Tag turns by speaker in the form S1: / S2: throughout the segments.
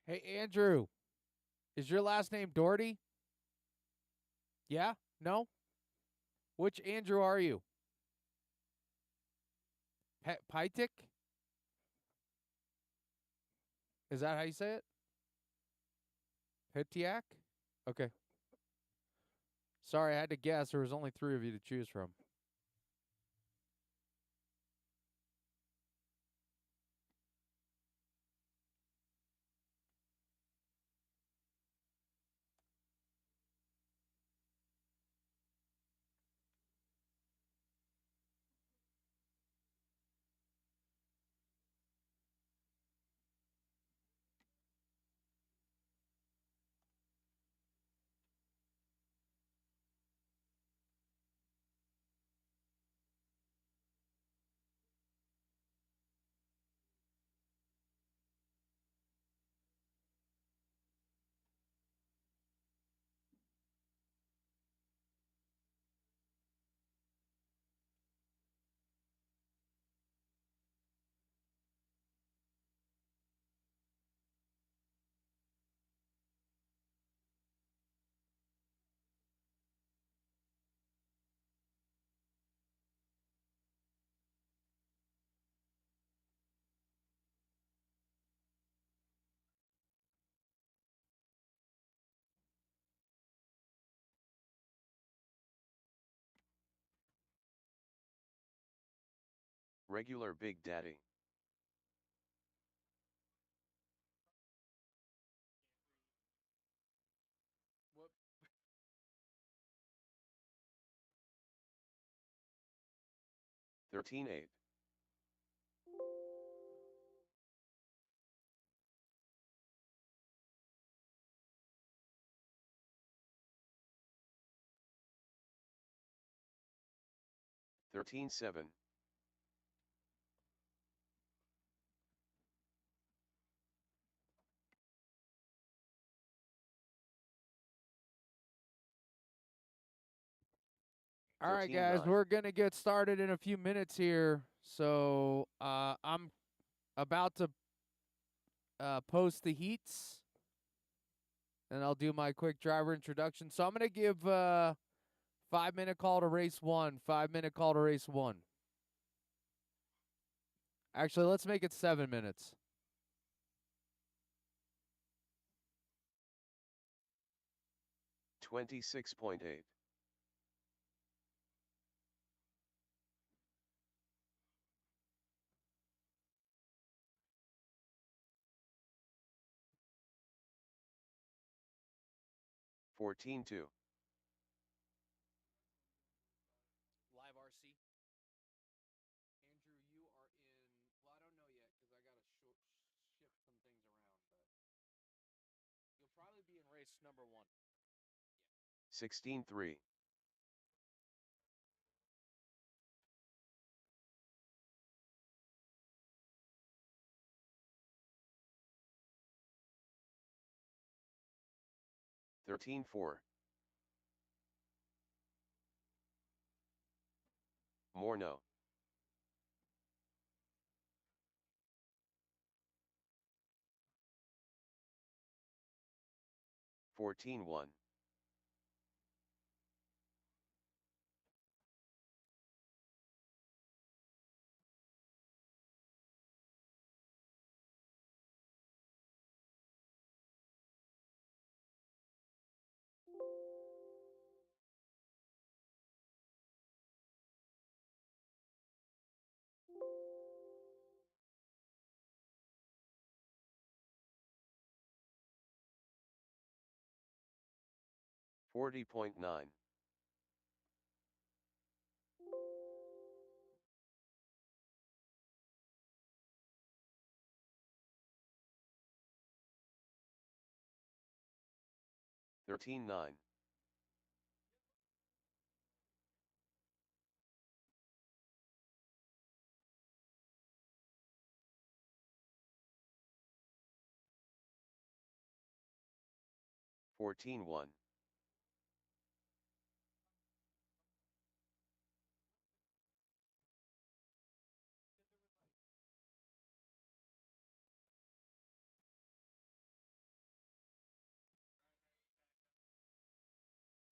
S1: Hey, Andrew, is your last name Doherty? Yeah? No? Which Andrew are you? Pitik? Is that how you say it? Pitiak? Okay. Sorry, I had to guess. There was only three of you to choose from.
S2: Regular Big Daddy.
S1: What?
S2: 13-8. 13-7.
S1: All right, guys,
S2: 13-9.
S1: we're going to get started in a few minutes here. So I'm about to post the heats, and I'll do my quick driver introduction. So I'm going to give 5-minute call to race one, 5-minute call to race one. Actually, let's make it 7 minutes.
S2: 26.8. 14-2.
S1: Live RC. Andrew, you are in. Well, I don't know yet because I got to shift some things around, but you'll probably be in race number one.
S2: 16-3. 13-4. Morno. 14-1. 40.9. 13-9. 14-1.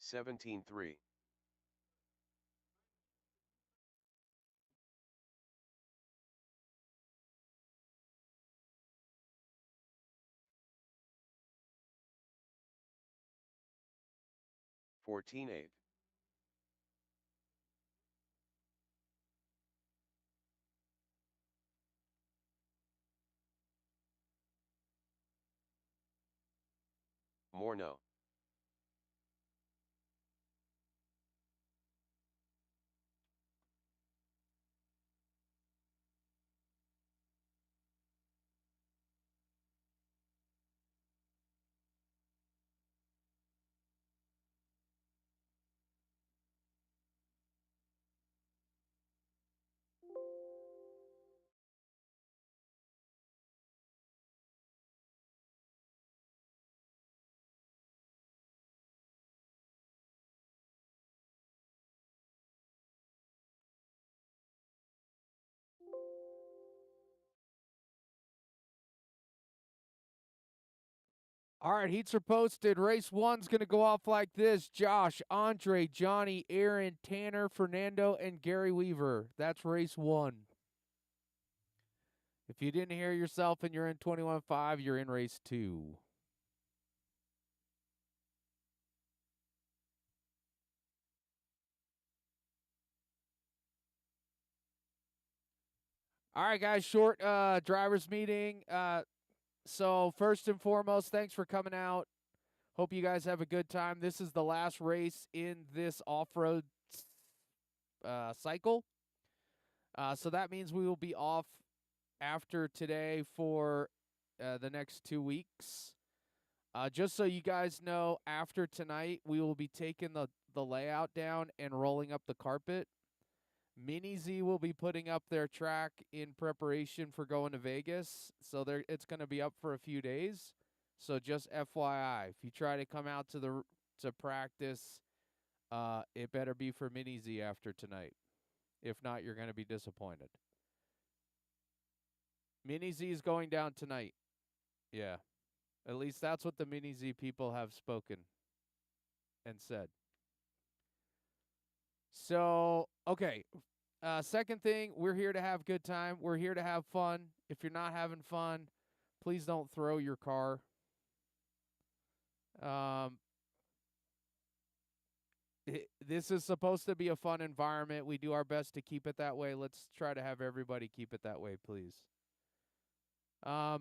S2: 17-3. 14-8. 4 no.
S1: All right, heats are posted. Race one's going to go off like this. Josh, Andre, Johnny, Aaron, Tanner, Fernando, and Gary Weaver. That's race one. If you didn't hear yourself and you're in 21.5, you're in race two. All right, guys, short drivers meeting. So first and foremost, thanks for coming out. Hope you guys have a good time. This is the last race in this off-road cycle. So that means we will be off after today for the next 2 weeks. Just so you guys know, after tonight, we will be taking the layout down and rolling up the carpet. Mini Z will be putting up their track in preparation for going to Vegas. So it's going to be up for a few days. So just FYI, if you try to come out to practice, it better be for Mini Z after tonight. If not, you're going to be disappointed. Mini Z is going down tonight. Yeah. At least that's what the Mini Z people have spoken and said. So, okay. Second thing, we're here to have good time. We're here to have fun. If you're not having fun, please don't throw your car. This is supposed to be a fun environment. We do our best to keep it that way. Let's try to have everybody keep it that way, please. Our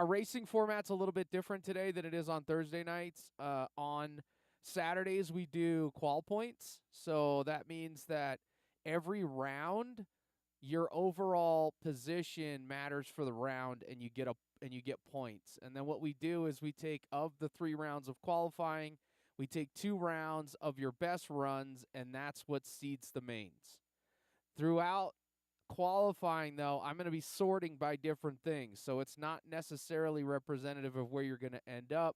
S1: racing format's a little bit different today than it is on Thursday nights. On Saturdays, we do qual points. So that means that every round, your overall position matters for the round, and you get points. And then what we do is we take, of the 3 rounds of qualifying, we take 2 rounds of your best runs, and that's what seeds the mains. Throughout qualifying, though, I'm going to be sorting by different things, so it's not necessarily representative of where you're going to end up.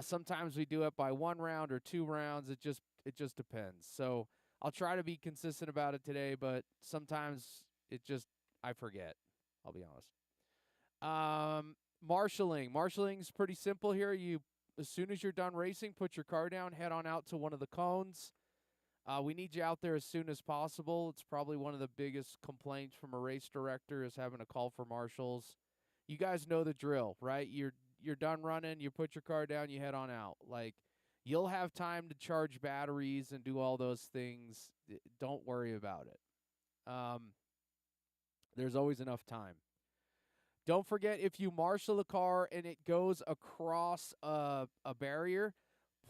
S1: Sometimes we do it by 1 round or 2 rounds. It just depends. So I'll try to be consistent about it today, but sometimes I forget. I'll be honest. Marshalling's pretty simple here. As soon as you're done racing, put your car down, head on out to one of the cones. We need you out there as soon as possible. It's probably one of the biggest complaints from a race director is having to call for marshals. You guys know the drill, right? You're done running, you put your car down, you head on out. Like, you'll have time to charge batteries and do all those things. Don't worry about it. There's always enough time. Don't forget, if you marshal the car and it goes across a barrier,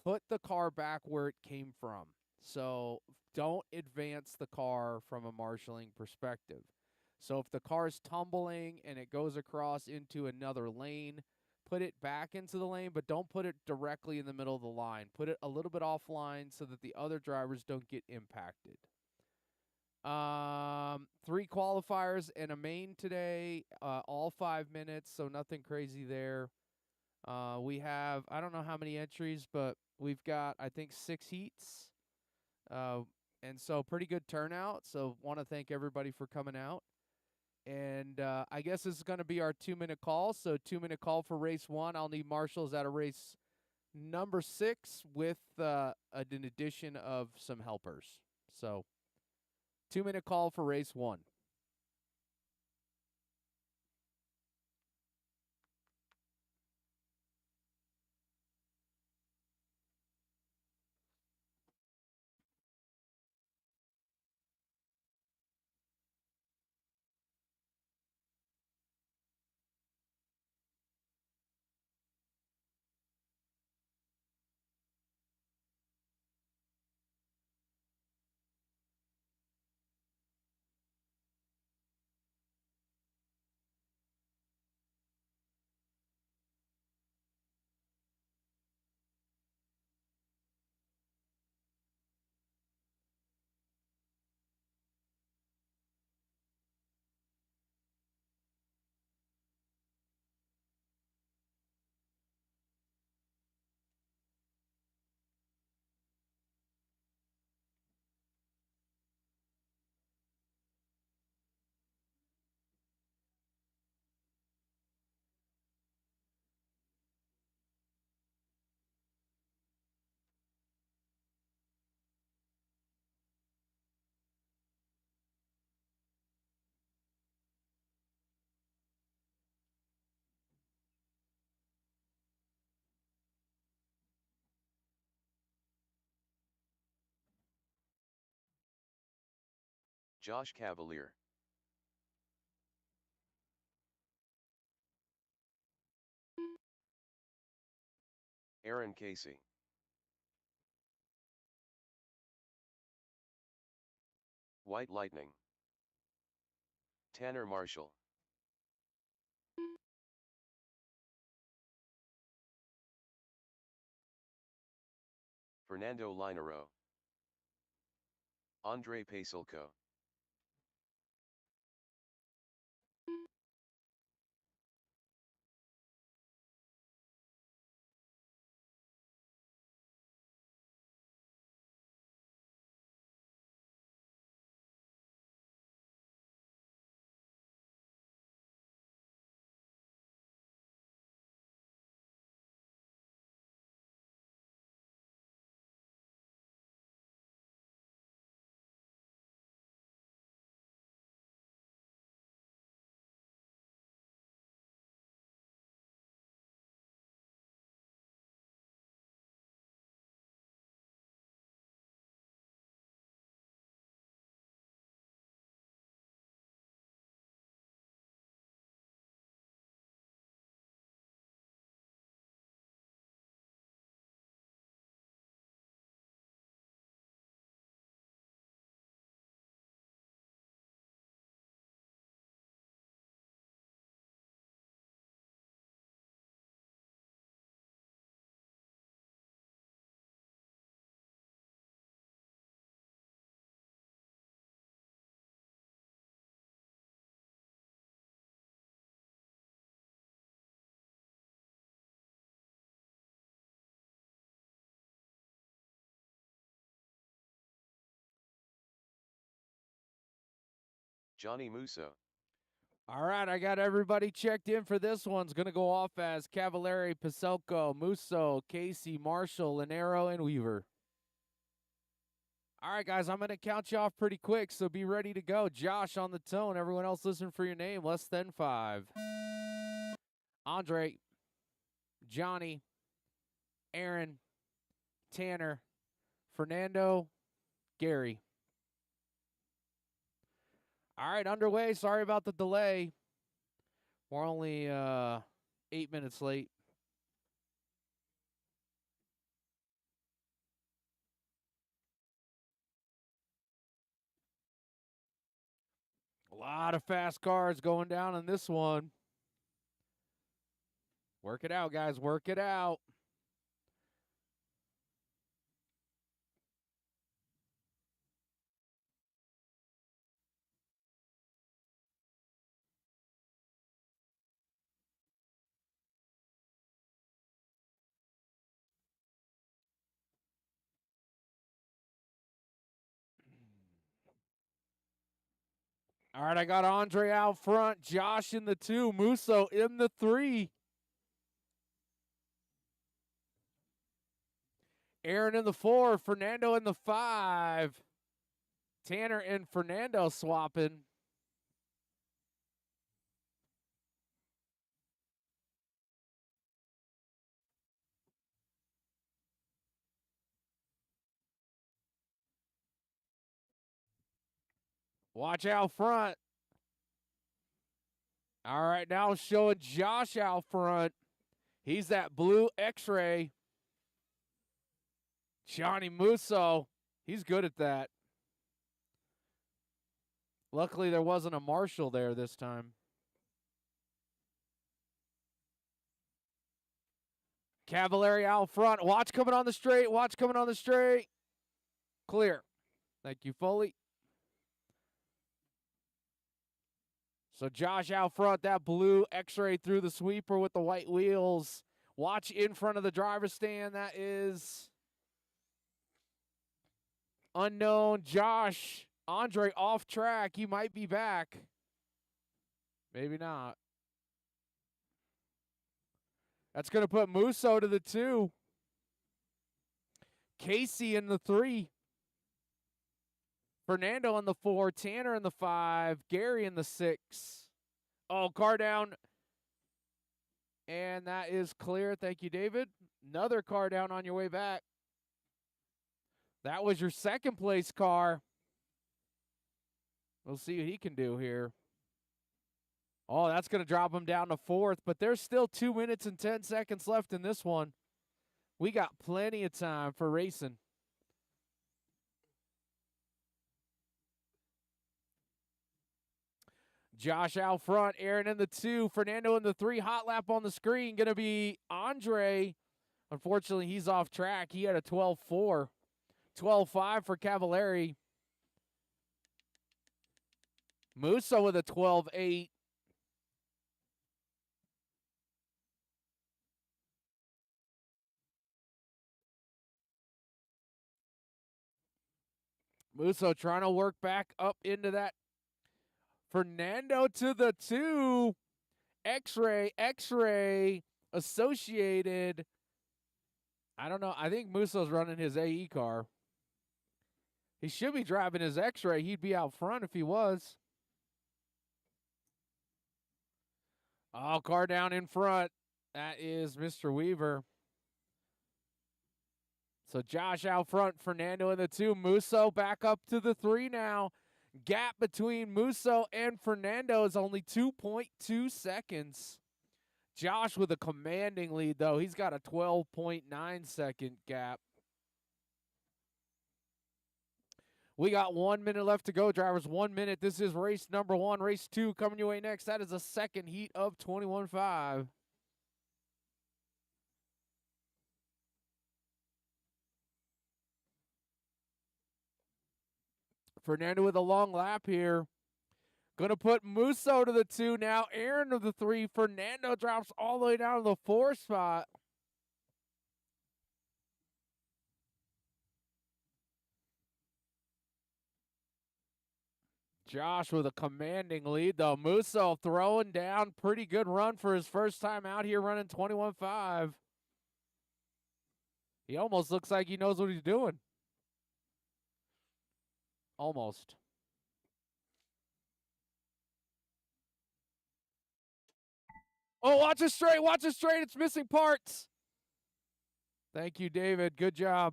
S1: put the car back where it came from. So don't advance the car from a marshaling perspective. So if the car is tumbling and it goes across into another lane, put it back into the lane, but don't put it directly in the middle of the line. Put it a little bit offline so that the other drivers don't get impacted. 3 qualifiers and a main today, all 5 minutes, so nothing crazy there. We have, I don't know how many entries, but we've got, I think, 6 heats. And so pretty good turnout. So want to thank everybody for coming out. And I guess this is going to be our 2-minute call. So 2-minute call for race 1. I'll need marshals out of race number 6 with an addition of some helpers. So 2-minute call for race 1.
S2: Josh Cavalier. Aaron Casey. White Lightning. Tanner Marshall. Fernando Linero. Andre Pasilko. Johnny Musso.
S1: All right, I got everybody checked in for this one. It's going to go off as Cavalieri, Paselko, Musso, Casey, Marshall, Linero, and Weaver. All right, guys, I'm going to count you off pretty quick, so be ready to go. Josh on the tone. Everyone else listen for your name. Less than 5. Andre, Johnny, Aaron, Tanner, Fernando, Gary. All right, underway. Sorry about the delay. We're only 8 minutes late. A lot of fast cars going down in this one. Work it out, guys. Work it out. All right, I got Andre out front, Josh in the 2, Musso in the 3. Aaron in the 4, Fernando in the 5. Tanner and Fernando swapping. Watch out front. All right, now showing Josh out front. He's that blue X-ray. Johnny Musso, he's good at that. Luckily, there wasn't a marshal there this time. Cavallari out front. Watch coming on the straight. Watch coming on the straight. Clear. Thank you, Foley. So Josh out front, that blue X-ray through the sweeper with the white wheels. Watch in front of the driver's stand. That is unknown. Josh, Andre off track. He might be back. Maybe not. That's going to put Musso to the 2. Casey in the 3. Fernando in the 4. Tanner in the 5. Gary in the 6. Oh, car down. And that is clear. Thank you, David. Another car down on your way back. That was your second place car. We'll see what he can do here. Oh, that's going to drop him down to 4th, but there's still 2 minutes and 10 seconds left in this one. We got plenty of time for racing. Josh out front, Aaron in the 2, Fernando in the 3. Hot lap on the screen, going to be Andre. Unfortunately, he's off track. He had a 12.4. 12.5 for Cavallari. Musso with a 12.8. Musso trying to work back up into that. Fernando to the 2. X-ray, Associated. I don't know. I think Musso's running his AE car. He should be driving his X-ray. He'd be out front if he was. Oh, car down in front. That is Mr. Weaver. So Josh out front, Fernando in the 2. Musso back up to the 3 now. Gap between Musso and Fernando is only 2.2 seconds. Josh with a commanding lead, though. He's got a 12.9 second gap. We got 1 minute left to go, drivers. 1 minute. This is race number 1. Race 2 coming your way next. That is the second heat of 21.5. Fernando with a long lap here. Going to put Musso to the 2 now. Aaron to the 3. Fernando drops all the way down to the 4 spot. Josh with a commanding lead, though. Musso throwing down. Pretty good run for his first time out here running 21.5. He almost looks like he knows what he's doing. Almost. Oh, watch it straight. Watch it straight. It's missing parts. Thank you, David. Good job.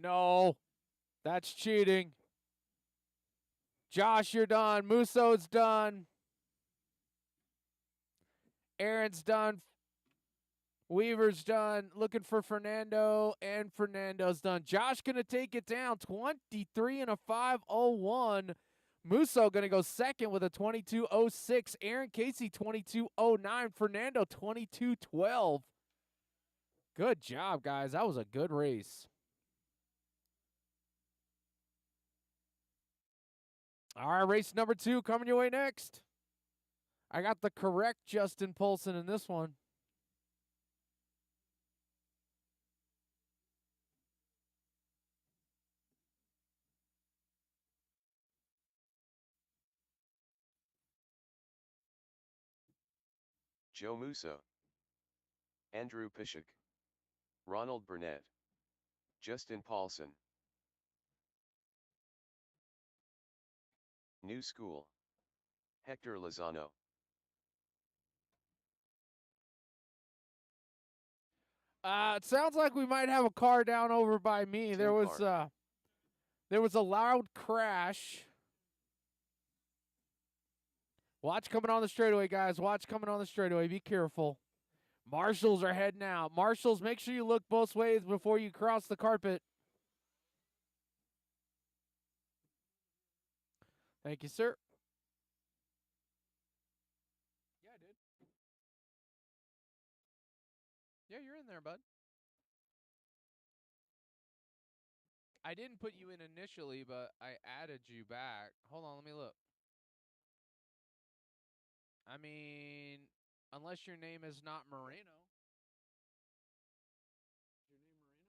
S1: No, that's cheating. Josh, you're done. Musso's done. Aaron's done. Weaver's done. Looking for Fernando, and Fernando's done. Josh going to take it down. 23 and a 5.01. Musso going to go second with a 22.06. Aaron Casey, 22.09. Fernando, 22.12. Good job, guys. That was a good race. All right, race number 2 coming your way next. I got the correct Justin Polson in this one.
S2: Joe Musso. Andrew Pishik, Ronald Burnett, Justin Paulson. New School, Hector Lozano.
S1: It sounds like we might have a car down over by me.
S2: Tim
S1: There was
S2: Carr.
S1: a loud crash. Watch coming on the straightaway, guys. Watch coming on the straightaway. Be careful. Marshals are heading out. Marshals, make sure you look both ways before you cross the carpet. Thank you, sir. Yeah, I did. Yeah, you're in there, bud. I didn't put you in initially, but I added you back. Hold on, let me look. I mean, unless your name is not Moreno. Is your name Moreno?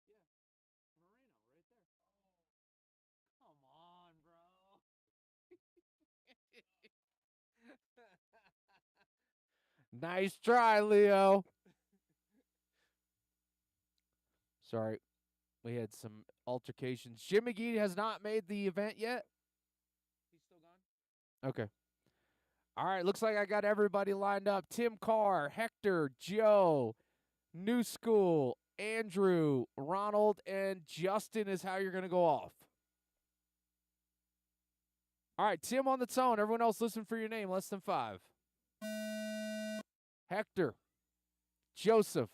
S1: Yeah, Moreno, right there. Come on, bro. Nice try, Leo. Sorry, we had some altercations. Jim McGee has not made the event yet. He's still gone? Okay. All right, looks like I got everybody lined up. Tim Carr, Hector, Joe, New School, Andrew, Ronald, and Justin is how you're going to go off. All right, Tim on the tone. Everyone else listen for your name. Less than 5. Hector, Joseph,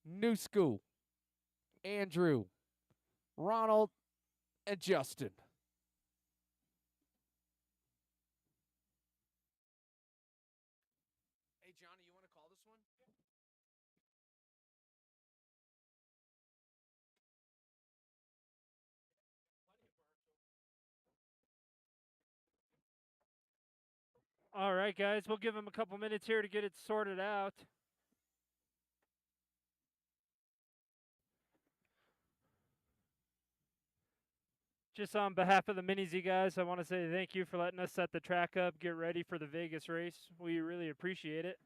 S1: New School, Andrew, Ronald, and Justin. Hey, Johnny, you want to call this one?
S3: All right, guys, we'll give him a couple minutes here to get it sorted out. Just on behalf of the Mini Z guys, I want to say thank you for letting us set the track up, get ready for the Vegas race. We really appreciate it.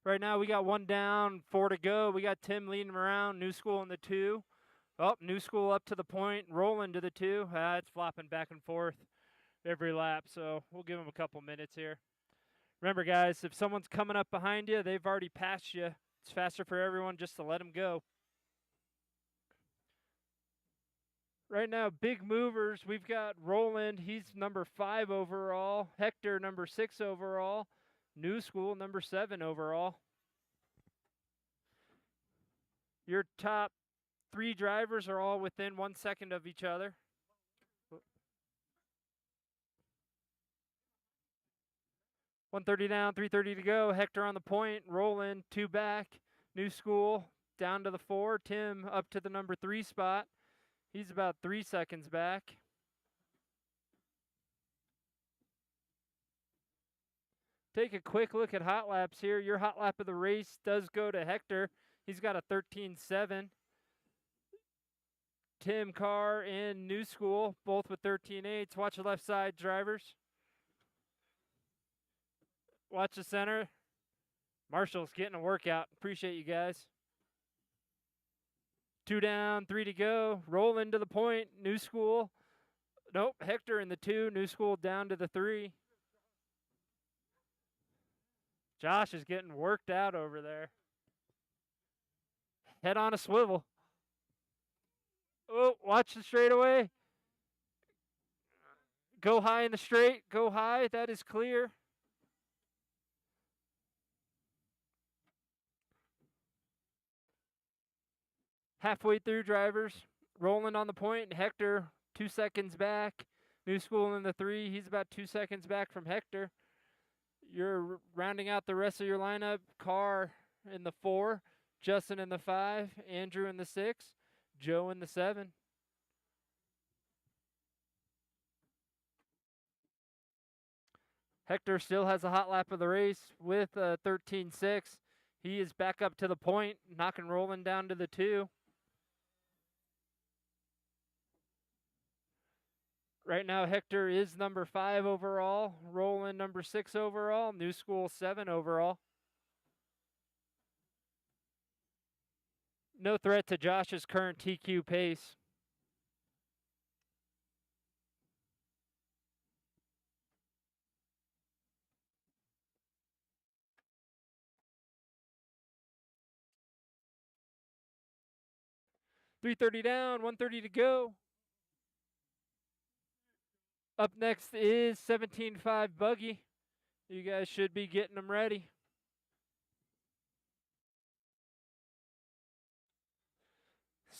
S3: Right now, we got 1 down, 4 to go. We got Tim leading him around, New School in the 2. Oh, New School up to the point, rolling to the 2. It's flopping back and forth every lap, so we'll give him a couple minutes here. Remember, guys, if someone's coming up behind you, they've already passed you. It's faster for everyone just to let them go. Right now, big movers. We've got Roland. He's number 5 overall. Hector, number 6 overall. New School, number 7 overall. Your top 3 drivers are all within 1 second of each other. .130 down, 3:30 to go. Hector on the point. Roland, 2 back. New School down to the 4. Tim up to the number 3 spot. He's about 3 seconds back. Take a quick look at hot laps here. Your hot lap of the race does go to Hector. He's got a 13.7. Tim Carr and New School, both with 13.8s. Watch the left side, drivers. Watch the center. Marshall's getting a workout. Appreciate you guys. 2 down, 3 to go. Roll into the point. New School. Nope, Hector in the 2. New School down to the 3. Josh is getting worked out over there. Head on a swivel. Oh, watch the straightaway. Go high in the straight. Go high. That is clear. Halfway through, drivers. Rolling on the point. Hector, 2 seconds back. New School in the 3. He's about 2 seconds back from Hector. You're rounding out the rest of your lineup. Carr in the 4. Justin in the 5. Andrew in the 6. Joe in the 7. Hector still has a hot lap of the race with 13.6. He is back up to the point, knocking Roland down to the 2. Right now, Hector is number 5 overall. Roland number 6 overall. New School 7 overall. No threat to Josh's current TQ pace. .330 down, 130 to go. Up next is 17.5 Buggy. You guys should be getting them ready.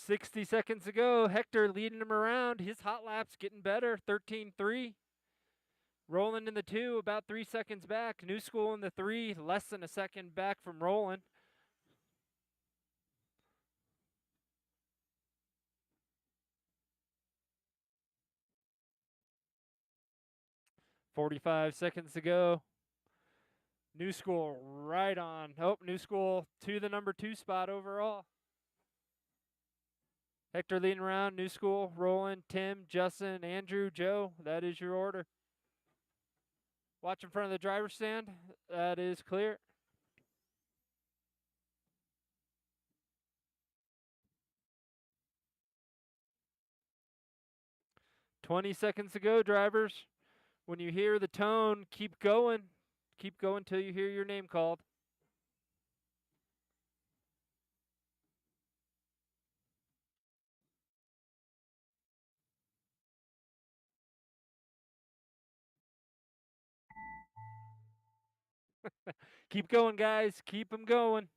S3: .60 to go. Hector leading him around. His hot lap's getting better. 13.3. Roland in the 2, about 3 seconds back. New School in the 3, less than a second back from Roland. .45 seconds to go. New School right on. Oh, New School to the number 2 spot overall. Hector leading around. New School, Roland, Tim, Justin, Andrew, Joe. That is your order. Watch in front of the driver's stand. That is clear. .20 seconds to go, drivers. When you hear the tone, keep going. Keep going till you hear your name called. Keep going, guys. Keep them going.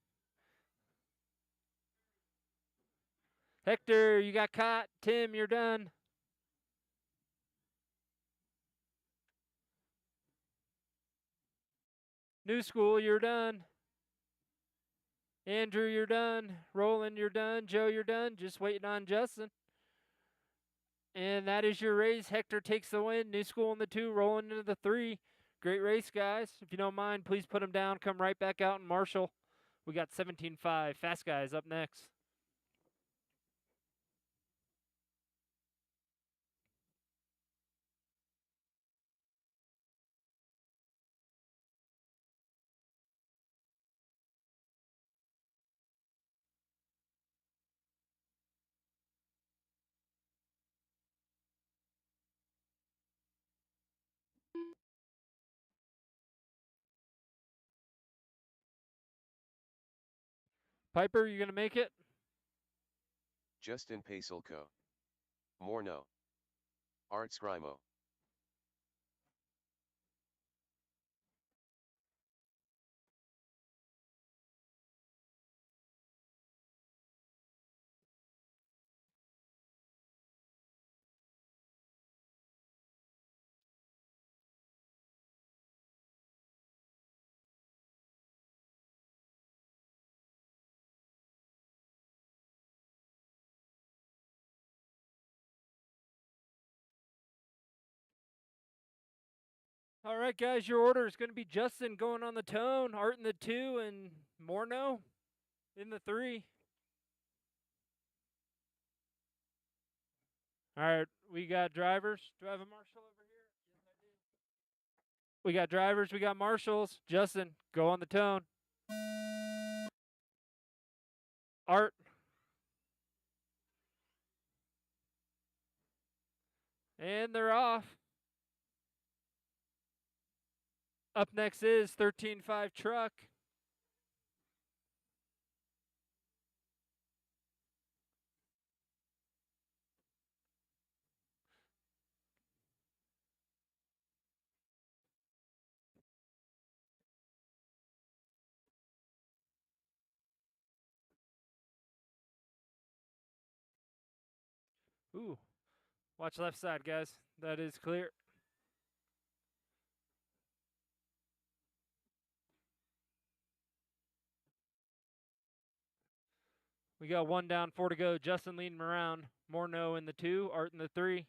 S3: Hector, you got caught. Tim, you're done. New School, you're done. Andrew, you're done. Roland, you're done. Joe, you're done. Just waiting on Justin. And that is your race. Hector takes the win. New School in the 2, Roland into the 3. Great race, guys. If you don't mind, please put them down. Come right back out and marshal. We got 17.5. Fast Guys up next. Piper, you going to make it?
S2: Justin Pacelco. Morno. Art Scrimo.
S3: All right, guys, your order is going to be Justin going on the tone, Art in the 2, and Morno in the 3. All right, we got drivers. Do I have a marshal over here? Yes, I do. We got drivers. We got marshals. Justin, go on the tone. Art. And they're off. Up next is 13.5 Truck. Ooh, watch left side, guys. That is clear. We got 1 down, 4 to go. Justin leading him around. Morno in the 2, Art in the 3.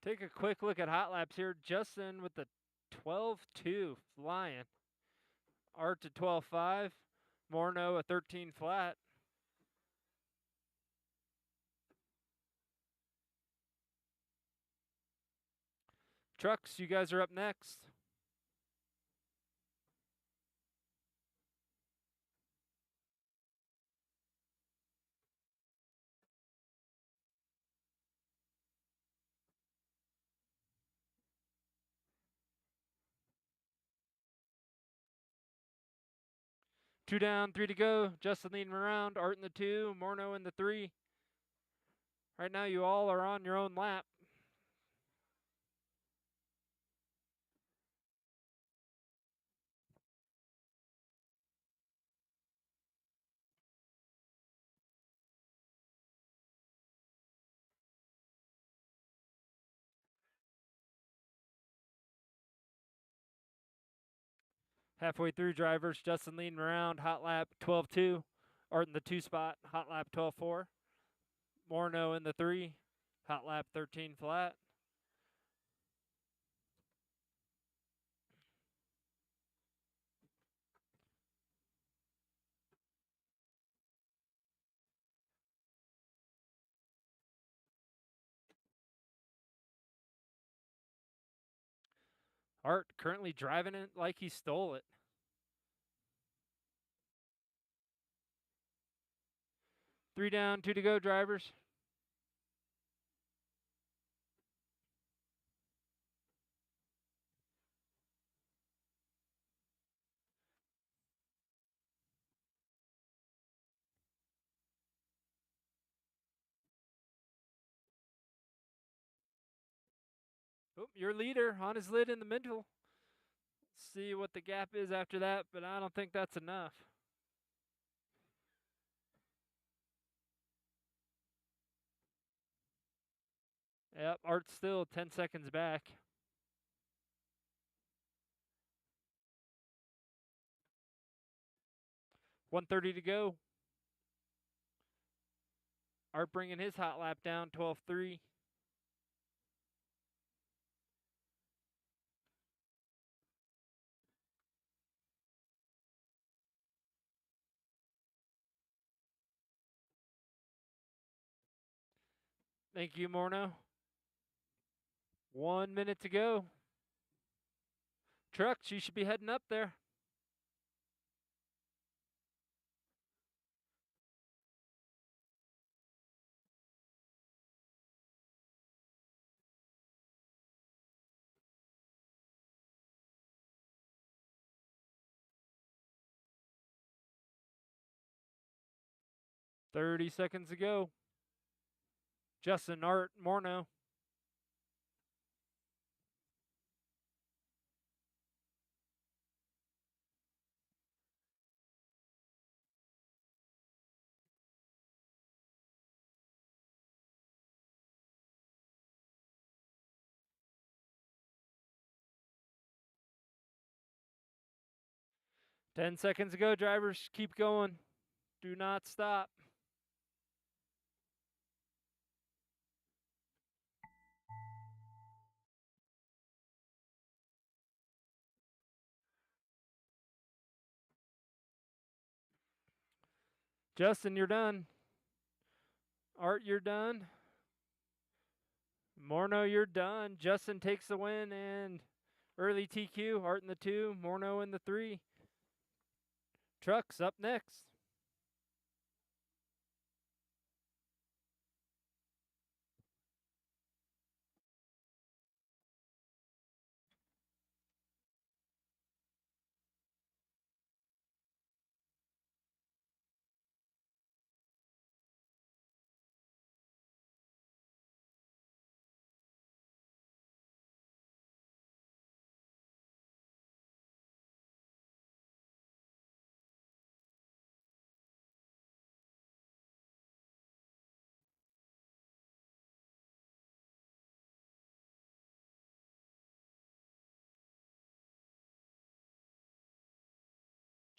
S3: Take a quick look at hot laps here. Justin with the 12.2 flying. Art to 12.5. Morno a 13 flat. Trucks, you guys are up next. Two down, three to go. Justin leading around. Art in the 2, Morno in the 3. Right now, you all are on your own lap. Halfway through, drivers. Justin leading around. Hot lap 12.2. Art in the 2 spot. Hot lap 12.4. Morno in the 3. Hot lap 13 flat. Art currently driving it like he stole it. Three down, two to go, drivers. Oh, your leader on his lid in the middle. See what the gap is after that, but I don't think that's enough. Yep, Art's still 10 seconds back. .130 to go. Art bringing his hot lap down, 12.3. Thank you, Morno. 1 minute to go. Trucks, you should be heading up there. .30 seconds to go. Justin, Art, Morno. .10 seconds to go, drivers. Keep going. Do not stop. Justin, you're done. Art, you're done. Morno, you're done. Justin takes the win and early TQ. Art in the 2, Morno in the 3. Trucks up next.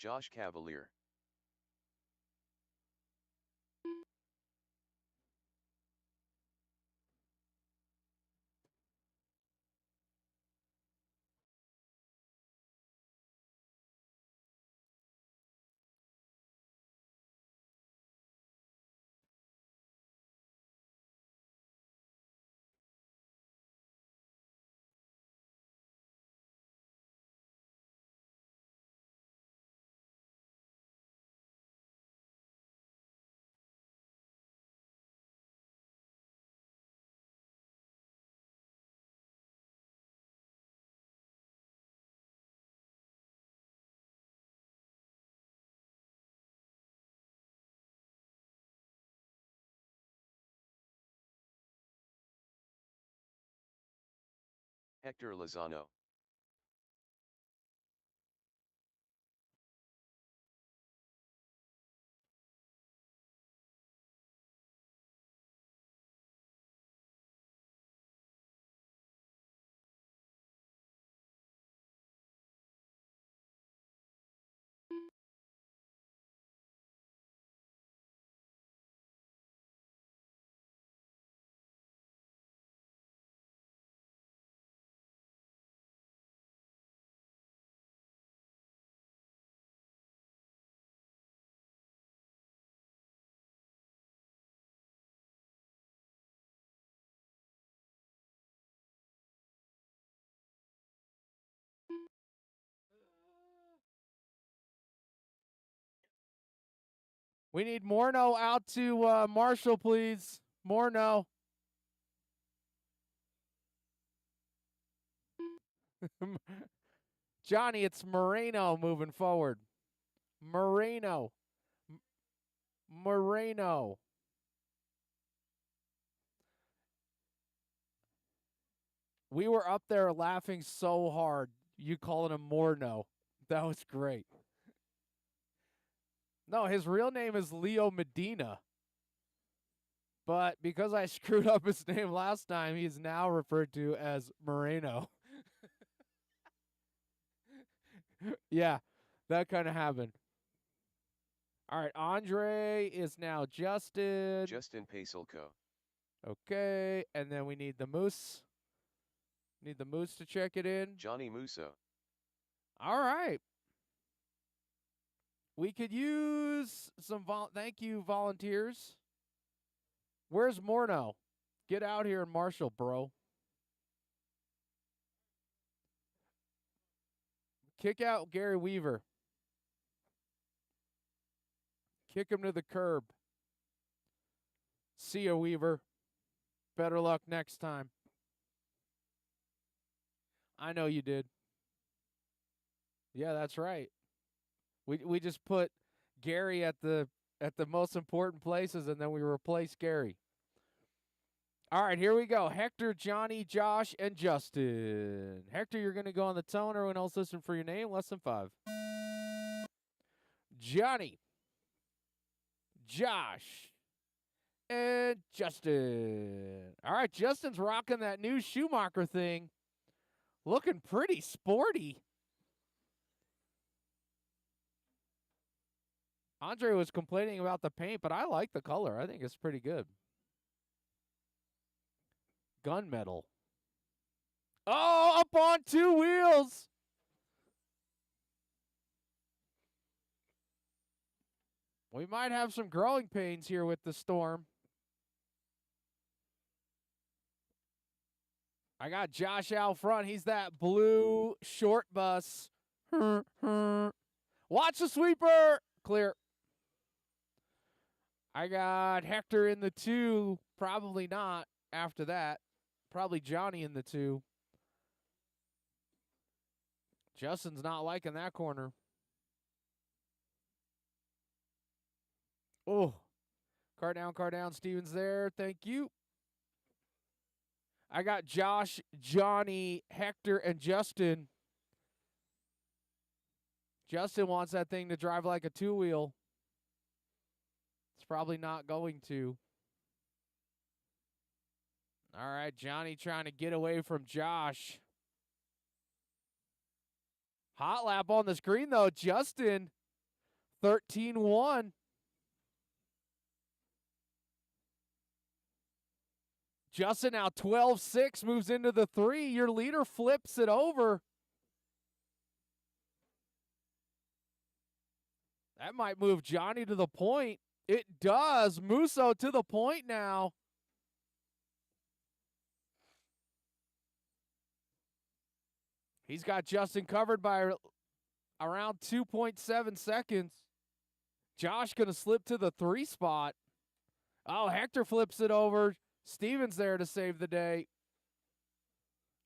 S2: Josh Cavalier. Hector Lozano.
S1: We need Morno out to Marshall, please. Morno. Johnny, it's Moreno moving forward. Moreno. Moreno. We were up there laughing so hard. You calling him Morno. That was great. No, his real name is Leo Medina. But because I screwed up his name last time, he's now referred to as Moreno. Yeah, that kind of happened. All right, Andre is now Justin.
S2: Justin Pasulko.
S1: Okay, and then we need the Moose. Need the Moose to check it in.
S2: Johnny Musso.
S1: All right. We could use some thank you, volunteers. Where's Morno? Get out here and Marshall, bro. Kick out Gary Weaver. Kick him to the curb. See ya, Weaver. Better luck next time. I know you did. Yeah, that's right. We just put Gary at the most important places, and then we replace Gary. All right, here we go. Hector, Johnny, Josh, and Justin. Hector, you're going to go on the tone. Everyone else listen for your name. Less than 5. Johnny, Josh, and Justin. All right, Justin's rocking that new Schumacher thing. Looking pretty sporty. Andre was complaining about the paint, but I like the color. I think it's pretty good. Gunmetal. Oh, up on 2 wheels. We might have some growing pains here with the storm. I got Josh out front. He's that blue short bus. Watch the sweeper. Clear. I got Hector in the 2. Probably not after that. Probably Johnny in the 2. Justin's not liking that corner. Oh. Car down. Steven's there. Thank you. I got Josh, Johnny, Hector, and Justin. Justin wants that thing to drive like a 2-wheel. It's probably not going to. All right, Johnny trying to get away from Josh. Hot lap on the screen, though. Justin, 13-1. Justin now 12-6, moves into the 3. Your leader flips it over. That might move Johnny to the point. It does. Musso to the point now. He's got Justin covered by around 2.7 seconds. Josh going to slip to the 3 spot. Oh, Hector flips it over. Steven's there to save the day.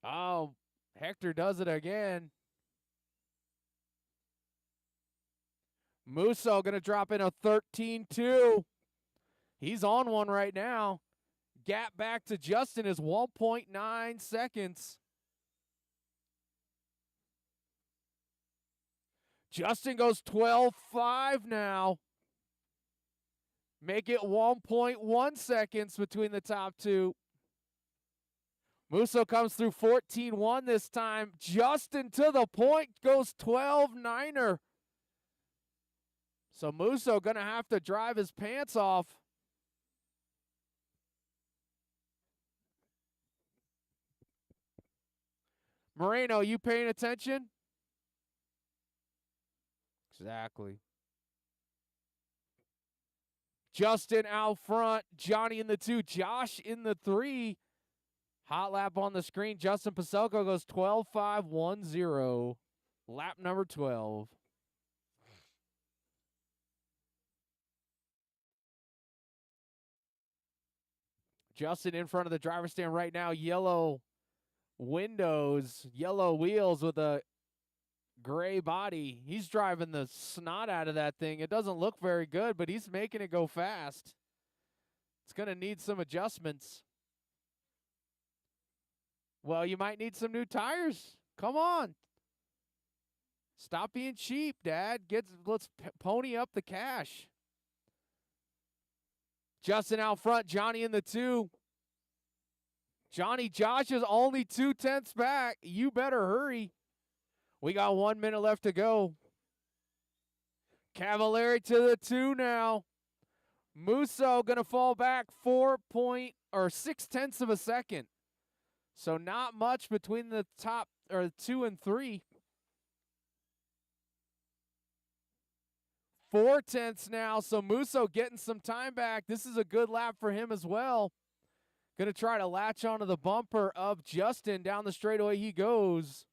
S1: Oh, Hector does it again. Musso going to drop in a 13-2. He's on one right now. Gap back to Justin is 1.9 seconds. Justin goes 12.5 now. Make it 1.1 seconds between the top two. Musso comes through 14.1 this time. Justin to the point goes 12.9er. So Musso going to have to drive his pants off. Moreno, you paying attention? Exactly. Justin out front. Johnny in the 2. Josh in the 3. Hot lap on the screen. Justin Paselko goes 12.510. Lap number 12. Justin in front of the driver's stand right now. Yellow windows, yellow wheels with a gray body. He's driving the snot out of that thing. It doesn't look very good, but he's making it go fast. It's going to need some adjustments. Well, you might need some new tires. Come on. Stop being cheap, Dad. Let's pony up the cash. Justin out front. Johnny in the 2. Josh is only 0.2 back. You better hurry. We got 1 minute left to go. Cavalieri to the 2 now. Musso going to fall back 0.6 of a second. So not much between the top or 2 and 3. 0.4 now. So Musso getting some time back. This is a good lap for him as well. Going to try to latch onto the bumper of Justin. Down the straightaway he goes.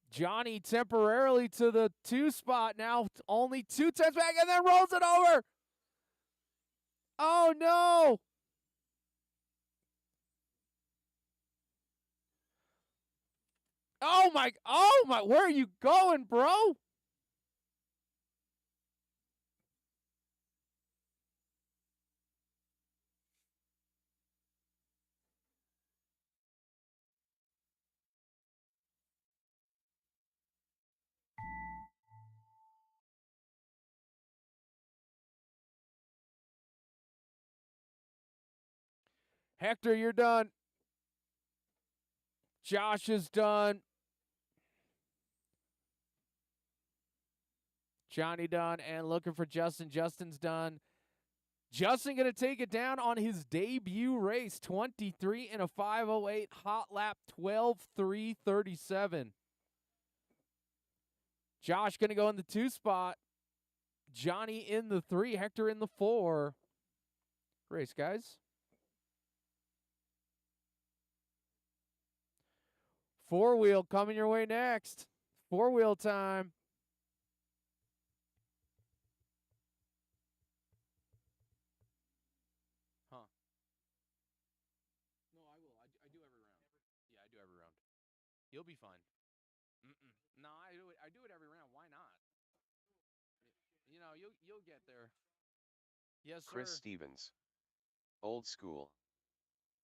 S1: Johnny temporarily to the 2 spot now. Only 0.2 back and then rolls it over. Oh, no. Oh, my. Where are you going, bro? Hector, you're done. Josh is done. Johnny done. And looking for Justin. Justin's done. Justin going to take it down on his debut race. 23 in a 5:08. Hot lap 12.337. Josh going to go in the 2 spot. Johnny in the 3. Hector in the 4. Race, guys. 4-wheel coming your way next. 4-wheel time. Huh. No, I will. I do every round. Yeah, I do every round. You'll be fine. No, I do it every round. Why not? You know, you'll get there. Yes, sir.
S2: Chris Stevens. Old school.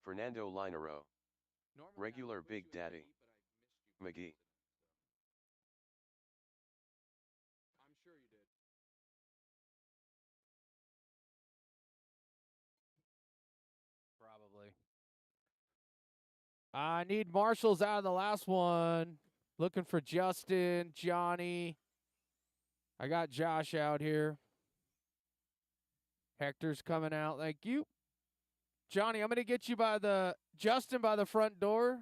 S2: Fernando Linero. Regular Big Daddy. McGee.
S1: I'm sure you did. Probably. I need marshals out of the last one. Looking for Justin, Johnny. I got Josh out here. Hector's coming out. Thank you. Johnny, I'm going to get you Justin by the front door.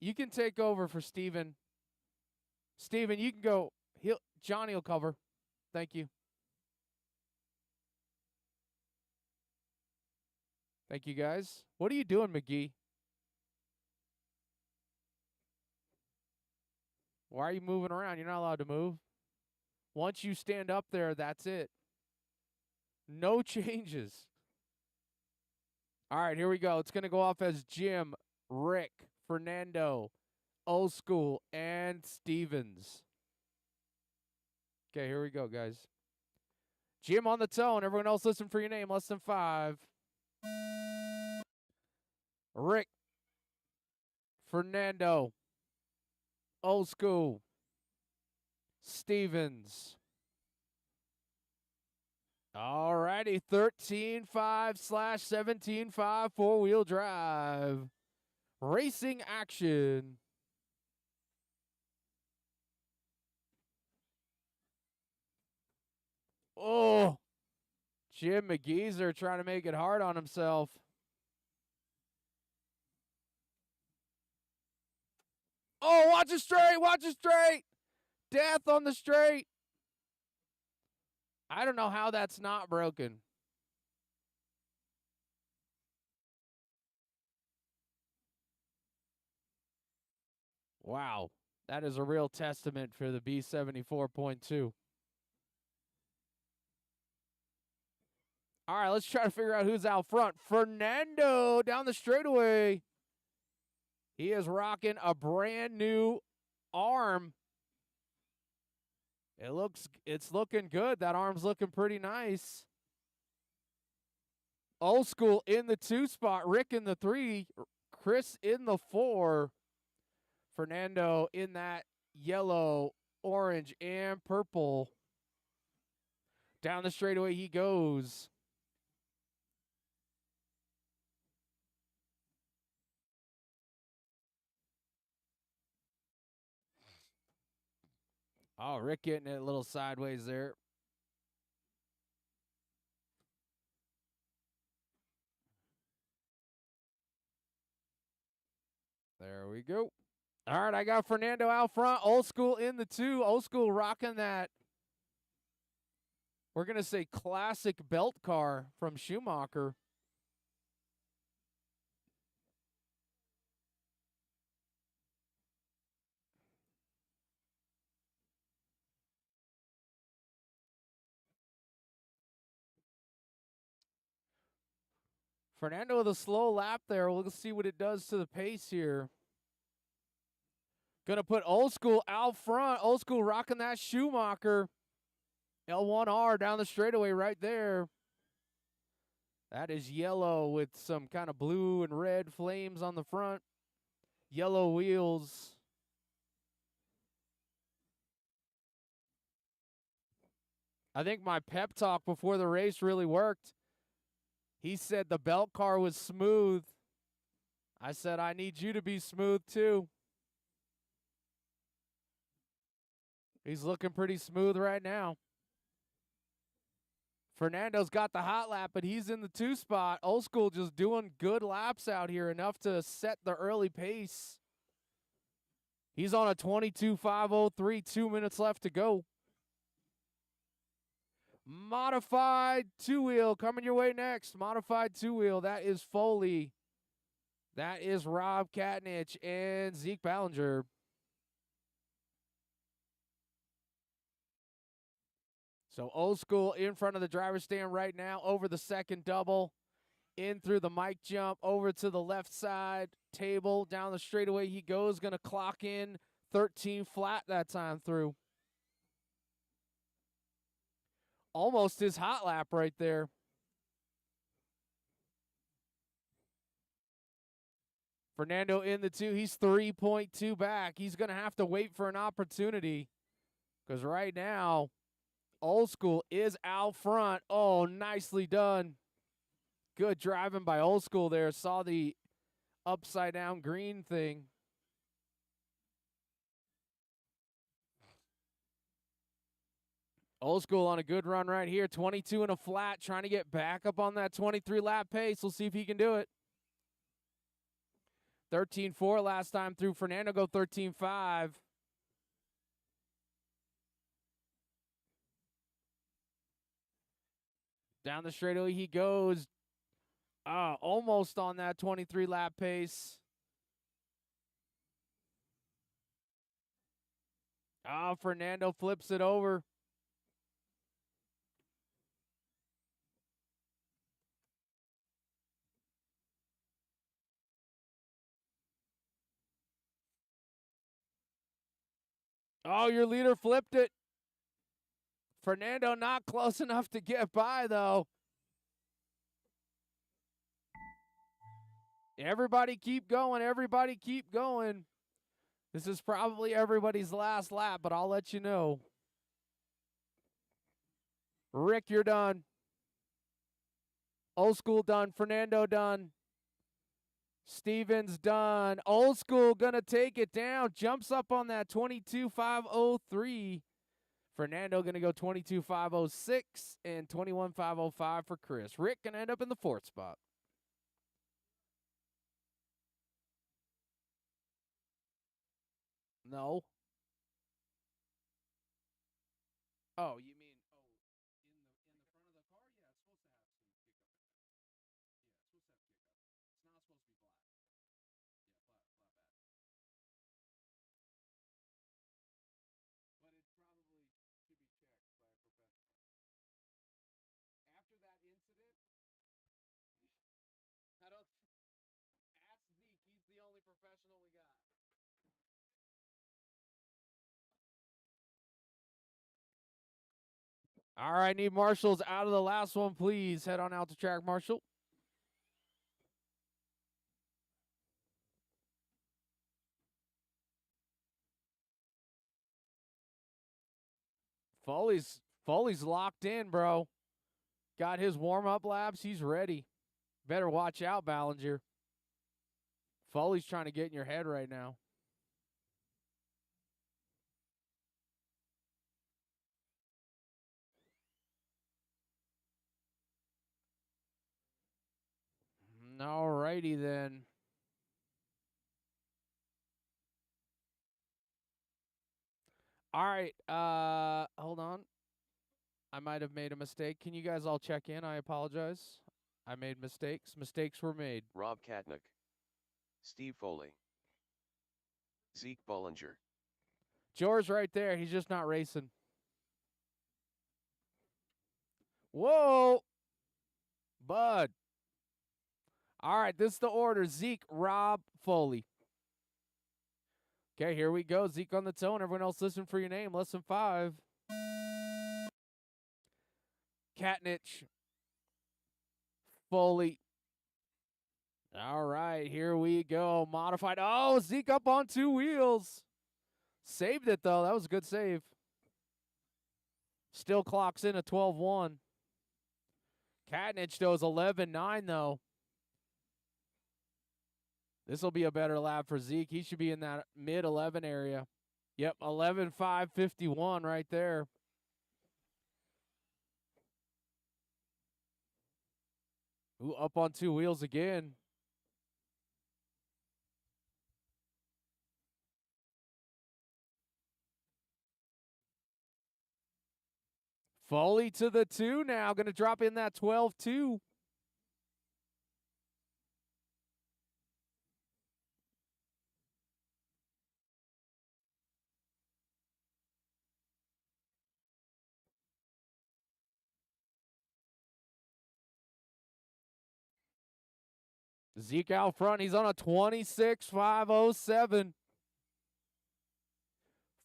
S1: You can take over for Steven. Steven, you can go. Johnny will cover. Thank you. Thank you, guys. What are you doing, McGee? Why are you moving around? You're not allowed to move. Once you stand up there, that's it. No changes. All right, here we go. It's going to go off as Jim, Rick, Fernando, Old School, and Stevens. Okay, here we go, guys. Jim on the tone. Everyone else listen for your name. Less than 5. Rick. Fernando. Old School, Stevens. All righty, 13.5/17.5 four-wheel drive. Racing action. Oh, Jim McGeezer trying to make it hard on himself. Oh, watch it straight, watch it straight. Death on the straight. I don't know how that's not broken. Wow, that is a real testament for the B74.2. All right, let's try to figure out who's out front. Fernando down the straightaway. He is rocking a brand new arm. It's looking good. That arm's looking pretty nice. Old School in the 2 spot. Rick in the 3. Chris in the 4. Fernando in that yellow, orange, and purple. Down the straightaway he goes. Oh, Rick getting it a little sideways there. There we go. All right, I got Fernando out front. Old School in the 2. Old School rocking that. We're going to say classic belt car from Schumacher. Fernando with a slow lap there. We'll see what it does to the pace here. Gonna put Old School out front. Old School rocking that Schumacher. L1R down the straightaway right there. That is yellow with some kind of blue and red flames on the front. Yellow wheels. I think my pep talk before the race really worked. He said the belt car was smooth. I said, I need you to be smooth too. He's looking pretty smooth right now. Fernando's got the hot lap, but he's in the 2 spot. Old School just doing good laps out here, enough to set the early pace. He's on a 22.503, 2 minutes left to go. Modified 2-wheel coming your way next. Modified 2-wheel. That is Foley. That is Rob Katnich and Zeke Ballinger. So Old School in front of the driver's stand right now, over the second double. In through the mic jump, over to the left side table. Down the straightaway he goes. Going to clock in 13 flat that time through. Almost his hot lap right there. Fernando in the 2. He's 3.2 back. He's going to have to wait for an opportunity, because right now, Old School is out front. Oh, nicely done. Good driving by Old School there. Saw the upside down green thing. Old School on a good run right here. 22 and a flat, trying to get back up on that 23 lap pace. We'll see if he can do it. 13.4 last time through. Fernando go 13.5. Down the straightaway he goes. Almost on that 23 lap pace. Fernando flips it over. Oh, your leader flipped it. Fernando not close enough to get by, though. Everybody keep going. Everybody keep going. This is probably everybody's last lap, but I'll let you know. Rick, you're done. Old School done. Fernando done. Stevens done. Old School gonna take it down. Jumps up on that 22.503. Fernando gonna go 22.506 and 21.505 for Chris. Rick gonna end up in the 4th spot. No. Oh, you mean in the front of the car? Yeah, it's supposed to have some kickup in there. Yeah, it's supposed to have kickup. It's not supposed to be flat. Yeah, flat bad. But it probably should be checked by a professional. After that incident, I don't ask Zeke. He's the only professional we got. All right, need marshals out of the last one, please. Head on out to track, Marshall. Foley's locked in, bro. Got his warm-up laps. He's ready. Better watch out, Ballinger. Foley's trying to get in your head right now. All righty then. All right. Hold on. I might have made a mistake. Can you guys all check in? I apologize. I made mistakes. Mistakes were made.
S2: Rob Katnick, Steve Foley, Zeke Bollinger.
S1: George right there. He's just not racing. Whoa. Bud. All right, this is the order. Zeke, Rob, Foley. Okay, here we go. Zeke on the tone. Everyone else listen for your name. Lesson 5. Katnich. Foley. All right, here we go. Modified. Oh, Zeke up on 2 wheels. Saved it, though. That was a good save. Still clocks in a 12-1. Katnich, though, is 11-9, though. This will be a better lap for Zeke. He should be in that mid-11 area. Yep, 11.551 right there. Ooh, up on 2 wheels again. Foley to the 2 now. Going to drop in that 12-2. Zeke out front. He's on a 26.507.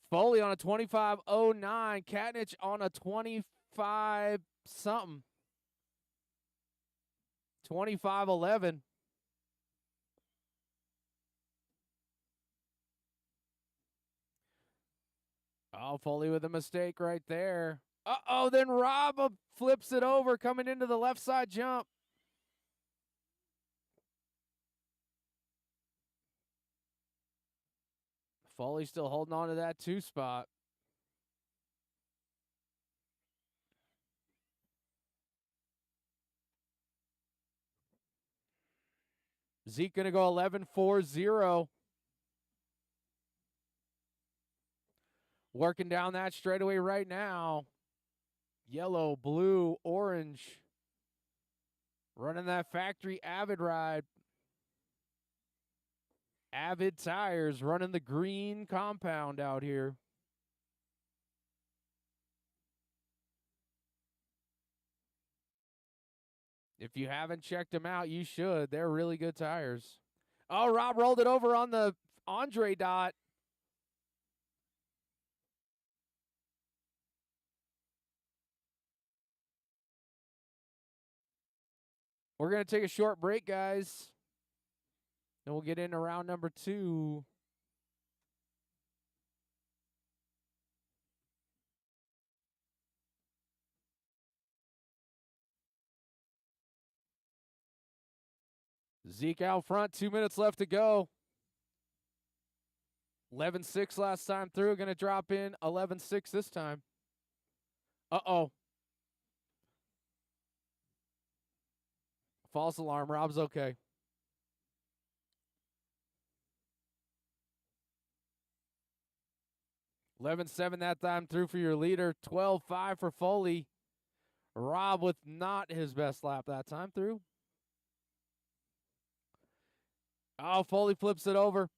S1: Foley on a 25.09. Katnich on a 25 something. 25.11. Oh, Foley with a mistake right there. Uh-oh, then Rob flips it over coming into the left side jump. Foley still holding on to that 2 spot. Zeke going to go 11.40. Working down that straightaway right now. Yellow, blue, orange. Running that factory Avid ride. Avid Tires running the green compound out here. If you haven't checked them out, you should. They're really good tires. Oh, Rob rolled it over on the Andre dot. We're going to take a short break, guys. Then we'll get into round number 2. Zeke out front, 2 minutes left to go. 11-6 last time through. Going to drop in 11-6 this time. Uh-oh. False alarm. Rob's okay. $11-7 that time through for your leader. 12-5 for Foley. Rob with not his best lap that time through. Oh, Foley flips it over.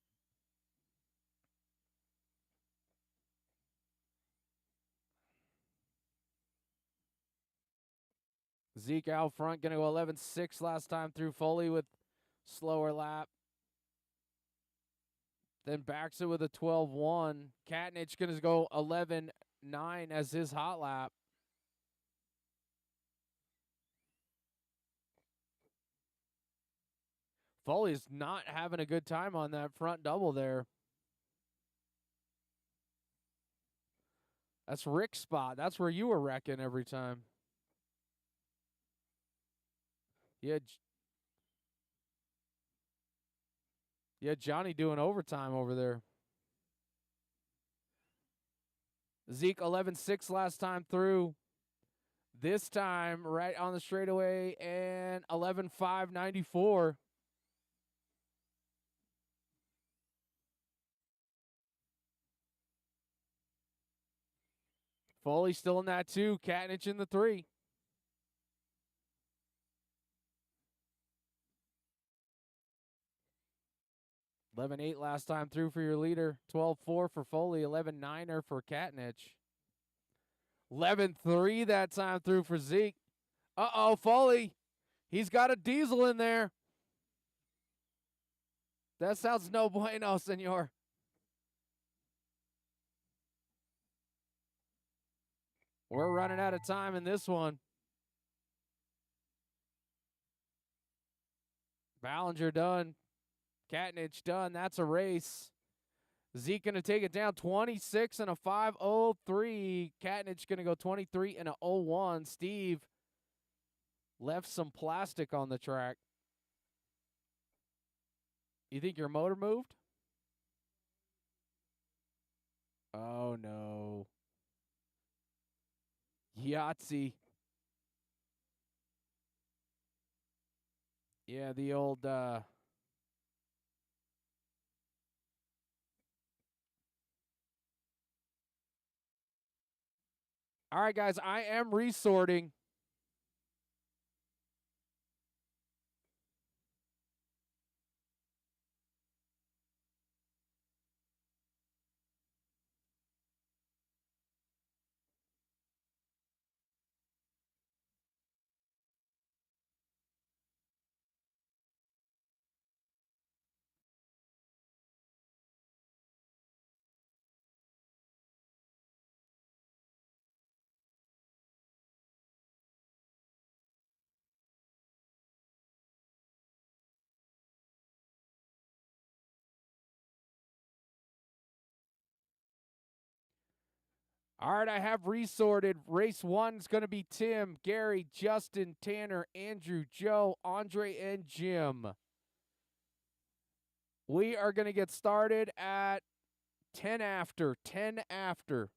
S1: Zeke out front, going to go 11-6 last time through. Foley with slower lap. Then backs it with a 12-1. Katnich going to go 11-9 as his hot lap. Foley's not having a good time on that front double there. That's Rick's spot. That's where you were wrecking every time. Yeah, Johnny doing overtime over there. Zeke 11-6 last time through. This time right on the straightaway and 11-5 94. Foley still in that 2. Katnich in the 3. $11-8 last time through for your leader. 12-4 for Foley. 11-9er for Katnich. 11-3 that time through for Zeke. Uh-oh, Foley. He's got a diesel in there. That sounds no bueno, senor. We're running out of time in this one. Ballinger done. Katnich done. That's a race. Zeke going to take it down 26 and a 5:03. Katnich going to go 23 and a 0:1. Steve left some plastic on the track. You think your motor moved? Oh, no. Yahtzee. Yeah, the old... All right, guys, I am resorting. All right, I have resorted. Race 1 is going to be Tim, Gary, Justin, Tanner, Andrew, Joe, Andre, and Jim. We are going to get started at 10 after. 10 after.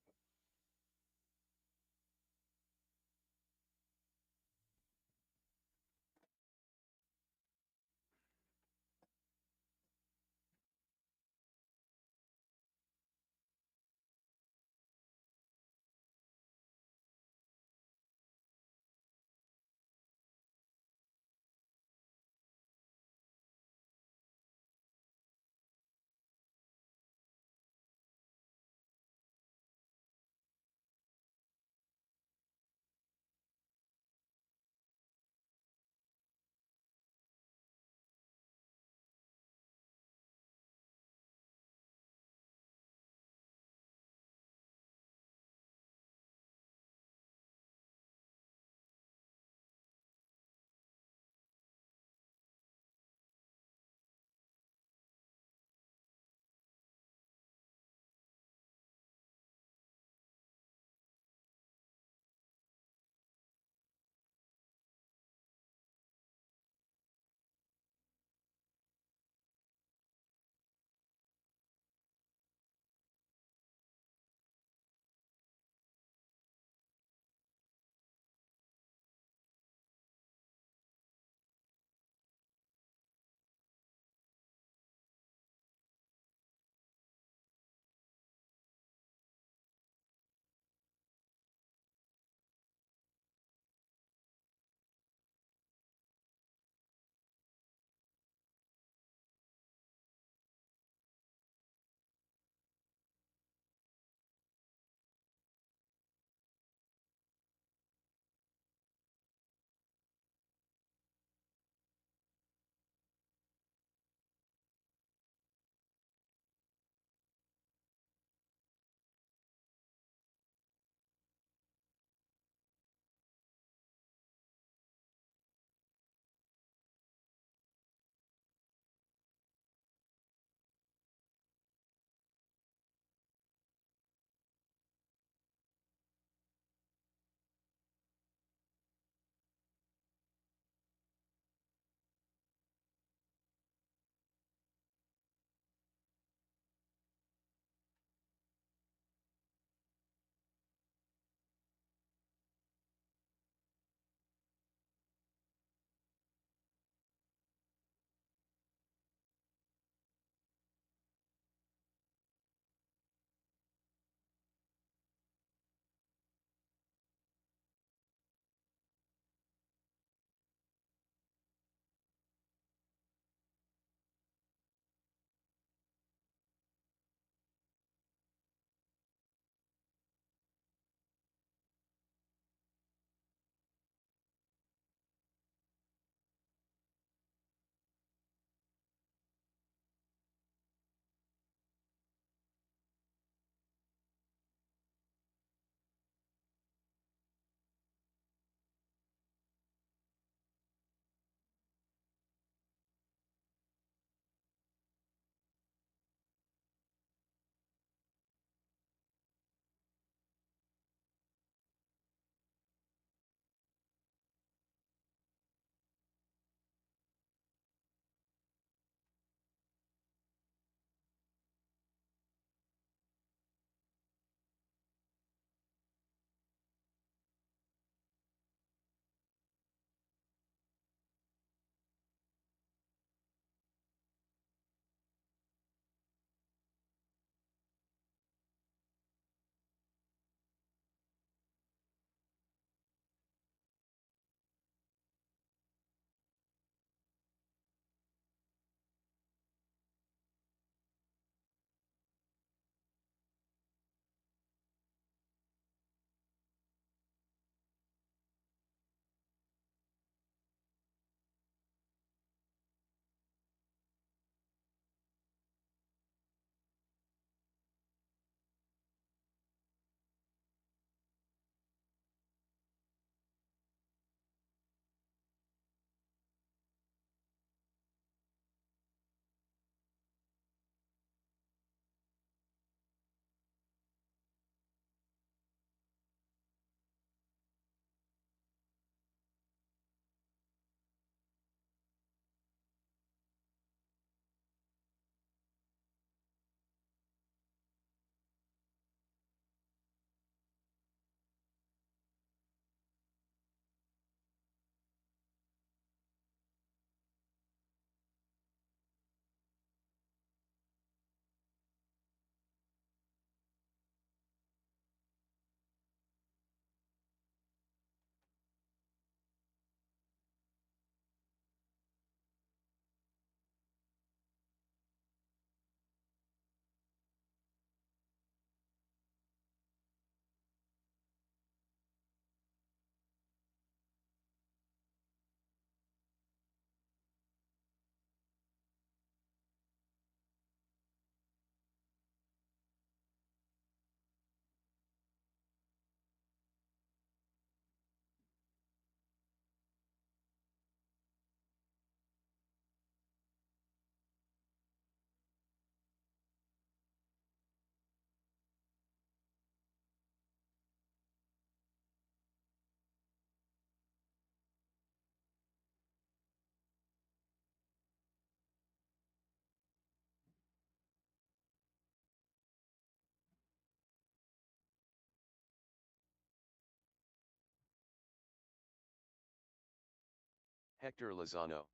S2: Hector Lozano.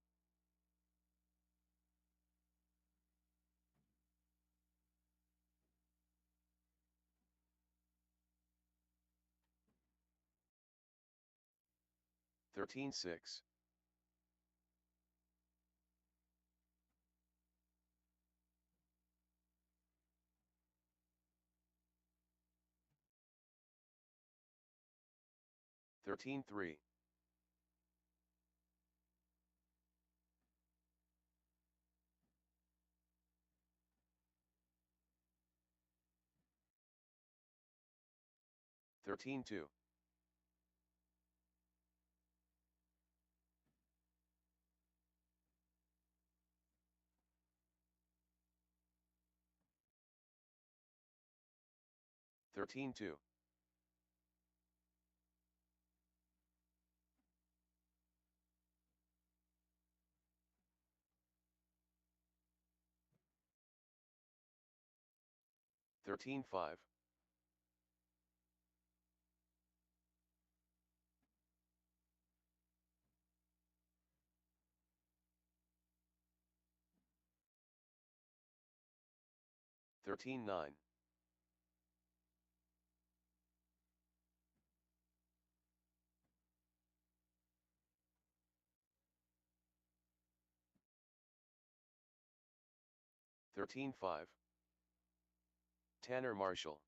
S2: Thirteen six. 13-3. 13-2. 13-2. 13-5. 13-9. 13-5. Tanner Marshall.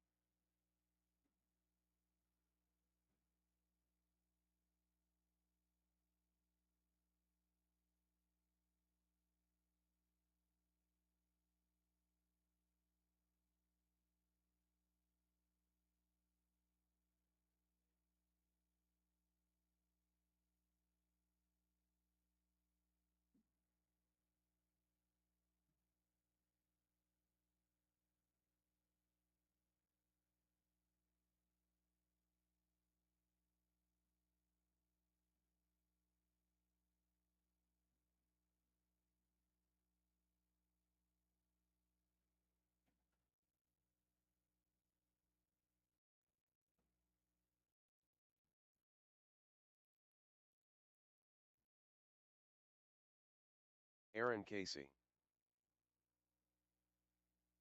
S2: Aaron Casey.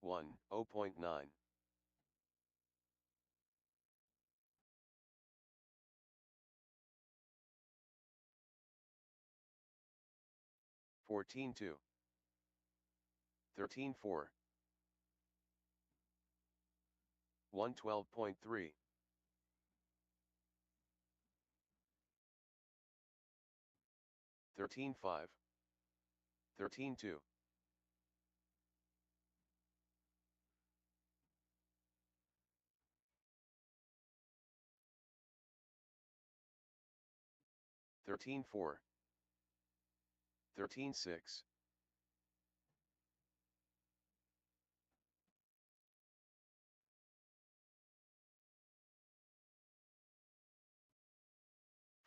S2: 1.0.9. 14-2. 13-4. 112.3. 13-5. 13-2. 13-4. 13-6.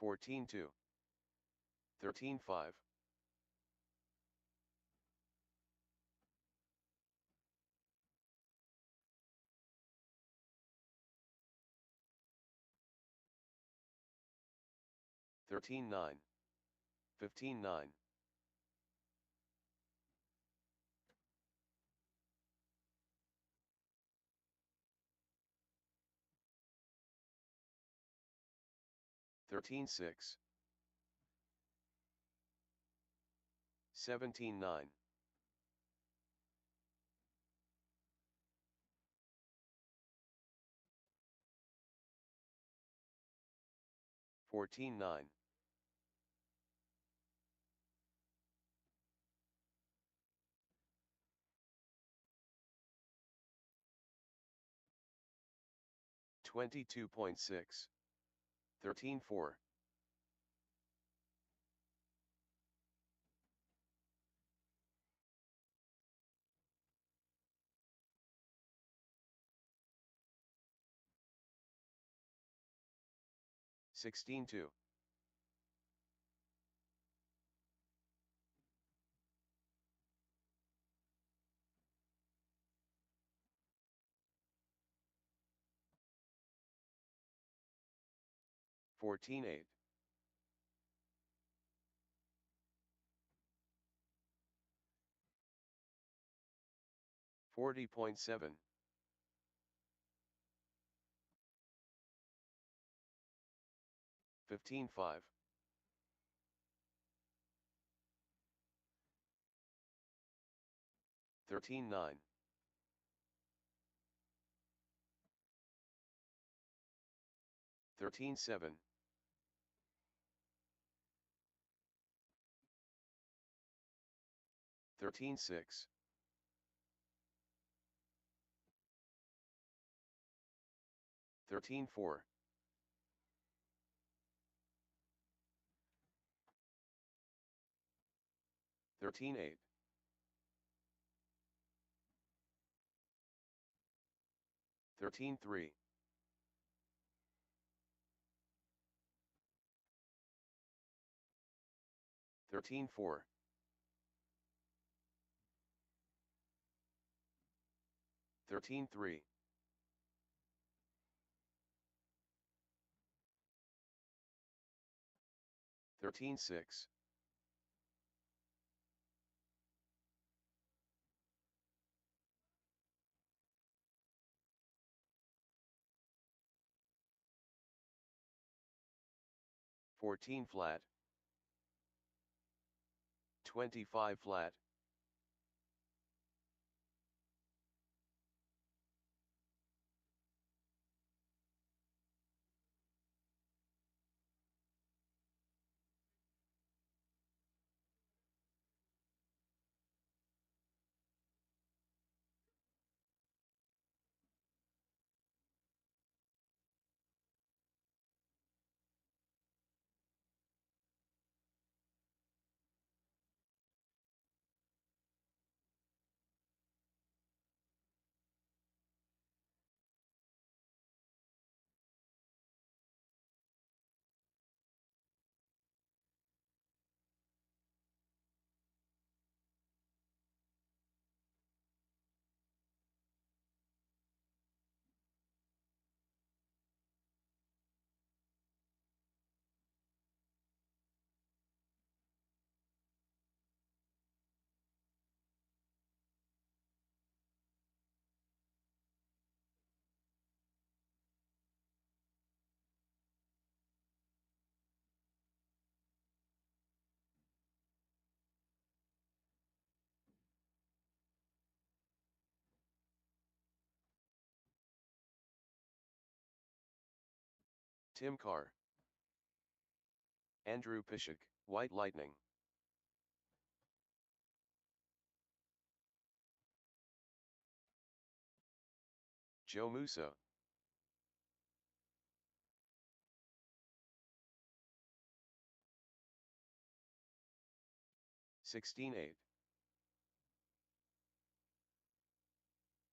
S2: 14-2. 13-5. 13-9. 15-9. 13-6. 17-9. 14-9. 22.6. 13-4. 16-2. 14-8. 40.7. 15.5. 13.9. 13.7. 13.6. 13.4. 13.8. 13.3. 13.4. 13.3. 13.6. 14 flat. 25 flat. Tim Carr. Andrew Pishik, White Lightning. Joe Musso. $16.8.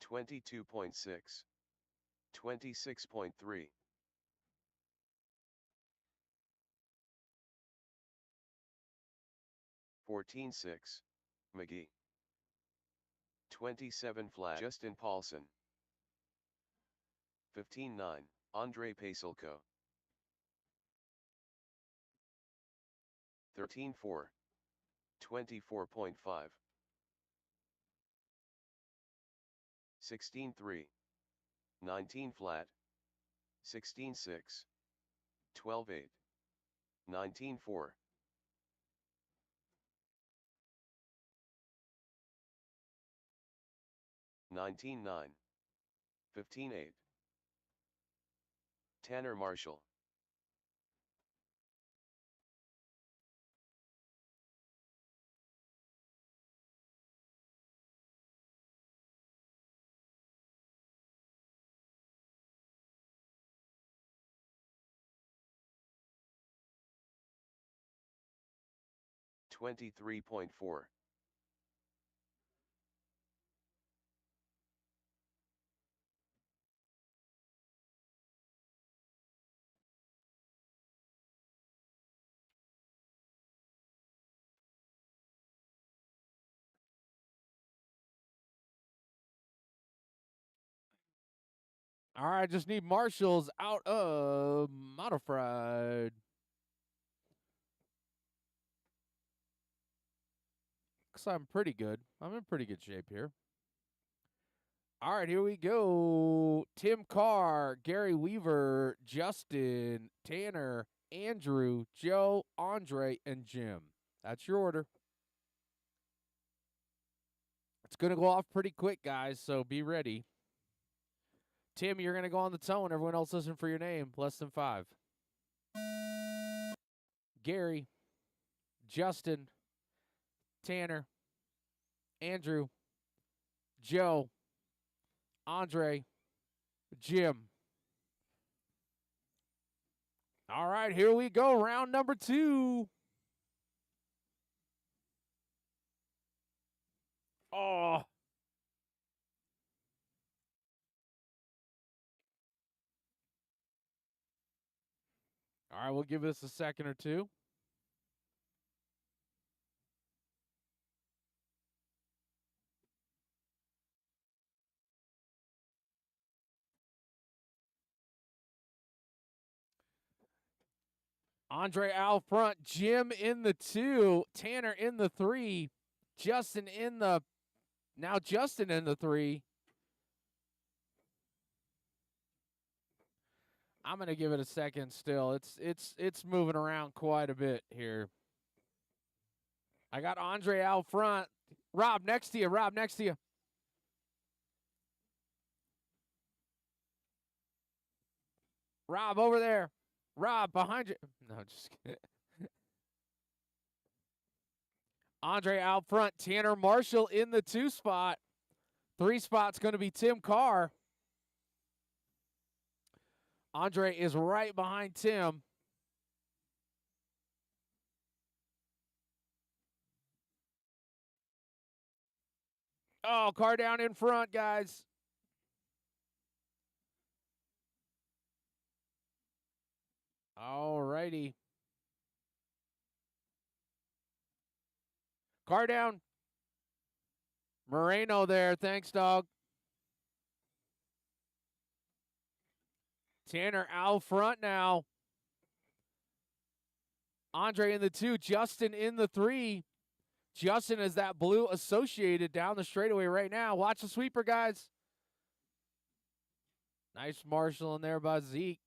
S2: 22.6. 26.3. 14.6. McGee. 27 flat. Justin Paulson. 15.9. Andre Paselko. 13.4. 24.5. 16.3. 19 flat. 16.6. 12.8. 19.4. 19.9. 15.8. Tanner Marshall. $23.4.
S1: All right, just need Marshalls out of modified. Because I'm pretty good. I'm in pretty good shape here. All right, here we go. Tim Carr, Gary Weaver, Justin, Tanner, Andrew, Joe, Andre, and Jim. That's your order. It's going to go off pretty quick, guys, so be ready. Tim, you're going to go on the tone. Everyone else listen for your name. Less than 5. Gary, Justin, Tanner, Andrew, Joe, Andre, Jim. All right, here we go. Round number 2. Oh. All right, we'll give this a second or two. Andre out front, Jim in the 2, Tanner in the 3, Justin in the Justin in the 3. I'm going to give it a second still. It's moving around quite a bit here. I got Andre out front. Rob next to you. Rob next to you. Rob over there. Rob behind you. No, just kidding. Andre out front. Tanner Marshall in the 2 spot. 3 spot's going to be Tim Carr. Andre is right behind Tim. Oh, Carr down in front, guys. All righty. Carr down. Moreno there. Thanks, dog. Tanner out front now. Andre in the 2. Justin in the 3. Justin is that blue associated down the straightaway right now. Watch the sweeper, guys. Nice Marshall in there by Zeke.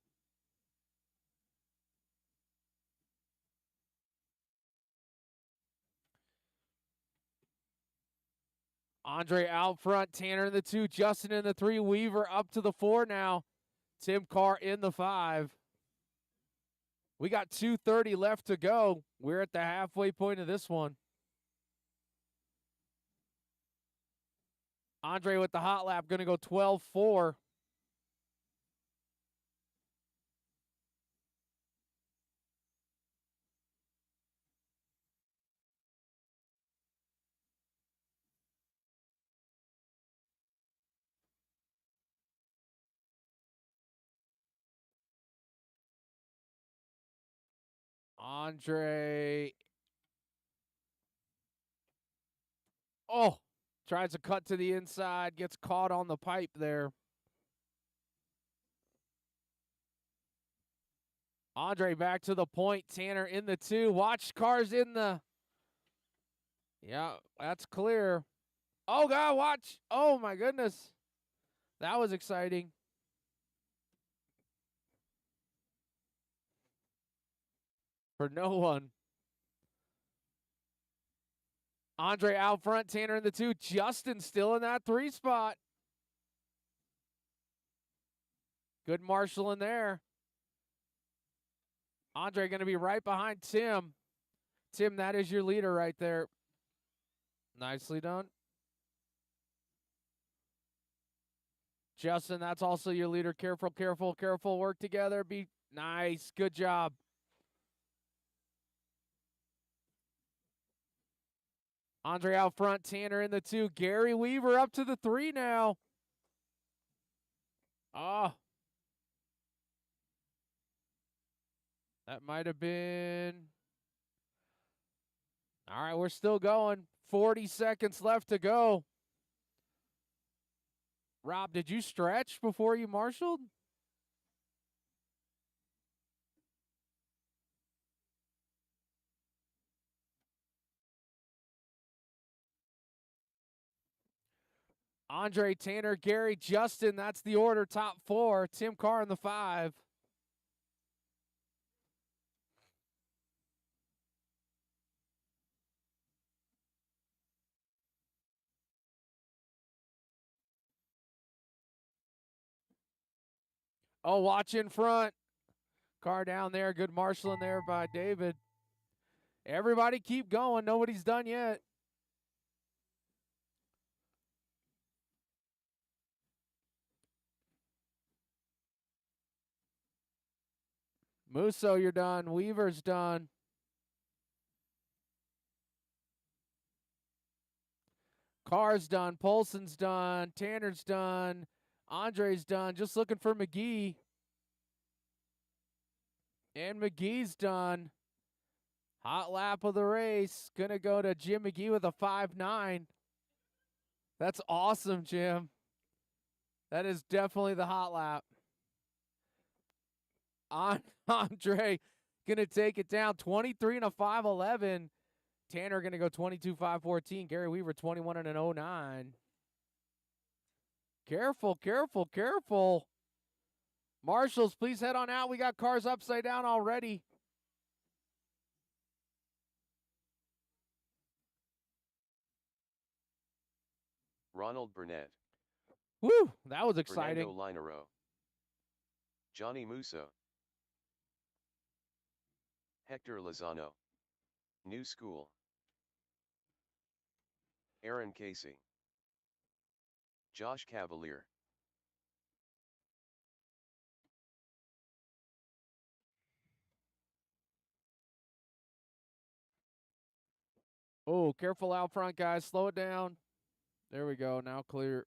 S1: Andre out front. Tanner in the 2. Justin in the 3. Weaver up to the 4 now. Tim Carr in the 5. We got 2:30 left to go. We're at the halfway point of this one. Andre with the hot lap, going to go 12-4. Andre. Oh, tries to cut to the inside, gets caught on the pipe there. Andre back to the point. Tanner in the 2. Watch cars in the. Yeah, that's clear. Oh, God, watch. Oh, my goodness. That was exciting. For no one. Andre out front. Tanner in the 2. Justin still in that 3 spot. Good Marshall in there. Andre going to be right behind Tim. Tim, that is your leader right there. Nicely done. Justin, that's also your leader. Careful, careful, careful. Work together. Be nice. Good job. Andre out front. Tanner in the 2. Gary Weaver up to the 3 now. Oh. That might have been. All right, we're still going. 40 seconds left to go. Rob, did you stretch before you marshaled? Andre, Tanner, Gary, Justin. That's the order. Top 4. Tim Carr in the 5. Oh, watch in front. Car down there. Good marshaling there by David. Everybody keep going. Nobody's done yet. Musso, you're done. Weaver's done. Carr's done. Polson's done. Tanner's done. Andre's done. Just looking for McGee. And McGee's done. Hot lap of the race. Gonna go to Jim McGee with a 5.9. That's awesome, Jim. That is definitely the hot lap. Andre gonna take it down. 23 and a 5.11. Tanner gonna go 22 5.14. Gary Weaver 21 and an 0.9. Careful, careful, careful. Marshals, please head on out. We got cars upside down already.
S2: Ronald Burnett.
S1: Woo, that was exciting.
S2: Fernando Linero. Johnny Musso. Hector Lozano. New School. Aaron Casey. Josh Cavalier.
S1: Oh, careful out front, guys. Slow it down. There we go. Now clear.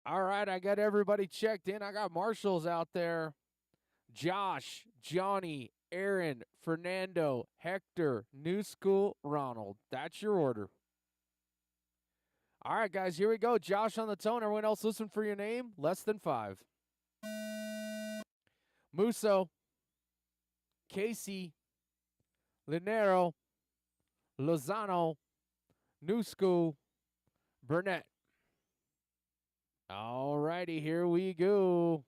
S1: All right, I got everybody checked in. I got marshals out there. Josh, Johnny, Aaron, Fernando, Hector, New School, Ronald. That's your order. All right, guys, here we go. Josh on the tone. Everyone else listen for your name. Less than 5. Musso, Casey, Linero, Lozano, New School, Burnett. All righty, here we go.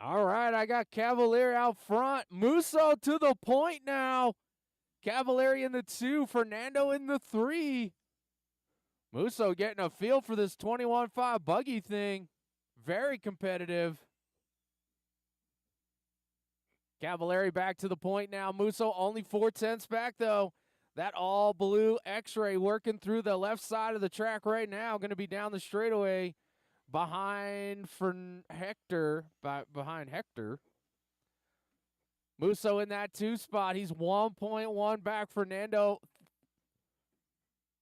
S1: All right, I got Cavalier out front. Musso to the point now. Cavalier in the 2, Fernando in the 3. Musso getting a feel for this 21.5 buggy thing. Very competitive. Cavalieri back to the point now. Musso only 4/10 back, though. That all blue X-ray working through the left side of the track right now. Going to be down the straightaway behind Hector. Behind Hector. Musso in that 2 spot. He's 1.1 back. Fernando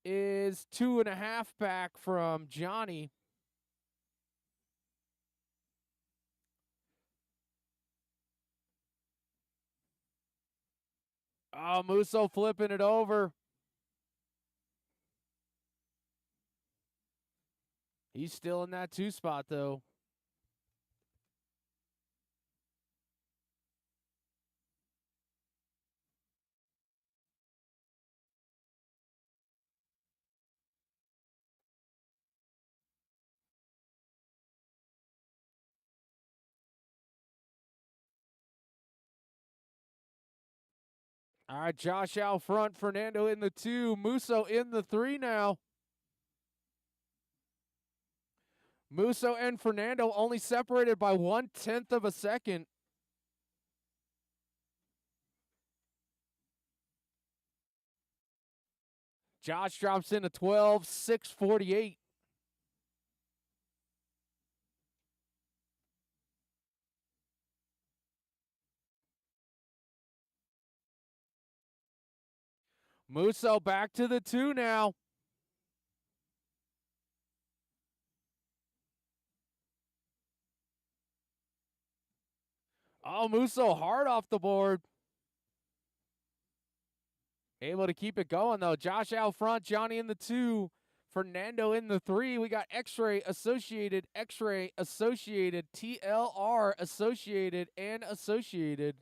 S1: is 2.5 back from Johnny. Oh, Musso flipping it over. He's still in that 2 spot, though. All right, Josh out front, Fernando in the 2, Musso in the 3 now. Musso and Fernando only separated by 1/10 of a second. Josh drops into 12, 6:48. Musso back to the 2 now. Oh, Musso hard off the board. Able to keep it going, though. Josh out front, Johnny in the 2, Fernando in the 3. We got X-Ray Associated, TLR Associated, and Associated.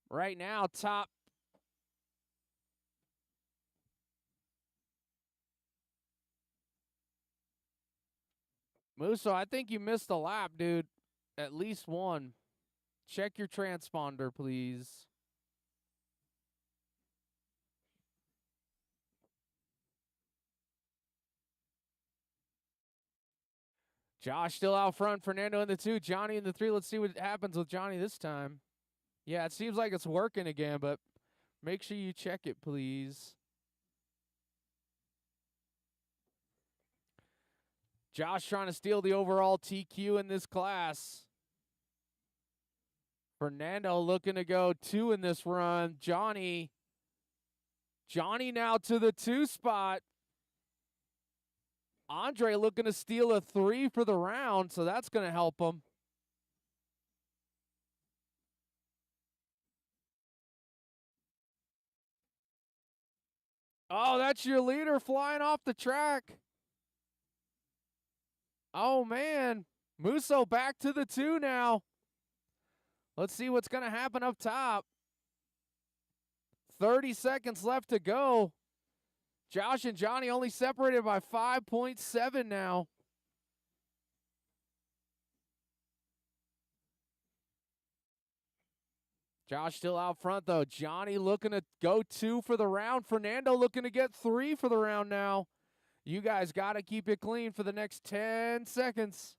S1: Right now, top. Musso, I think you missed a lap, dude. At least one. Check your transponder, please. Josh still out front. Fernando in the 2. Johnny in the 3. Let's see what happens with Johnny this time. Yeah, it seems like it's working again, but make sure you check it, please. Josh trying to steal the overall TQ in this class. Fernando looking to go 2 in this run. Johnny now to the 2 spot. Andre looking to steal a 3 for the round, so that's going to help him. Oh, that's your leader flying off the track. Oh, man. Musso back to the 2 now. Let's see what's going to happen up top. 30 seconds left to go. Josh and Johnny only separated by 5.7 now. Josh still out front, though. Johnny looking to go 2 for the round. Fernando looking to get 3 for the round now. You guys got to keep it clean for the next 10 seconds.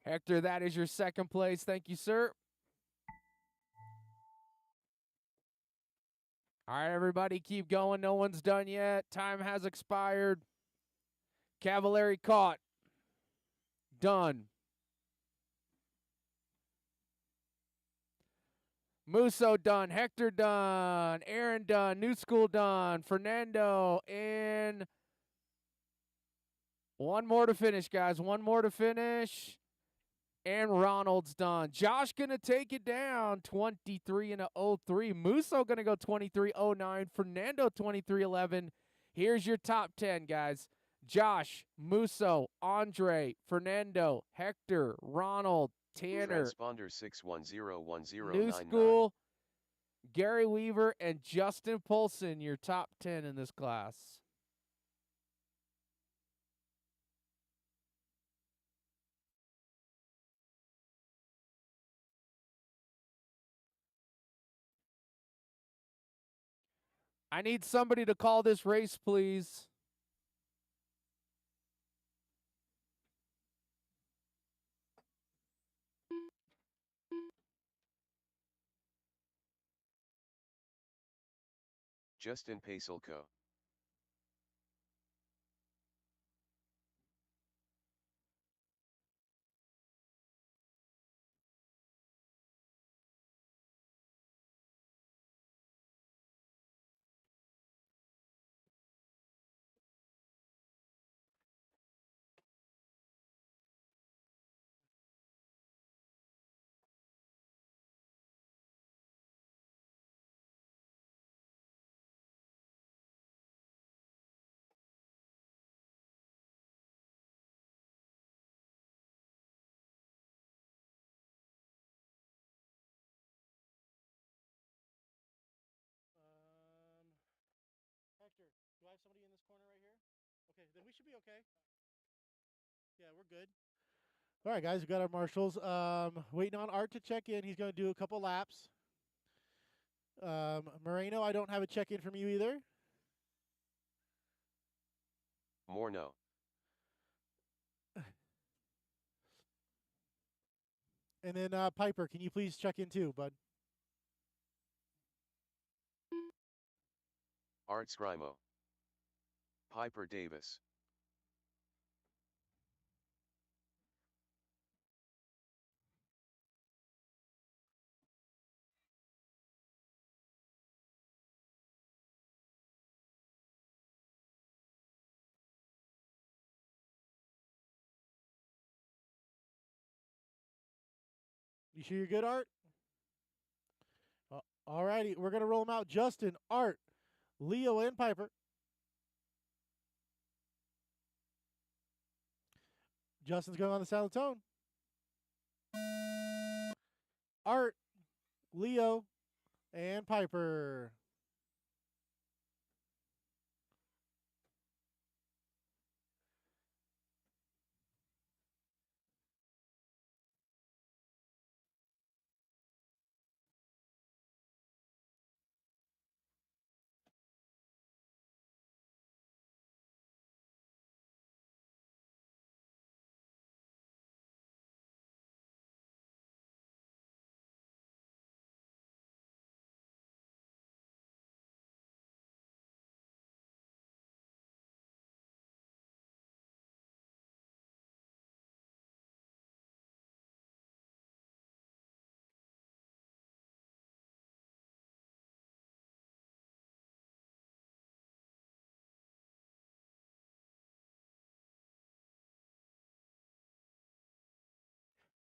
S1: Hector, that is your second place. Thank you, sir. All right, everybody, keep going. No one's done yet. Time has expired. Cavallari caught. Done. Musso done. Hector done. Aaron done. New School done. Fernando. And one more to finish, guys. One more to finish. And Ronald's done. Josh going to take it down. 23 and a 03. Musso going to go 23.09. Fernando 23.11. Here's your top 10, guys. Josh, Musso, Andre, Fernando, Hector, Ronald, Tanner,
S2: Transponder 6101099.
S1: New School, Gary Weaver, and Justin Polson, your top 10 in this class. I need somebody to call this race, please.
S2: Justin Pasulko.
S4: Hector, do I have somebody in this corner right here? Okay, then we should be okay. Yeah, we're good. All right, guys, we got our marshals. Waiting on Art to check in. He's going to do a couple laps. Moreno, I don't have a check-in from you either.
S2: Morno.
S4: And then Piper, can you please check in too, bud?
S2: Art Scrimo. Piper Davis.
S4: You sure you're good, Art? All righty, we're going to roll them out. Justin, Art, Leo, and Piper. Justin's going on the sound of the tone. Art, Leo, and Piper.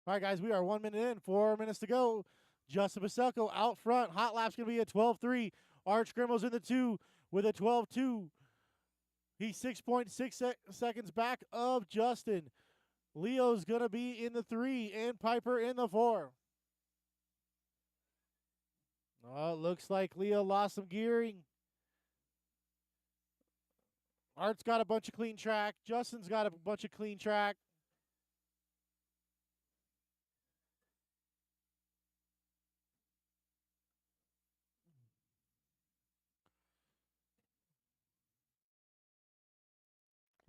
S4: All right, guys, we are 1 minute in, 4 minutes to go. Justin Paselko out front. Hot lap's going to be a 12.3. Arch Grimmo's in the 2 with a 12.2. He's 6.6 seconds back of Justin. Leo's going to be in the 3 and Piper in the 4. Oh, it looks like Leo lost some gearing. Art's got a bunch of clean track. Justin's got a bunch of clean track.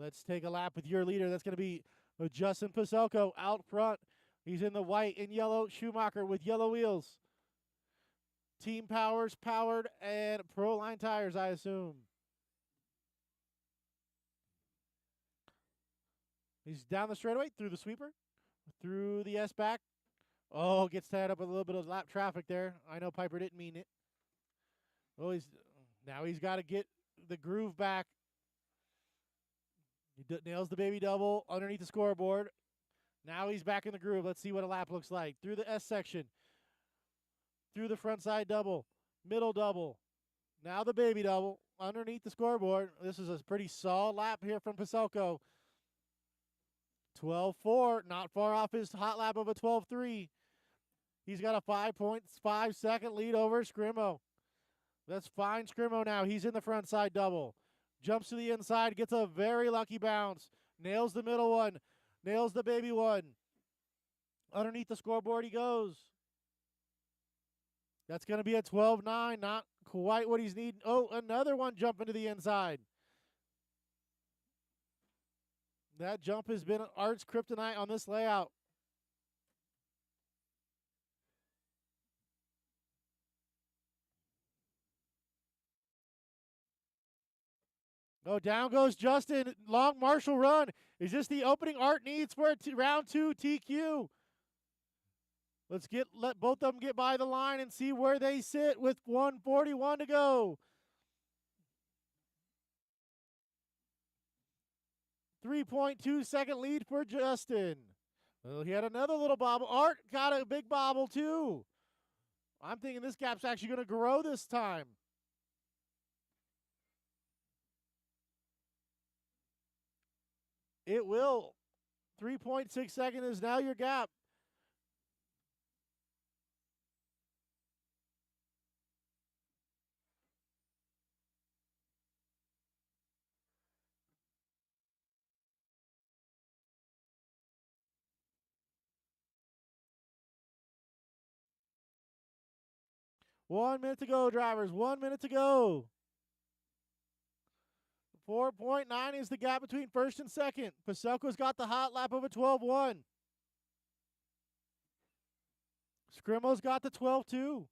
S4: Let's take a lap with your leader. That's going to be Justin Paselko out front. He's in the white and yellow Schumacher with yellow wheels. Team Powers, powered, and Proline tires, I assume. He's down the straightaway, through the sweeper, through the S-back. Oh, gets tied up with a little bit of lap traffic there. I know Piper didn't mean it. Oh, now he's got to get the groove back. He nails the baby double underneath the scoreboard. Now he's back in the groove. Let's see what a lap looks like. Through the S section. Through the front side double. Middle double. Now the baby double underneath the scoreboard. This is a pretty solid lap here from Paselko. 12.4, not far off his hot lap of a 12.3. He's got a 5.5 second lead over Scrimo. That's fine Scrimo now. He's in the front side double. Jumps to the inside, gets a very lucky bounce. Nails the middle one. Nails the baby one. Underneath the scoreboard he goes. That's going to be a 12.9. Not quite what he's needing. Oh, another one jumping to the inside. That jump has been Art's kryptonite on this layout. Oh, down goes Justin. Long Marshall run. Is this the opening Art needs for round 2 TQ? Let both of them get by the line and see where they sit with 1:41 to go. 3.2 second lead for Justin. Well, he had another little bobble. Art got a big bobble too. I'm thinking this gap's actually going to grow this time. It will. 3.6 seconds is now your gap. 1 minute to go, drivers. 1 minute to go. 4.9 is the gap between first and second. Paselko's got the hot lap of a 12-1. Scrimo's got the 12-2.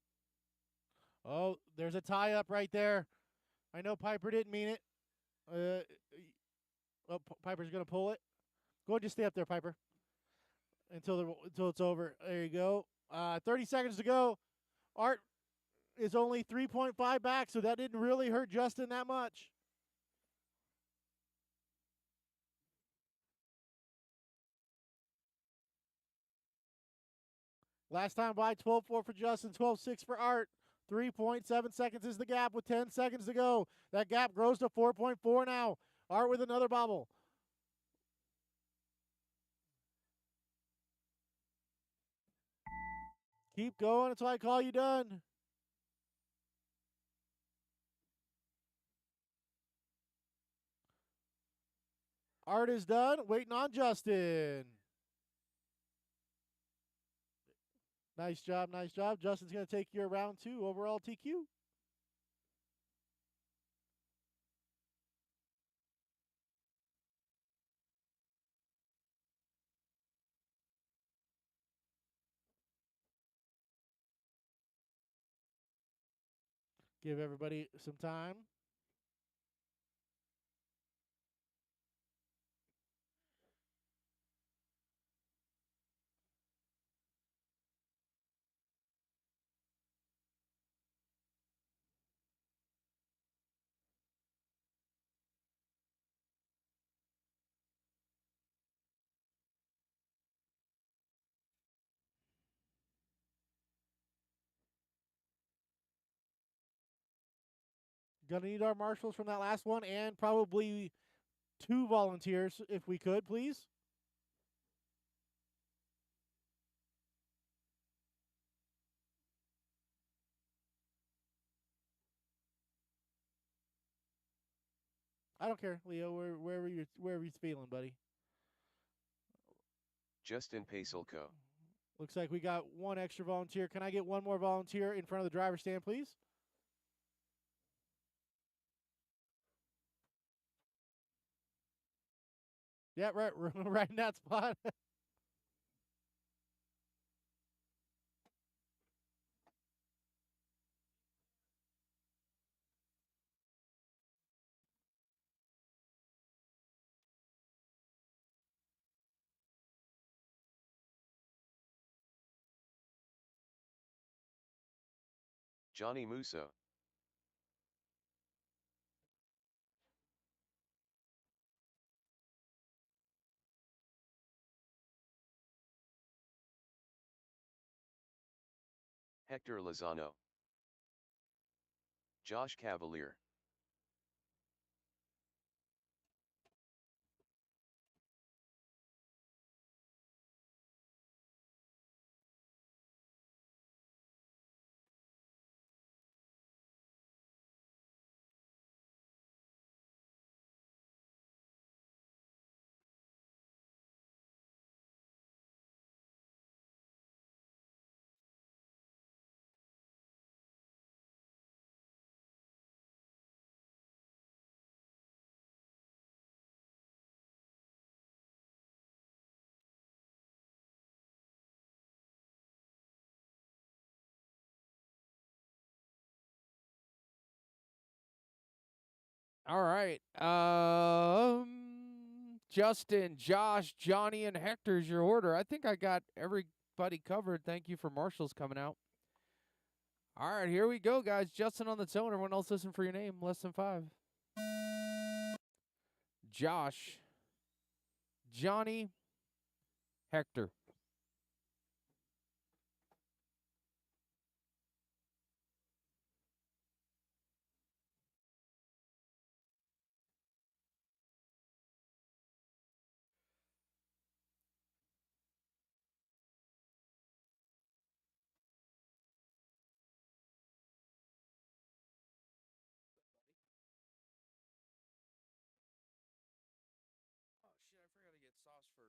S4: Oh, there's a tie-up right there. I know Piper didn't mean it. Piper's going to pull it. Go ahead and just stay up there, Piper, until it's over. There you go. 30 seconds to go. Art is only 3.5 back, so that didn't really hurt Justin that much. Last time by 12.4 for Justin, 12.6 for Art. 3.7 seconds is the gap with 10 seconds to go. That gap grows to 4.4 now. Art with another bobble. Keep going until I call you done. Art is done. Waiting on Justin. Nice job, nice job. Justin's going to take your round 2 overall TQ. Give everybody some time. Gonna need our marshals from that last one and probably 2 volunteers if we could, please. I don't care, Leo, wherever you're feeling, buddy.
S2: Justin Paselko.
S4: Looks like we got 1 extra volunteer. Can I get 1 more volunteer in front of the driver's stand, please? Yeah, right in that spot.
S2: Johnny Musso. Hector Lozano. Josh Cavalier.
S1: All right. Justin, Josh, Johnny, and Hector's your order. I think I got everybody covered. Thank you for Marshall's coming out. All right, here we go, guys. Justin on the tone. Everyone else listen for your name. Less than 5. Josh, Johnny, Hector. Oh shit! I forgot to get sauce for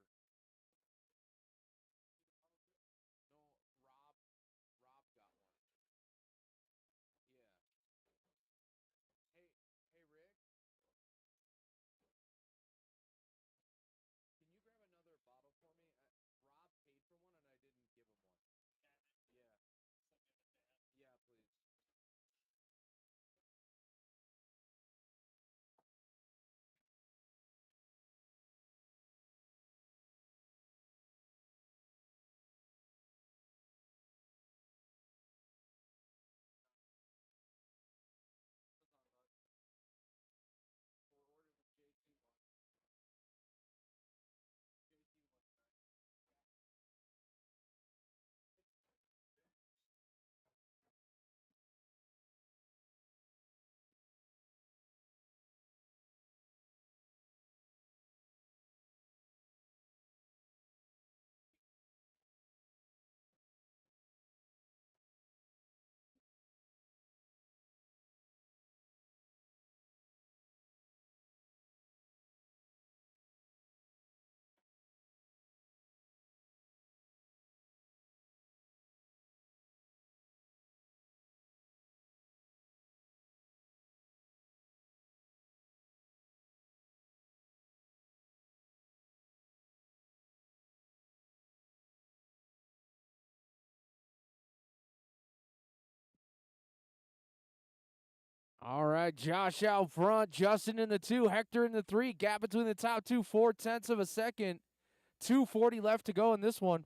S1: All right, Josh out front, Justin in the 2, Hector in the 3. Gap between the top two, 0.4 of a second. 2:40 left to go in this one.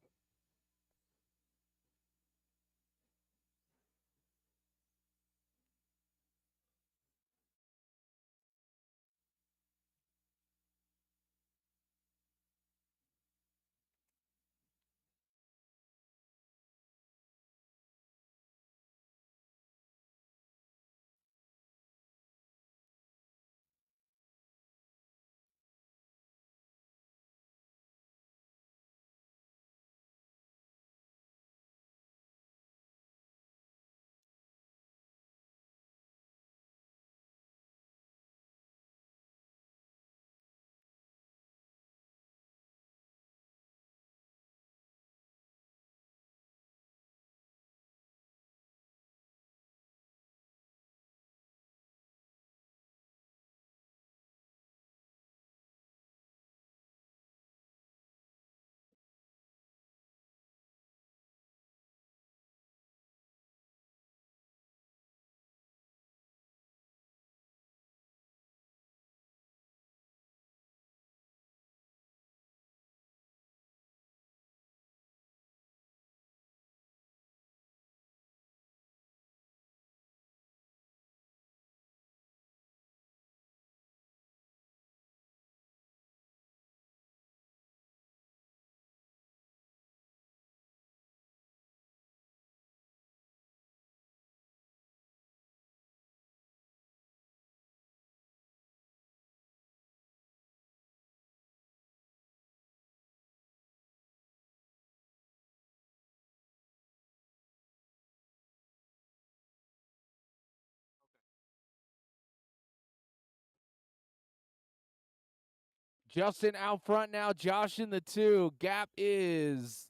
S1: Justin out front now, Josh in the 2. Gap is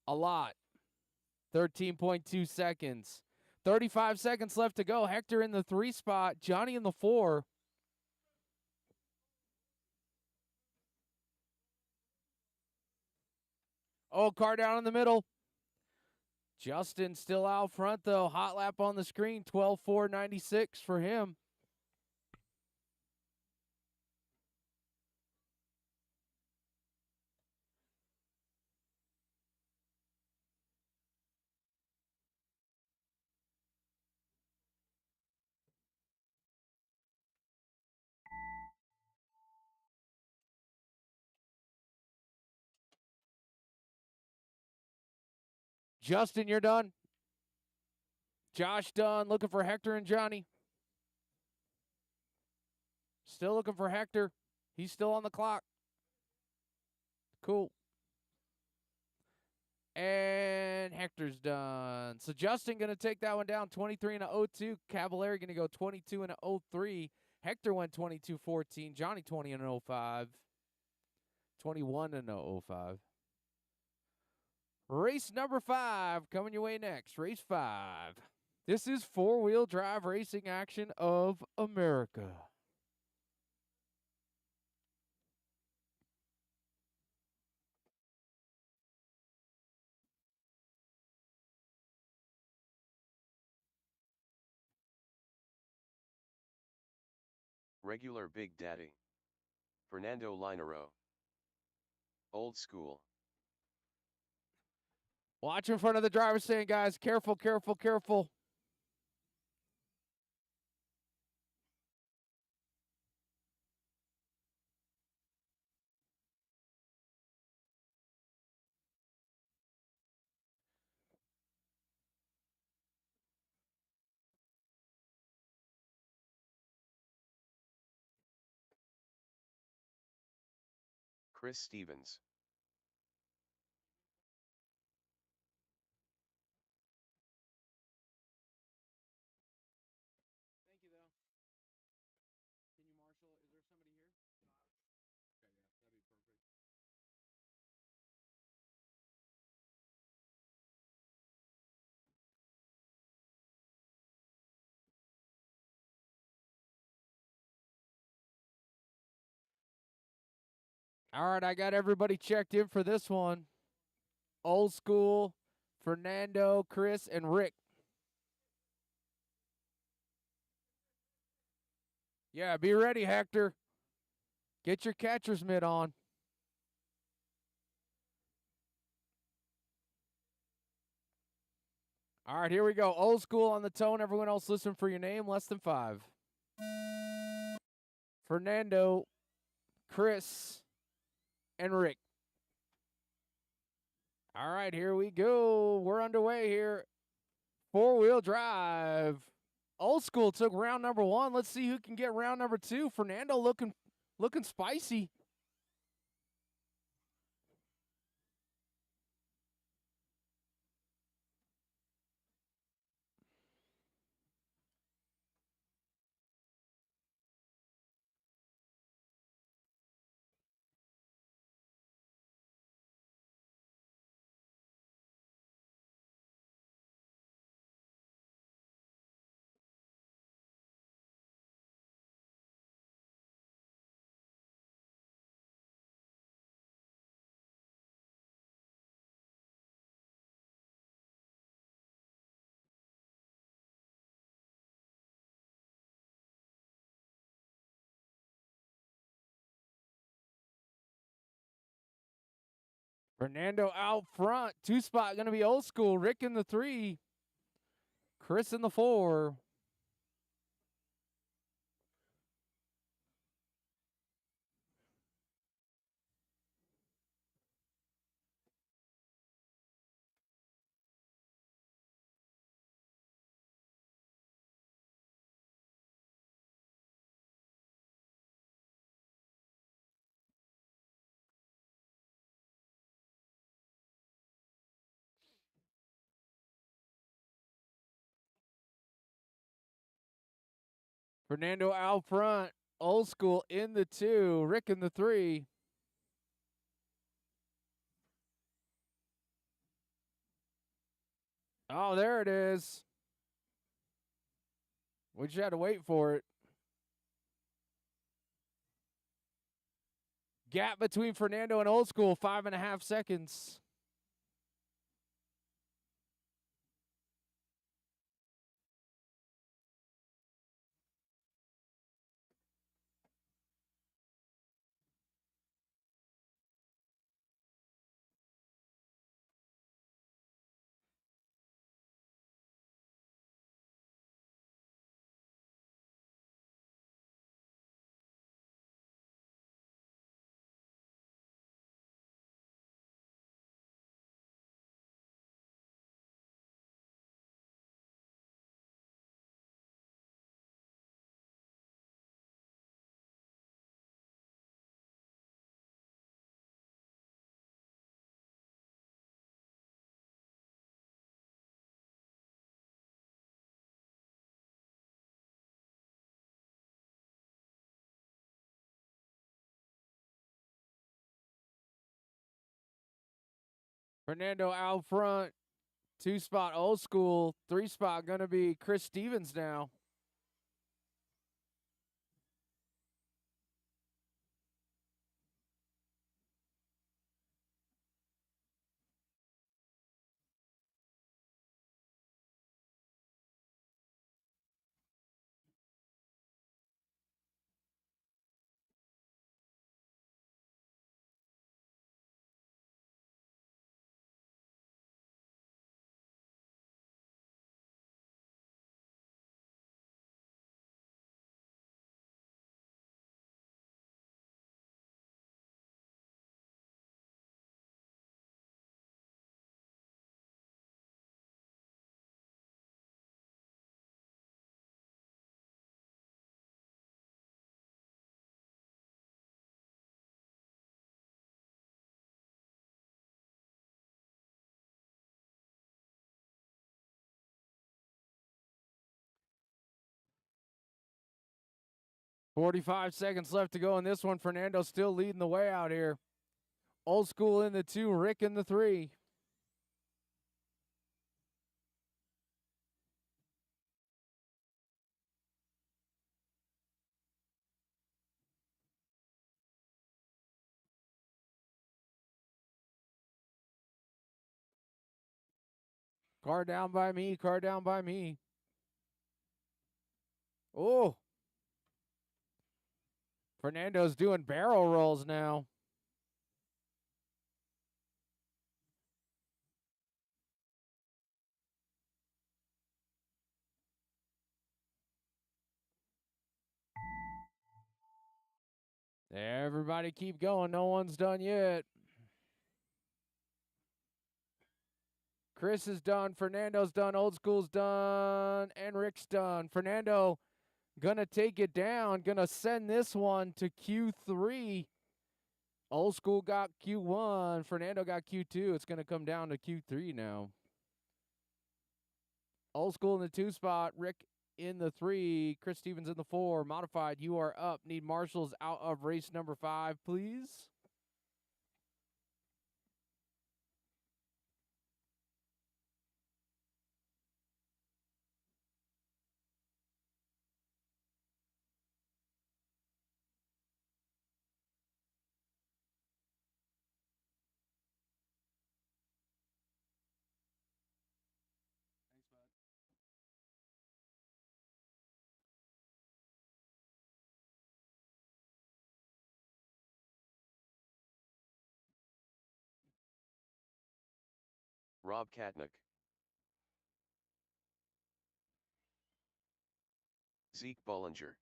S1: a lot. 13.2 seconds. 35 seconds left to go. Hector in the 3 spot, Johnny in the 4. Oh, car down in the middle. Justin still out front, though. Hot lap on the screen, 12:4.96 for him. Justin, you're done. Josh done. Looking for Hector and Johnny. Still looking for Hector. He's still on the clock. Cool. And Hector's done. So Justin going to take that one down, 23 and a 02. Cavallari going to go 22 and a 03. Hector went 22-14. Johnny 20 and an 05. 21 and a 05. Race number 5 coming your way next. Race 5. This is four-wheel drive racing action of America.
S2: Regular Big Daddy. Fernando Linero. Old School.
S1: Watch in front of the driver's stand, guys. Careful, careful, careful.
S2: Chris Stevens.
S1: Thank you, though. Can you marshal? Is there somebody here? Okay, yeah, that'd be perfect. All right, I got everybody checked in for this one. Old School, Fernando, Chris, and Rick. Yeah, be ready, Hector. Get your catcher's mitt on. All right, here we go. Old school on the tone. Everyone else listen for your name. Less than 5. Fernando, Chris, and Rick. All right, here we go. We're underway here. 4-wheel drive. Old school took round number 1. Let's see who can get round number 2. Fernando looking spicy. Fernando out front. 2 spot going to be old school. Rick in the 3. Chris in the 4. Fernando out front. Old school in the 2. Rick in the 3. Oh, there it is. We just had to wait for it. Gap between Fernando and old school, 5.5 seconds. Fernando out front. 2 spot old school. 3 spot going to be Chris Stevens now. .45 seconds left to go in this one. Fernando still leading the way out here. Old school in the 2, Rick in the 3. Car down by me. Car down by me. Oh. Fernando's doing barrel rolls now. Everybody keep going. No one's done yet. Chris is done. Fernando's done. Old School's done. And Rick's done. Fernando gonna take it down. Gonna send this one to Q3. Old School got Q1. Fernando got Q2. It's gonna come down to Q3 now. Old School in the 2 spot. Rick in the 3. Chris Stevens in the 4. Modified, you are up. Need marshals out of race number 5, please.
S2: Rob Katnick. Zeke Bollinger.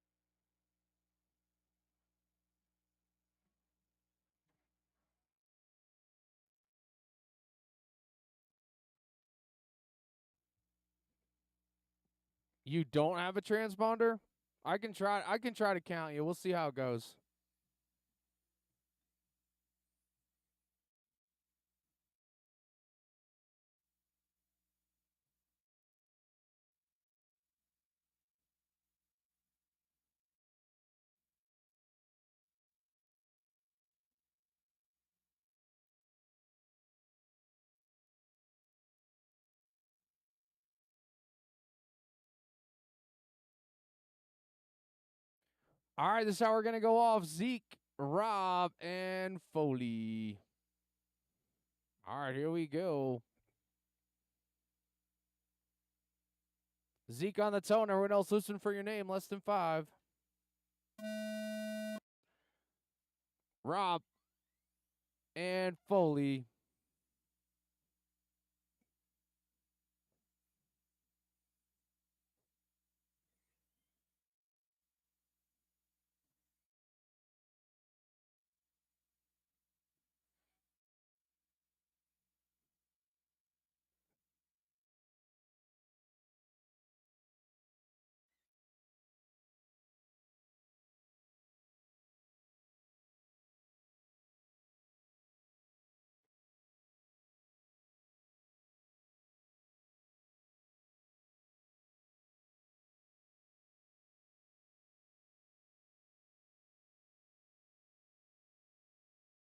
S1: You don't have a transponder? I can try to count you. We'll see how it goes. All right, this is how we're going to go off. Zeke, Rob, and Foley. All right, here we go. Zeke on the tone. Everyone else listen for your name. Less than 5. Rob and Foley.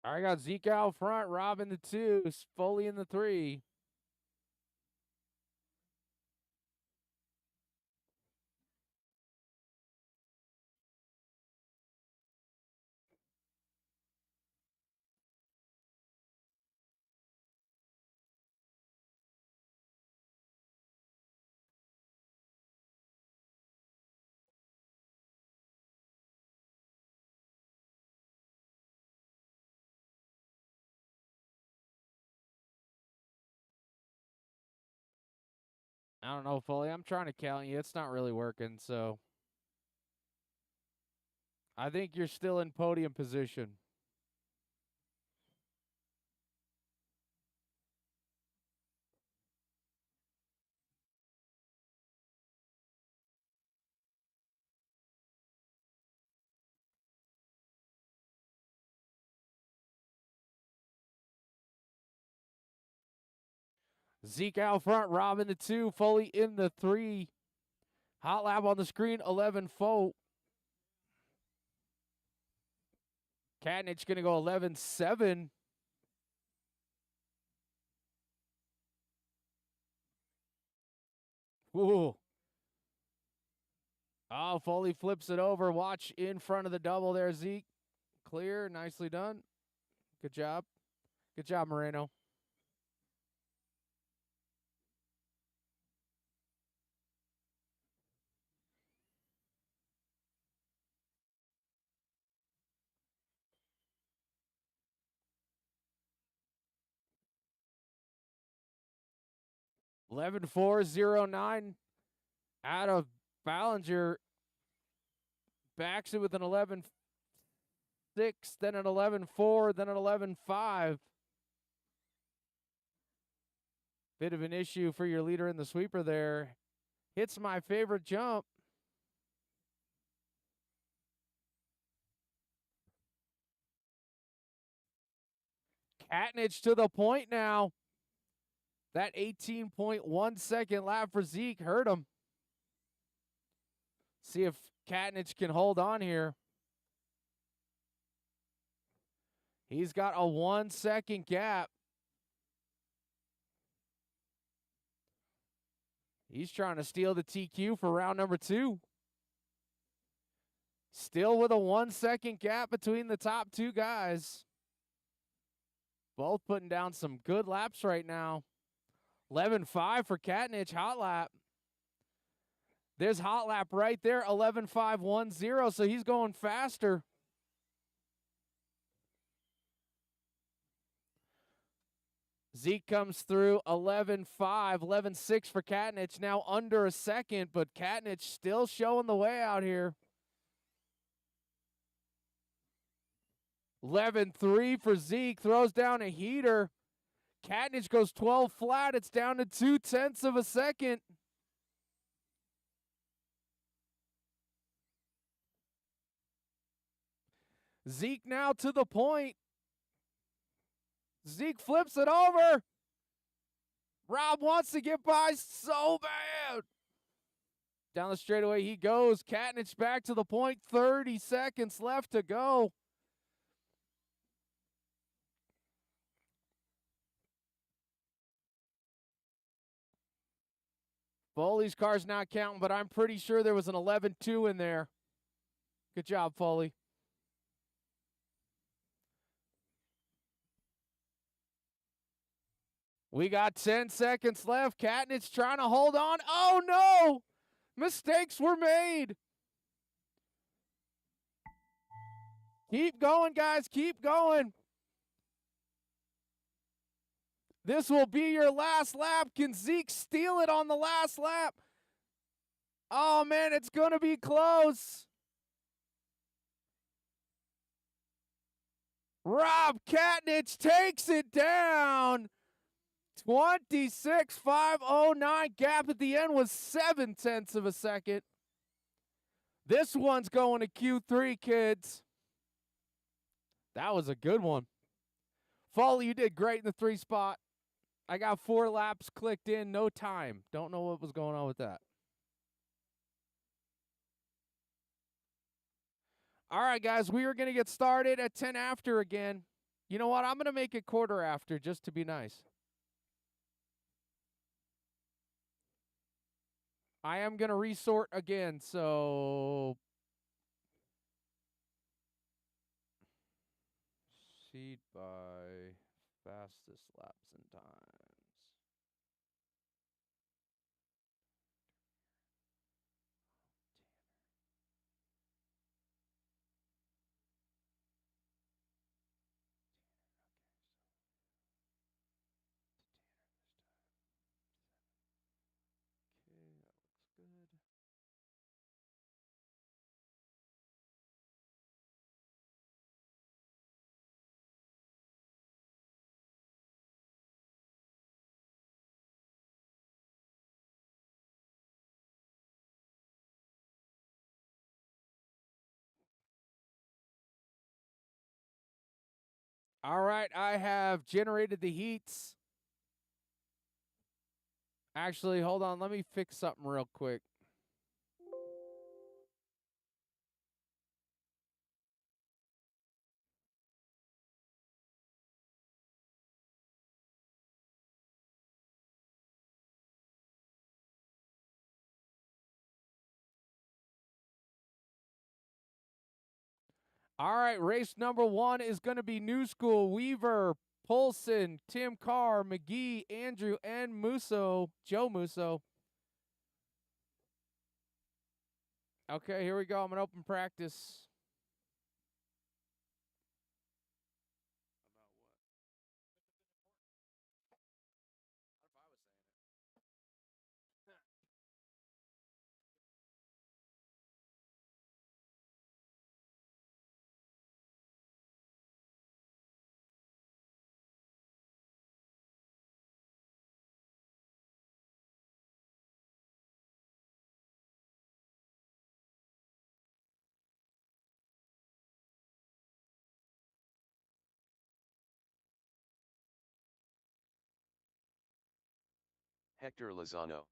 S1: All right, I got Zeke out front, Rob in the 2, Foley in the 3. I don't know, Foley. I'm trying to count you. It's not really working, so I think you're still in podium position. Zeke out front, Rob in the 2, Foley in the 3. Hot lap on the screen, 11 Foe. Katnick's going to go 11-7. Ooh. Oh, Foley flips it over. Watch in front of the double there, Zeke. Clear. Nicely done. Good job. Good job, Moreno. 11.409 out of Ballinger. Backs it with an 11.6, then an 11.4, then an 11.5. Bit of an issue for your leader in the sweeper there. Hits my favorite jump. Katnich to the point now. That 18.1 second lap for Zeke hurt him. See if Katnich can hold on here. He's got a 1 second gap. He's trying to steal the TQ for round number 2. Still with a 1 second gap between the top 2 guys. Both putting down some good laps right now. 11.5 for Katnich, hot lap. There's hot lap right there, 11.510, so he's going faster. Zeke comes through 11.5, 11.6 for Katnich, now under a second, but Katnich still showing the way out here. 11.3 for Zeke, throws down a heater. Katnich goes 12 flat, it's down to 0.2 of a second. Zeke now to the point. Zeke flips it over. Rob wants to get by so bad. Down the straightaway he goes. Katnich back to the point. 30 seconds left to go. Foley's car's not counting, but I'm pretty sure there was an 11.2 in there. Good job, Foley. We got 10 seconds left. Katnich trying to hold on. Oh, no! Mistakes were made. Keep going, guys. Keep going. This will be your last lap. Can Zeke steal it on the last lap? Oh, man, it's going to be close. Rob Katnich takes it down. 26.509. Gap at the end was 0.7 of a second. This one's going to Q3, kids. That was a good one. Foley, you did great in the 3 spot. I got 4 laps clicked in, no time. Don't know what was going on with that. All right, guys, we are going to get started at 10 after again. You know what? I'm going to make it quarter after just to be nice. I am going to resort again, so seed by fastest laps and times. Okay, that looks good. All right, I have generated the heats. Actually, hold on. Let me fix something real quick. All right, race number 1 is going to be New School, Weaver, Polson, Tim Carr, McGee, Andrew, and Musso, Joe Musso. Okay, here we go. I'm going to open practice.
S2: Hector Lozano.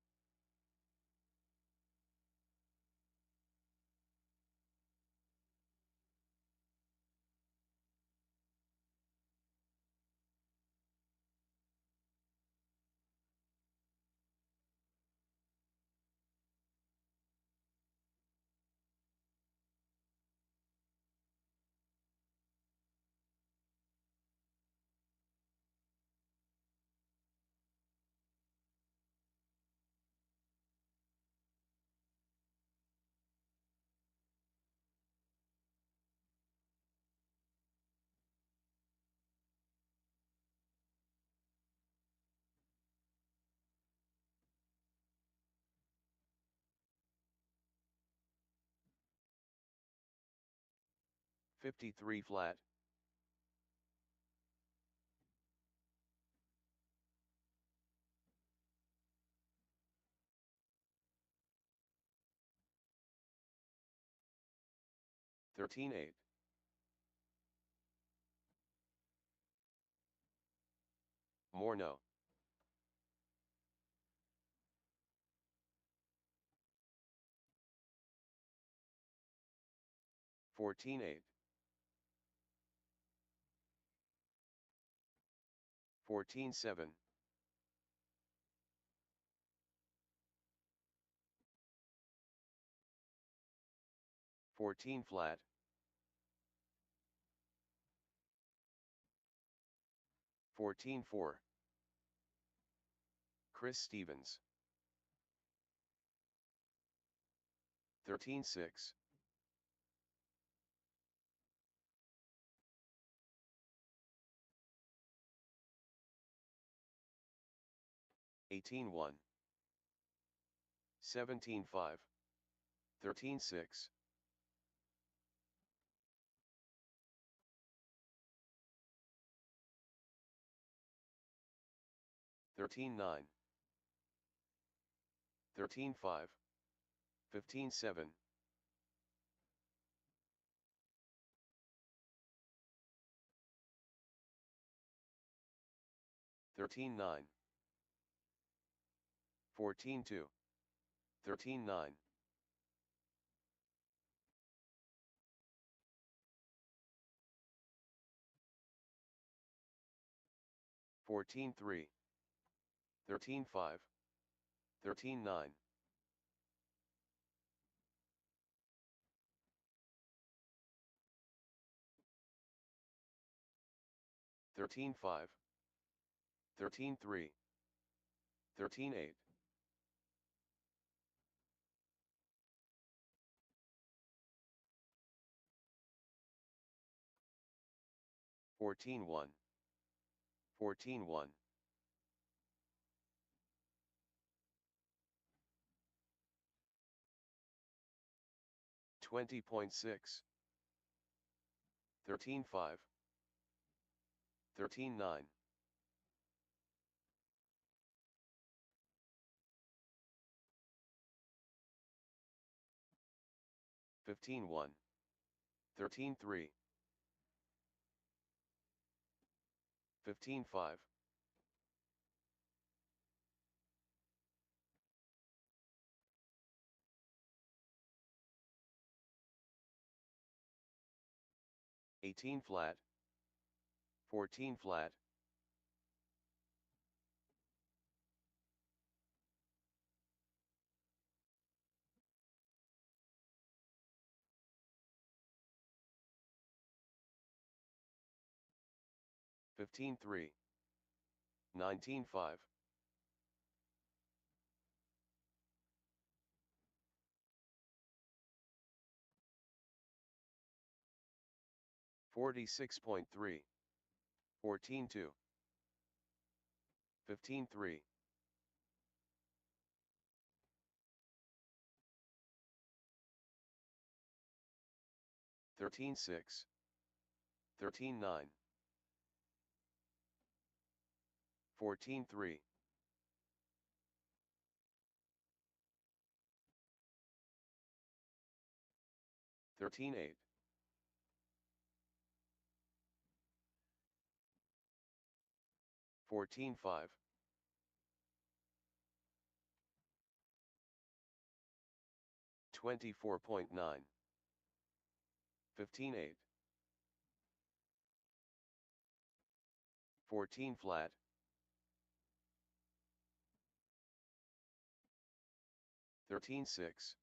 S2: $53 flat. $13.8. More no. $14.8. 14.7. 14 flat. 14.4. Chris Stevens. 13.6. 18.1. 17.5. 13.6. 13.9. 13.5. 15.7. 13.9. 14.2. 13.9. 14.3. 13.5. 13.9. 13.5. 13.3. 13.8. 14.1. 14.1. 20.6. 13.5. 13.9. 15.1. 13.3. 15.5. 18 flat. 14 flat. 15.3. 19.5. 46.3. 14.2. 15.3. 13.6. 13.9. 14.3. 13.8. 14.5. 24.9. 15-8. 14 flat. 13-6.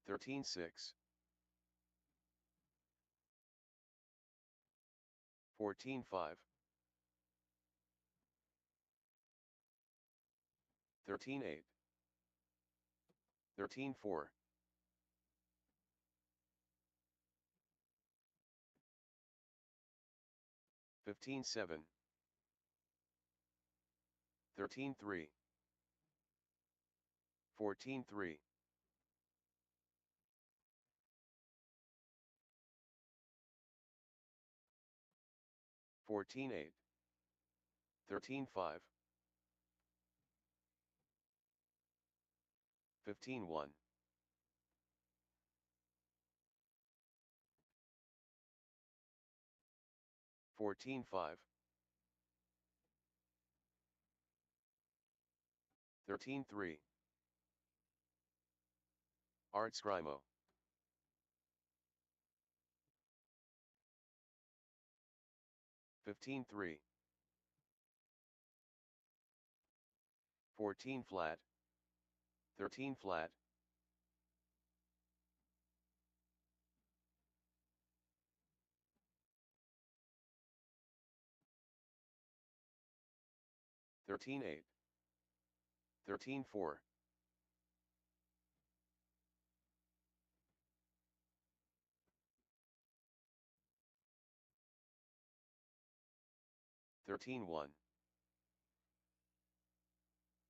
S2: 13-6. 14-5. 13-8. 13-4. 15-7. 13-3. 14-3. 14-8. 13-5. 15-1. 14-5. 13-3. Art Scrimo. 15-3. 14 flat. 13 flat. 13-8. 13-4. 13-1.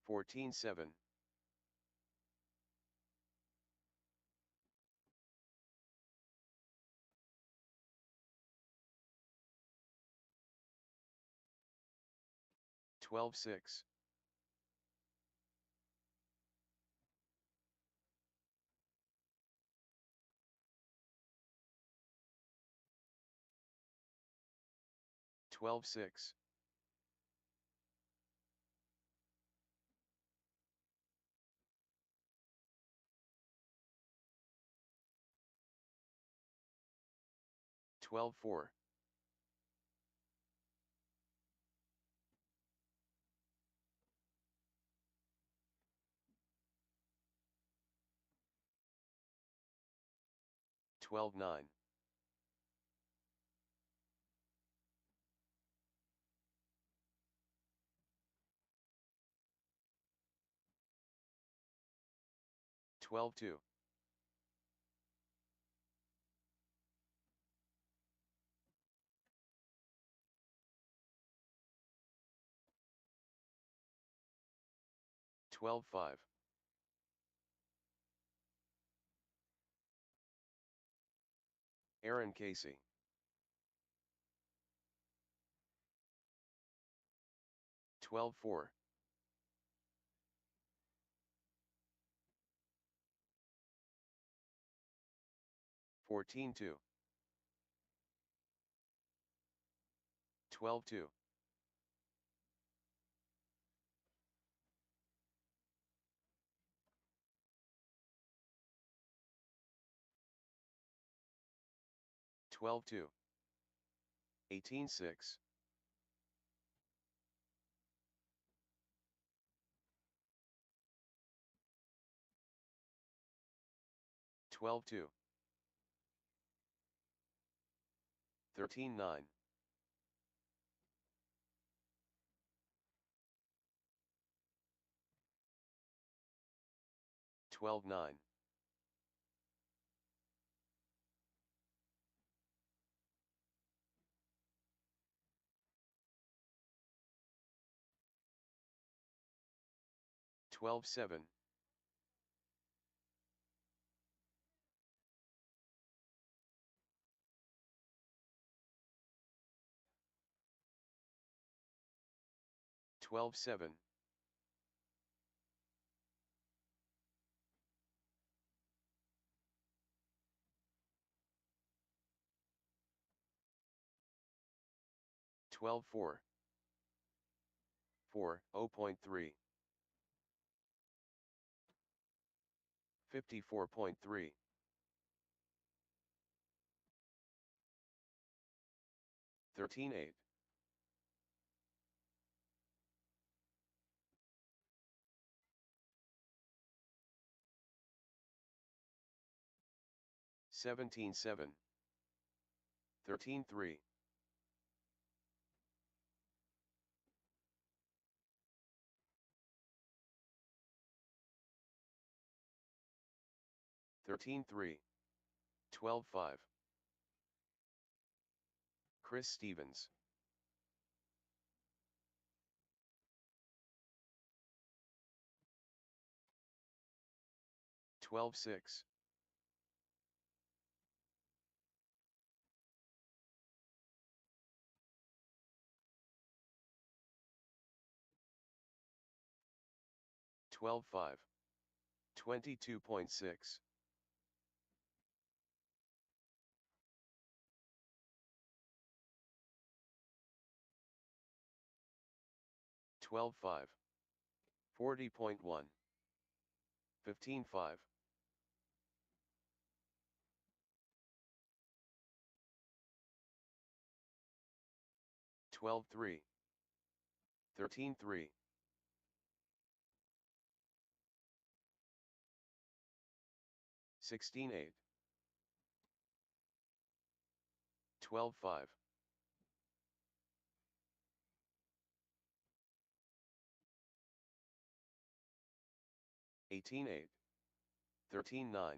S2: 14-7. 12-6. 12-6. 12-4. 12-9. 12-2. 12-5. 'Aaron Casey. 12-4. 14-2. 12-2. 12-2. 18-6. 12-2. 13-9. 12-9. 12-7. 12-7. 12-4. 4, 0.3. 54.3. 13.8. 17.7. 13.3. 13.3. 12.5. Chris Stevens. 12.6. 12.5. 22.6. 12.5. 40.1. 15.5. 12.3. 13.3. 16.8. 12.5. 18.8. 13.9.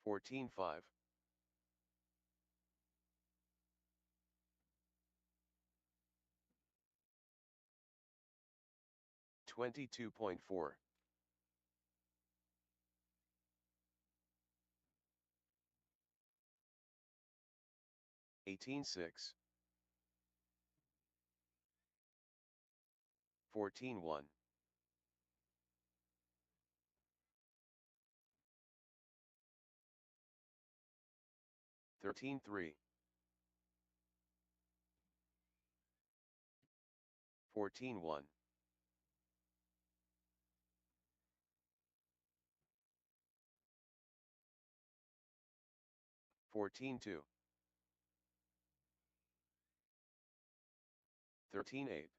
S2: 14.5. 22.4. 18.6. 14.1. 13.3. 14.1. 14.2. 13.8.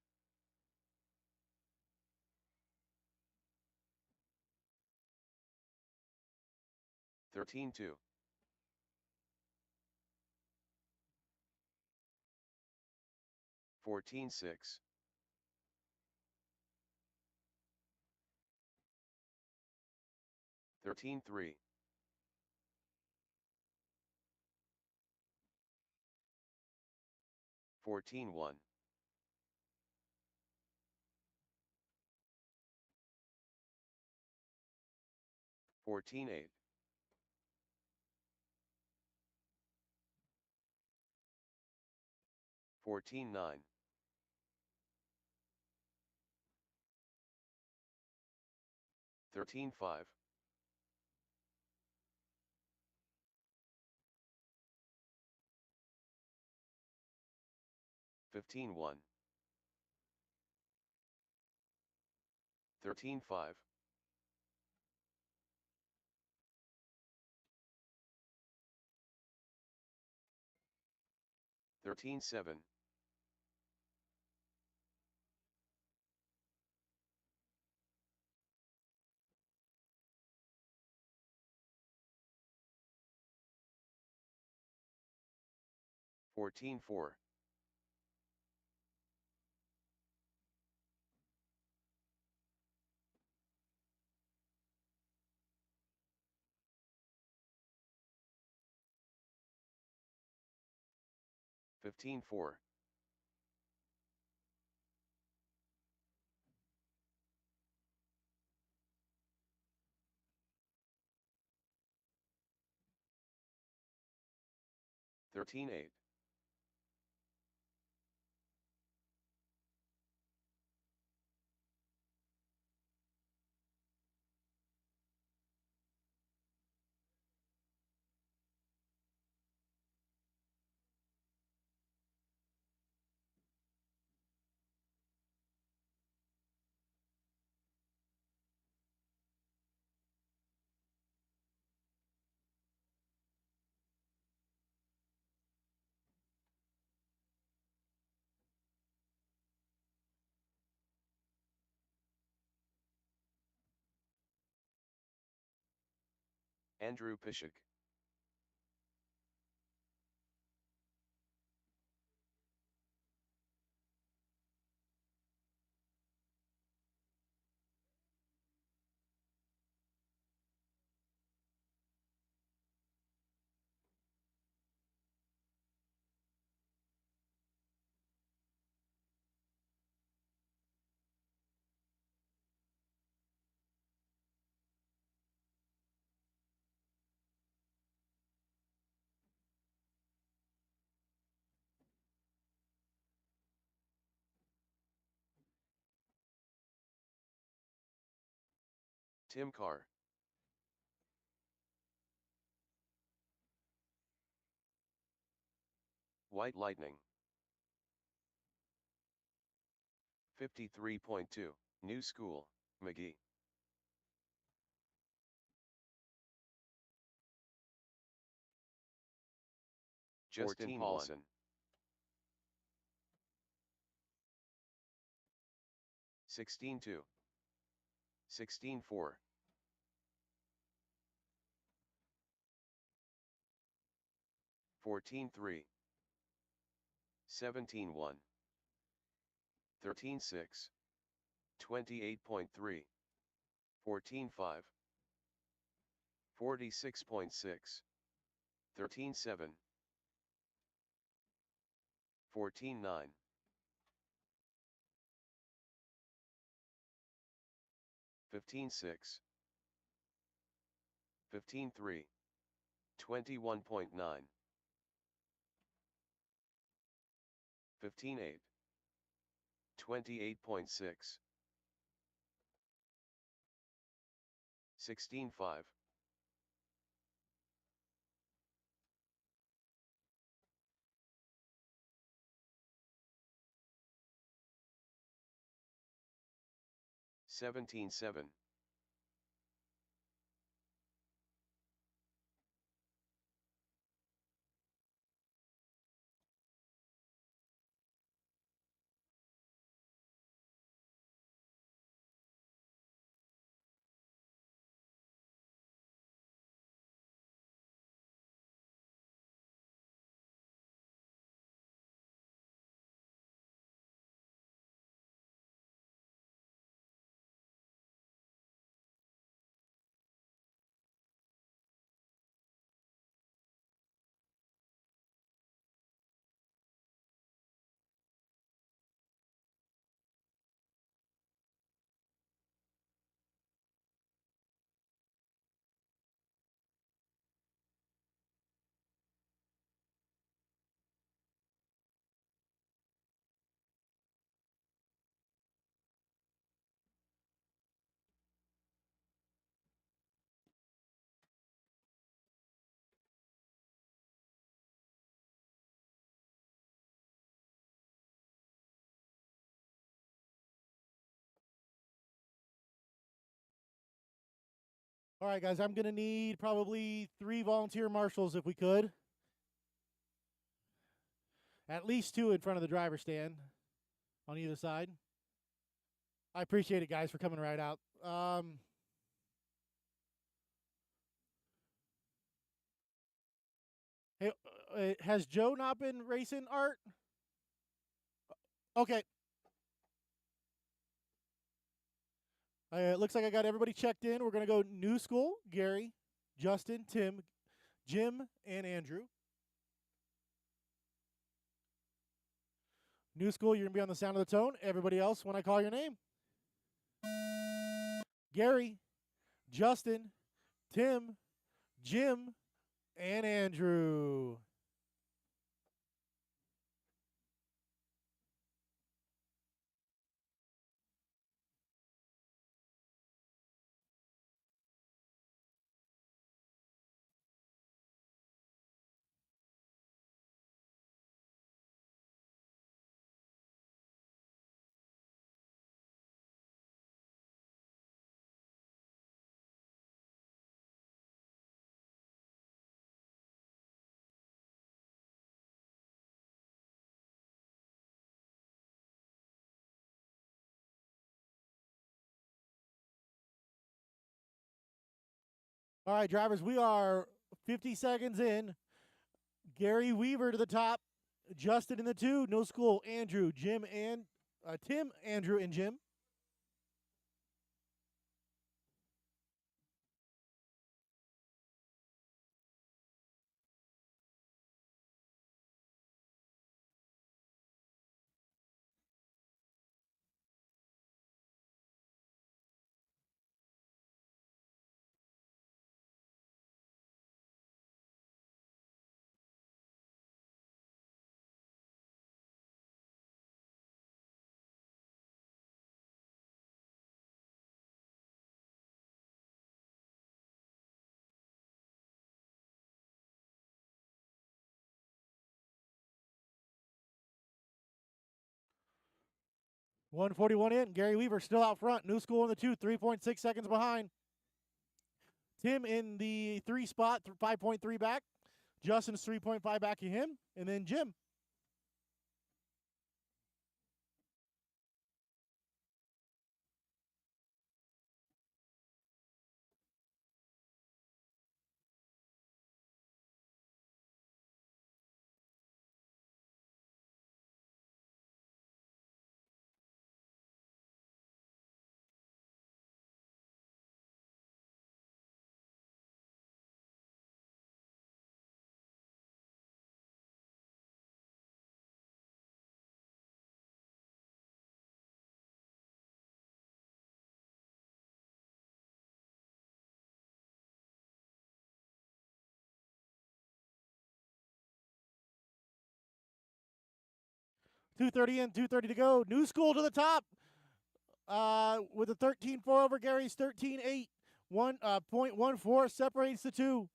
S2: 13.2. 14.6. 13.3. 14.1. 14.8. 14.9. 13.5. 15.1. 13.5. 13.7. 14.4. 15.4. 13.8. Andrew Pishik. Tim Carr. White Lightning. 53.2, New School, McGee. Justin Paulson. 16-2. 16-4. 14-3. 17-1. 13-6. 28.3. 14-5. 46.6. 13-7. 14-9. 15-6. 15-3. 21.9. 15-8. 28.6. 16-5. 17-7.
S4: All right, guys, I'm going to need probably 3 volunteer marshals if we could. At least 2 in front of the driver's stand on either side. I appreciate it, guys, for coming right out. Hey, has Joe not been racing, Art? Okay. It looks like I got everybody checked in. We're going to go new school, Gary, Justin, Tim, Jim, and Andrew. New school, you're going to be on the sound of the tone. Everybody else, when I call your name. Gary, Justin, Tim, Jim, and Andrew. All right, drivers, we are 50 seconds in. Gary Weaver to the top. Justin in the 2. No school. Andrew, Jim, and Tim, Andrew, and Jim. .141 in. Gary Weaver still out front. New school in the 2. 3.6 seconds behind. Tim in the 3 spot. 5.3 back. Justin's 3.5 back of him. And then Jim. .230 in. .230 to go. New school to the top. With a 13.4 over Gary's 13.8. 1.14 separates the 2.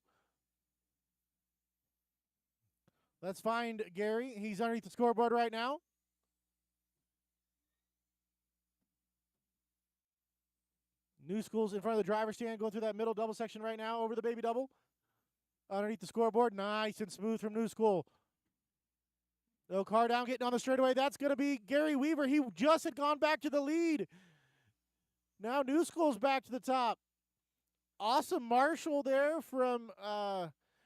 S4: Let's find Gary. He's underneath the scoreboard right now. New school's in front of the driver's stand, going through that middle double section right now over the baby double. Underneath the scoreboard. Nice and smooth from New School. No car down, getting on the straightaway. That's going to be Gary Weaver. He just had gone back to the lead. Now New School's back to the top. Awesome Marshall there from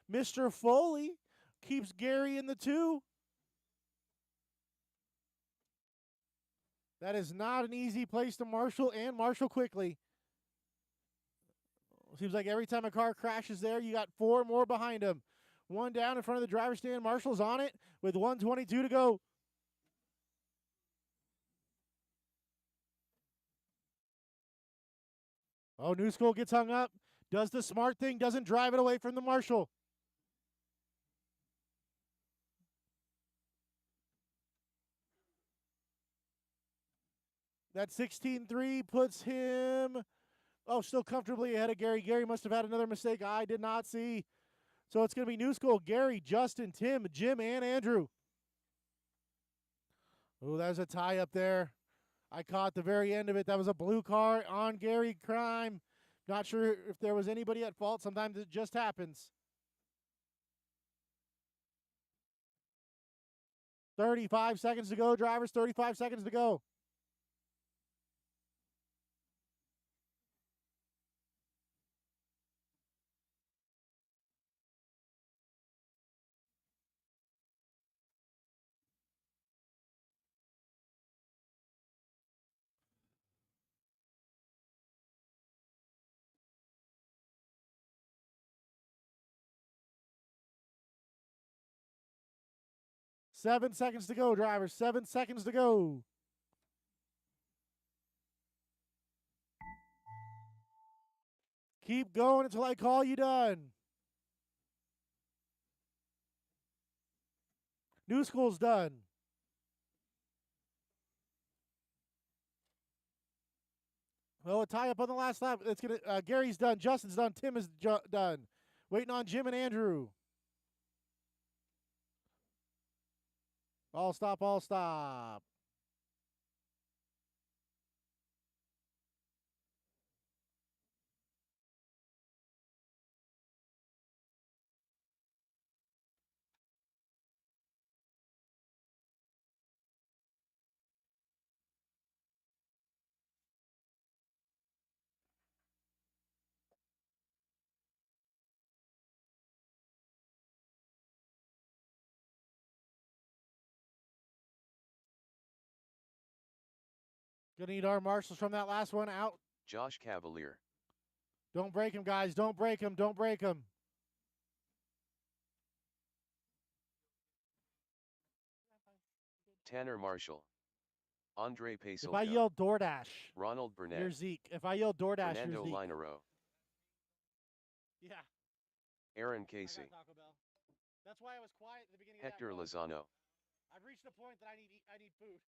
S4: Mr. Foley. Keeps Gary in the 2. That is not an easy place to marshal, and marshal quickly. Seems like every time a car crashes there, you got 4 more behind him. 1 down in front of the driver's stand. Marshall's on it with 1:22 to go. Oh, New School gets hung up. Does the smart thing, doesn't drive it away from the Marshall. That 16.3 puts him, still comfortably ahead of Gary. Gary must have had another mistake I did not see. So it's going to be New School, Gary, Justin, Tim, Jim, and Andrew. Oh, that was a tie up there. I caught the very end of it. That was a blue car on Gary Crime. Not sure if there was anybody at fault. Sometimes it just happens. 35 seconds to go, drivers. 35 seconds to go. Seven seconds to go, drivers. 7 seconds to go. Keep going until I call you done. New School's done. Well, a tie up on the last lap. It's gonna. Gary's done. Justin's done. Tim is done. Waiting on Jim and Andrew. All stop. All stop. Gonna need our marshals from that last one out.
S2: Josh Cavalier.
S4: Don't break him, guys. Don't break him. Don't break him.
S2: Tanner Marshall. Andre
S4: If I
S2: Pasolka.
S4: yell DoorDash,
S2: Ronald
S4: you're
S2: Burnett.
S4: Zeke. If I yell DoorDash,
S2: Fernando
S4: you're Zeke.
S2: Linero.
S4: Yeah.
S2: Aaron
S4: I
S2: Casey.
S4: got Taco Bell. That's why I was quiet at the beginning
S2: Hector
S4: of that.
S2: Lozano.
S4: I've reached a point that I need food.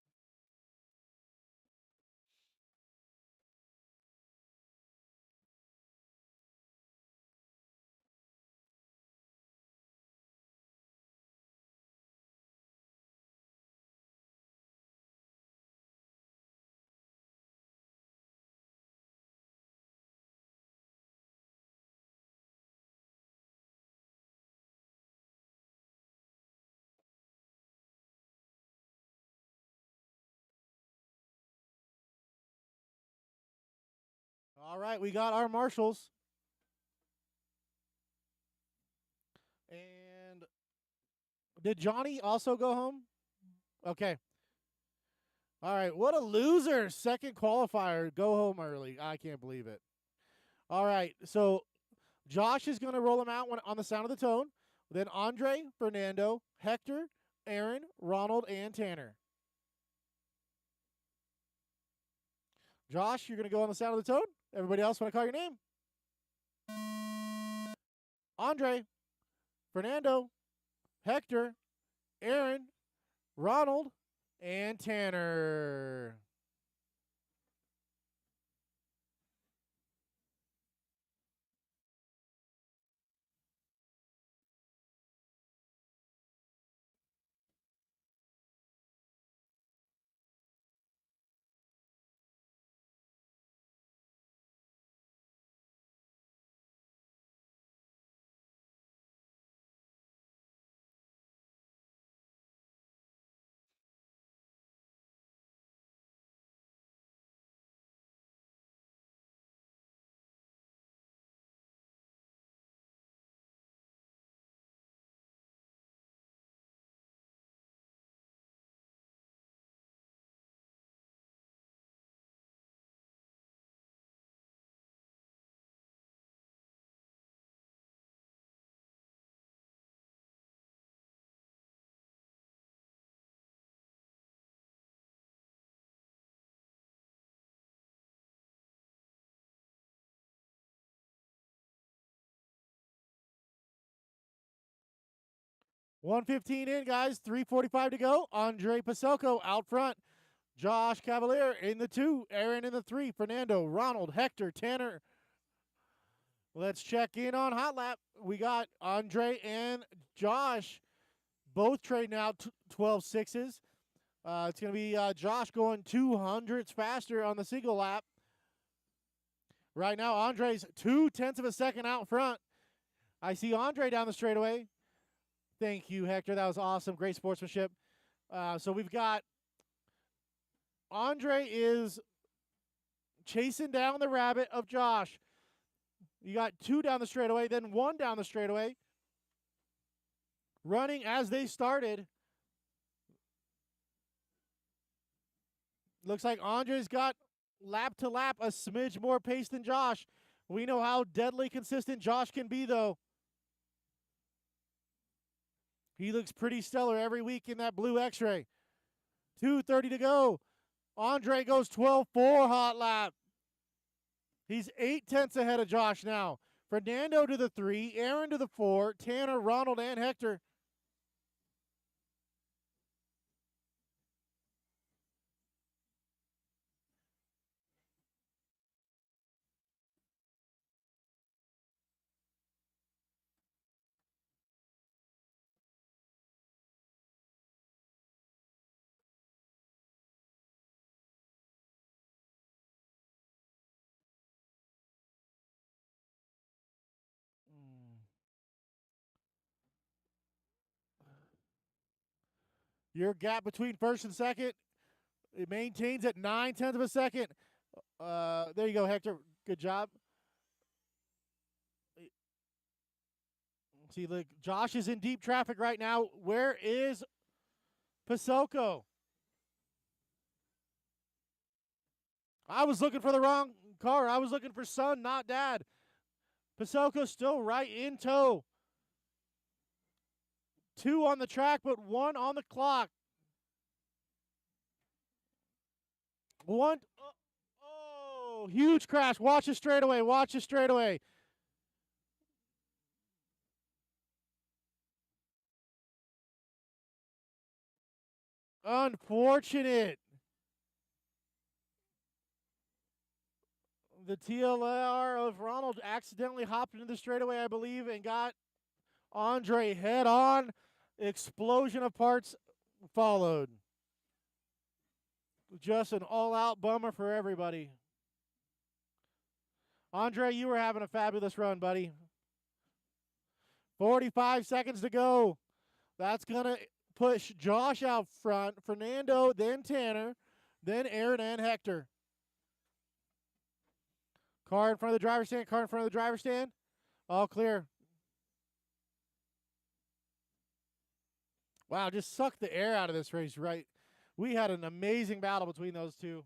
S4: All right, we got our marshals. And did Johnny also go home? Okay. All right, what a loser. Second qualifier. Go home early. I can't believe it. All right, so Josh is going to roll him out on the sound of the tone. Then Andre, Fernando, Hector, Aaron, Ronald, and Tanner. Josh, you're going to go on the sound of the tone. Everybody else want to call your name? Andre, Fernando, Hector, Aaron, Ronald, and Tanner. $115 in, guys. $3:45 to go. Andre Paselko out front. Josh Cavalier in the 2. Aaron in the 3. Fernando, Ronald, Hector, Tanner. Let's check in on Hot Lap. We got Andre and Josh both trading out 12 sixes. It's going to be Josh going 200s faster on the single lap. Right now, Andre's 0.2 of a second out front. I see Andre down the straightaway. Thank you, Hector. That was awesome. Great sportsmanship. So we've got Andre is chasing down the rabbit of Josh. You got 2 down the straightaway, then 1 down the straightaway. Running as they started. Looks like Andre's got lap to lap a smidge more pace than Josh. We know how deadly consistent Josh can be, though. He looks pretty stellar every week in that blue X-ray. 2:30 to go. Andre goes 12.4 hot lap. He's 0.8 ahead of Josh now. Fernando to the 3, Aaron to the 4, Tanner, Ronald, and Hector. Your gap between first and second, it maintains at 0.9 of a second. There you go, Hector. Good job. See, look, Josh is in deep traffic right now. Where is Paselko? I was looking for the wrong car. I was looking for son, not dad. Paselko still right in tow. 2 on the track, but 1 on the clock. One. Oh, huge crash. Watch the straightaway. Watch the straightaway. Unfortunate. The TLR of Ronald accidentally hopped into the straightaway, I believe, and got Andre head on. Explosion of parts followed. Just an all-out bummer for everybody. Andre, you were having a fabulous run, buddy. 45 seconds to go. That's going to push Josh out front, Fernando, then Tanner, then Aaron and Hector. Car in front of the driver's stand, car in front of the driver's stand. All clear. Wow, just sucked the air out of this race, right? We had an amazing battle between those two.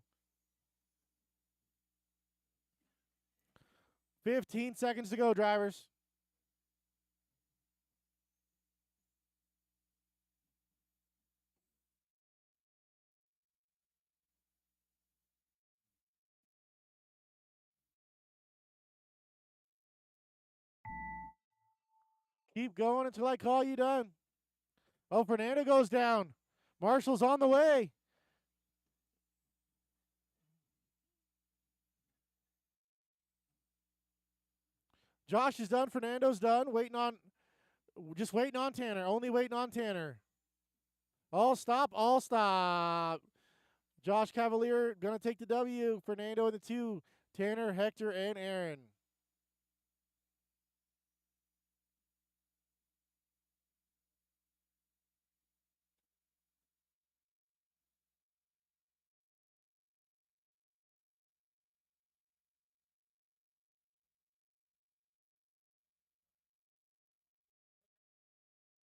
S4: 15 seconds to go, drivers. Keep going until I call you done. Oh, Fernando goes down. Marshall's on the way. Josh is done. Fernando's done. Just waiting on Tanner. Only waiting on Tanner. All stop. All stop. Josh Cavalier going to take the W. Fernando in the 2. Tanner, Hector, and Aaron.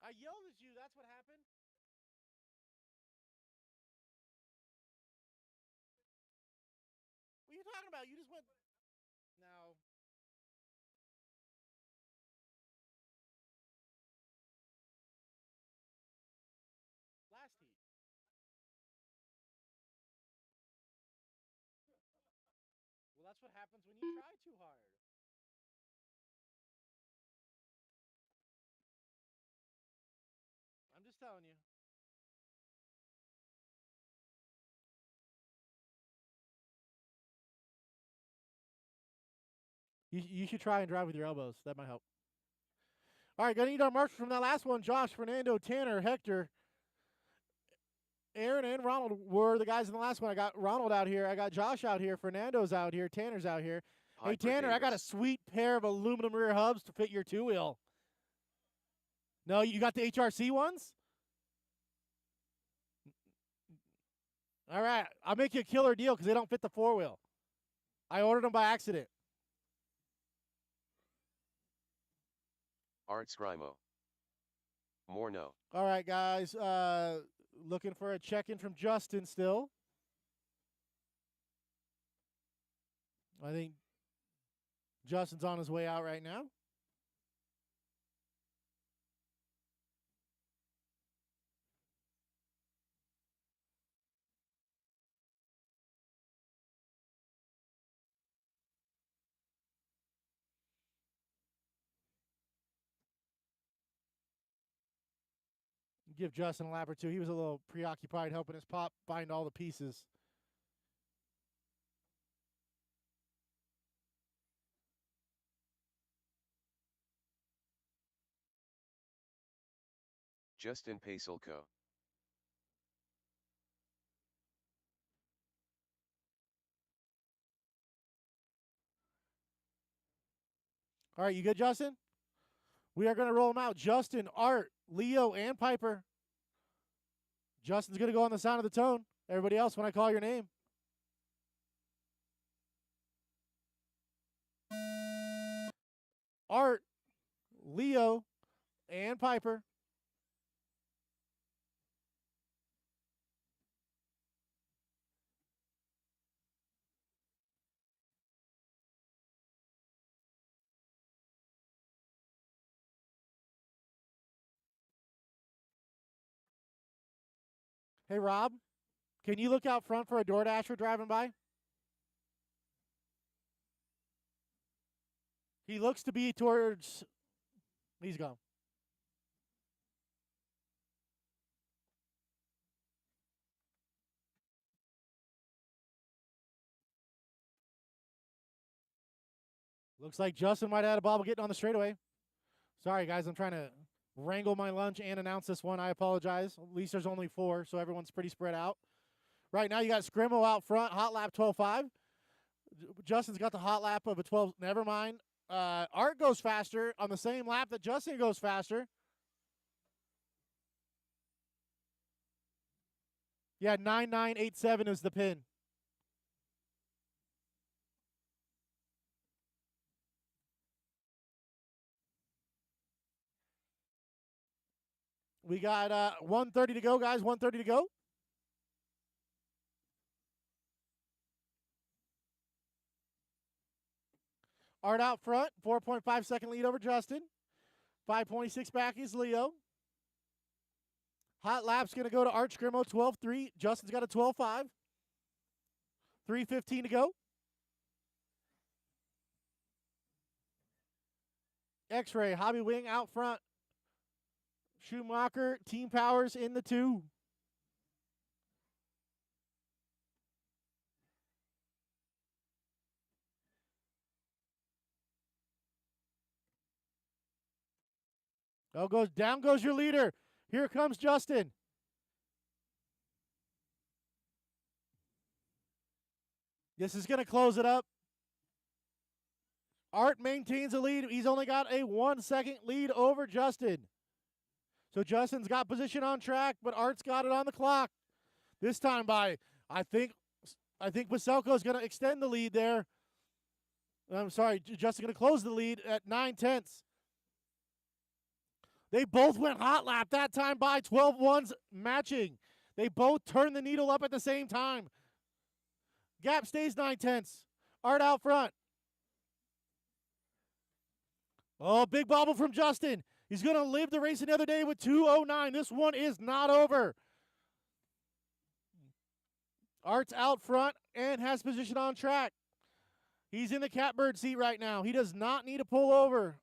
S4: I yelled at you. That's what happened. What are you talking about? You just went. No. Last heat. Well, that's what happens when you try too hard. I'm just telling you. You should try and drive with your elbows. That might help. All right, gonna need our marshals from that last one. Josh, Fernando, Tanner, Hector, Aaron, and Ronald were the guys in the last one. I got Ronald out here. I got Josh out here. Fernando's out here. Tanner's out here. Hey, Tanner, I got a sweet pair of aluminum rear hubs to fit your 2-wheel. No, you got the HRC ones? All right, I'll make you a killer deal because they don't fit the 4-wheel. I ordered them by accident.
S2: Art Scrimo. More no.
S4: All right, guys. Looking for a check-in from Justin still. I think Justin's on his way out right now. Give Justin a lap or two. He was a little preoccupied helping his pop find all the pieces.
S2: Justin Paselko.
S4: All right, you good, Justin? We are going to roll them out. Justin, Art, Leo, and Piper. Justin's going to go on the sound of the tone. Everybody else, when I call your name. Art, Leo, and Piper. Hey, Rob, can you look out front for a DoorDasher driving by? He looks to be towards. He's gone. Looks like Justin might have had a bobble getting on the straightaway. Sorry, guys. I'm trying to wrangle my lunch and announce this one. I apologize. At least there's only 4, so everyone's pretty spread out. Right now, you got Scrimo out front, hot lap 12.5. Justin's got the hot lap of a 12. Never mind. Art goes faster on the same lap that Justin goes faster. Yeah, 9987 is the pin. We got 1:30 to go, guys. 1:30 to go. Art out front, 4.5 second lead over Justin. 5.6 back is Leo. Hot lap's going to go to Art Scrimo, 12.3. Justin's got a 12.5. 3:15 to go. X-Ray, Hobby Wing out front. Schumacher, Team Powers in the 2. Down goes your leader. Here comes Justin. This is going to close it up. Art maintains the lead. He's only got a 1 second lead over Justin. So Justin's got position on track, but Art's got it on the clock. This time by, I think Paselko's going to extend the lead there. I'm sorry, Justin's going to close the lead at 9/10. They both went hot lap that time by 12-1s matching. They both turned the needle up at the same time. Gap stays 9/10. Art out front. Oh, big bobble from Justin. He's going to live the race another day with 2:09. This one is not over. Art's out front and has position on track. He's in the catbird seat right now. He does not need to pull over.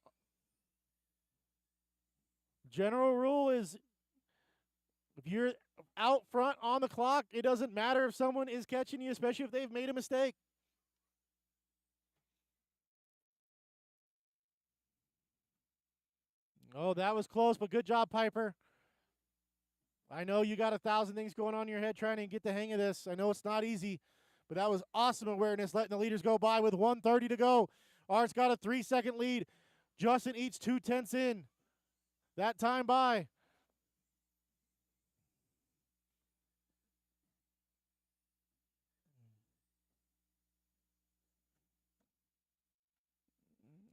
S4: General rule is if you're out front on the clock, it doesn't matter if someone is catching you, especially if they've made a mistake. Oh, that was close, but good job, Piper. I know you got 1,000 things going on in your head trying to get the hang of this. I know it's not easy, but that was awesome awareness, letting the leaders go by with 1:30 to go. Art's got a 3-second lead. Justin eats 2/10 in. That time by.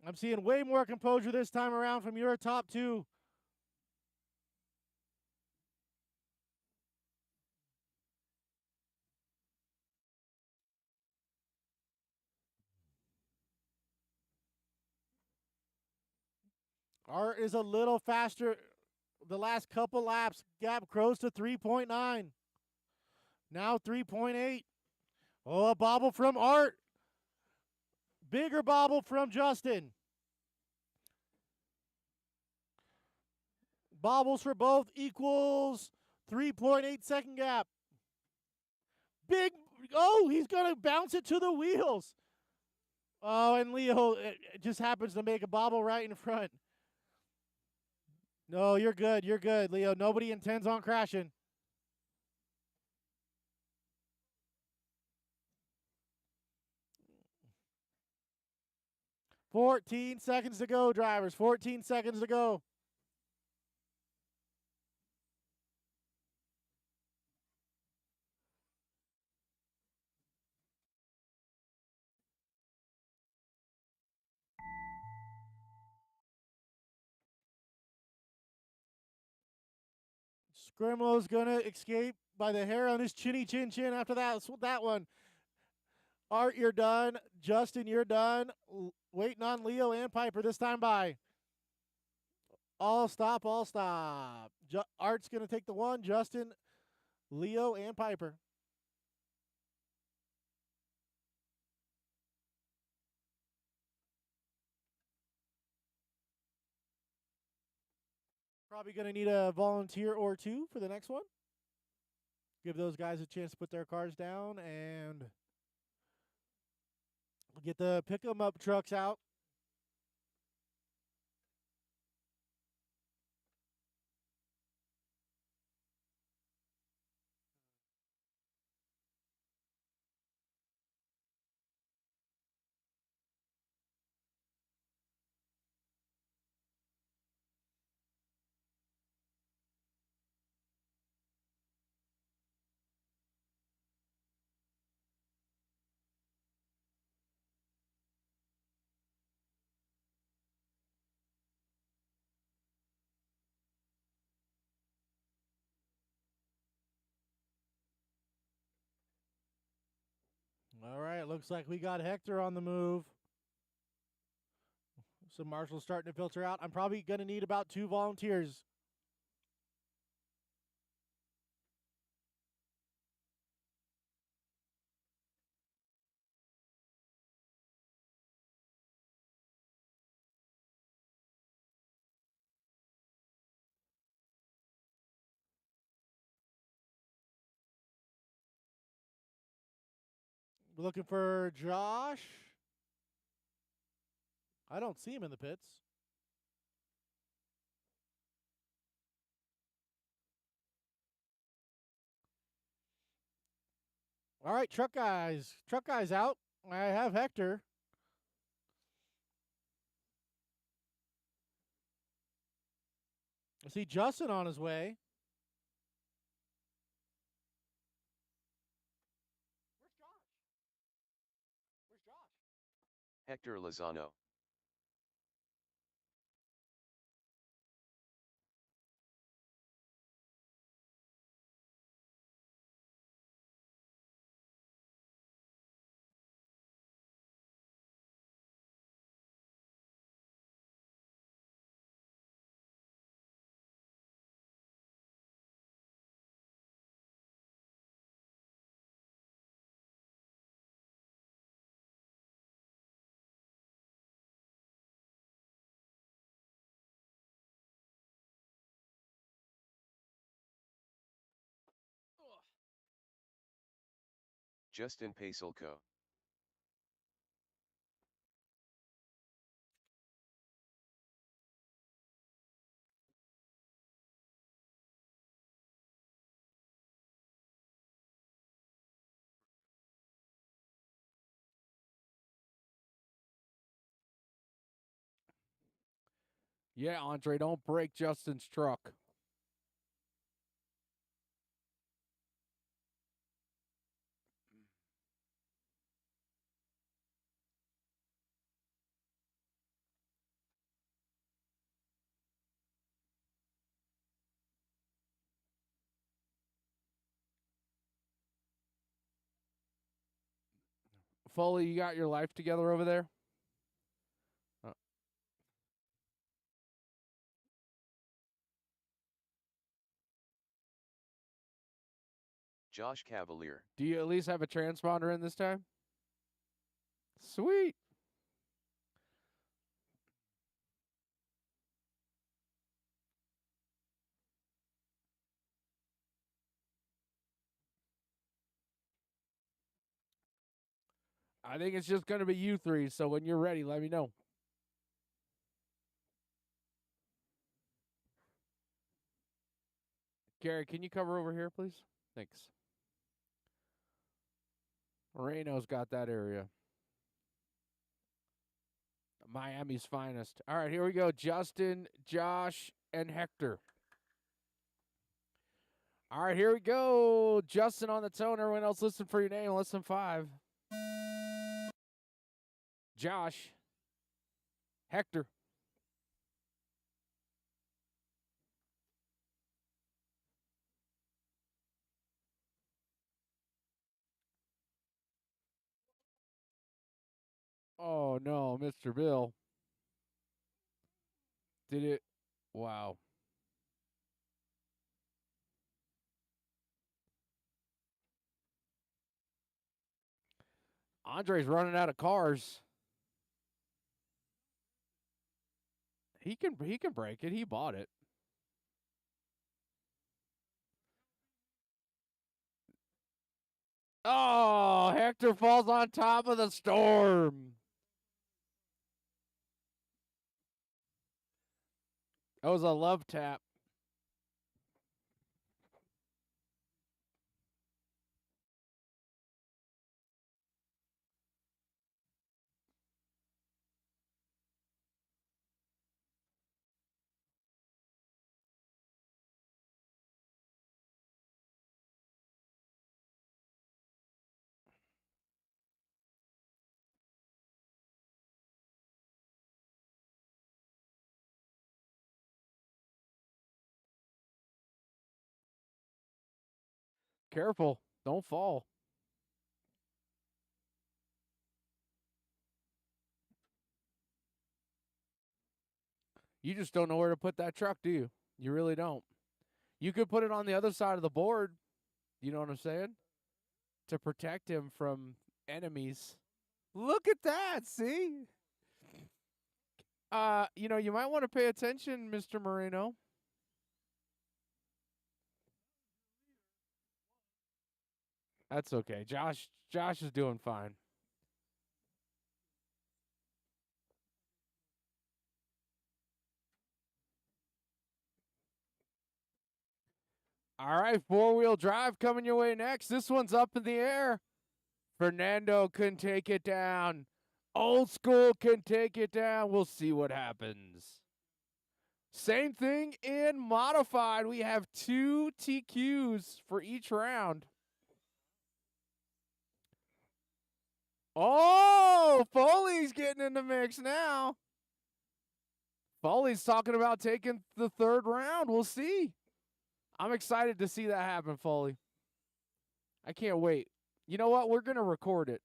S4: I'm seeing way more composure this time around from your top 2. Art is a little faster the last couple laps. Gap grows to 3.9. Now 3.8. Oh, a bobble from Art. Bigger bobble from Justin. Bobbles for both equals 3.8 second gap. Big, oh, he's going to bounce it to the wheels. Oh, and Leo it just happens to make a bobble right in front. No, you're good. You're good, Leo. Nobody intends on crashing. "14 seconds to go, drivers. 14 seconds to go." Scrimlow's going to escape by the hair on his chinny chin chin after that one. Art, you're done. Justin, you're done. Waiting on Leo and Piper this time by. All stop, all stop. Art's going to take the 1. Justin Leo and Piper. Probably going to need a volunteer or two for the next one. Give those guys a chance to put their cars down and get the pick 'em up trucks out. All right, looks like we got Hector on the move. So Marshall's starting to filter out. I'm probably going to need about 2 volunteers. We're looking for Josh. I don't see him in the pits. All right, truck guys. Truck guys out. I have Hector. I see Justin on his way. Where's Josh? Where's Josh?
S2: Hector Lozano. Justin Paselko.
S1: Yeah, Andre, don't break Justin's truck. Foley, you got your life together over there?
S2: Josh Cavalier.
S1: Do you at least have a transponder in this time? Sweet. I think it's just going to be you three, so when you're ready, let me know. Gary, can you cover over here, please? Thanks. Moreno's got that area. Miami's finest. All right, here we go. Justin, Josh, and Hector. All right, here we go. Justin on the tone. Everyone else listen for your name. Listen 5. Josh. Hector. Oh, no, Mr. Bill. Did it? Wow. Andre's running out of cars. He can break it. He bought it. Oh, Hector falls on top of the storm. That was a love tap. Careful. Don't fall. You just don't know where to put that truck, do you? You really don't. You could put it on the other side of the board. You know what I'm saying? To protect him from enemies. Look at that. See? You might want to pay attention, Mr. Moreno. That's okay. Josh is doing fine. All right, four-wheel drive coming your way next. This one's up in the air. Fernando can take it down. Old School can take it down. We'll see what happens. Same thing in modified. We have 2 TQs for each round. Oh, Foley's getting in the mix now. Foley's talking about taking the 3rd round. We'll see. I'm excited to see that happen, Foley. I can't wait. You know what? We're going to record it.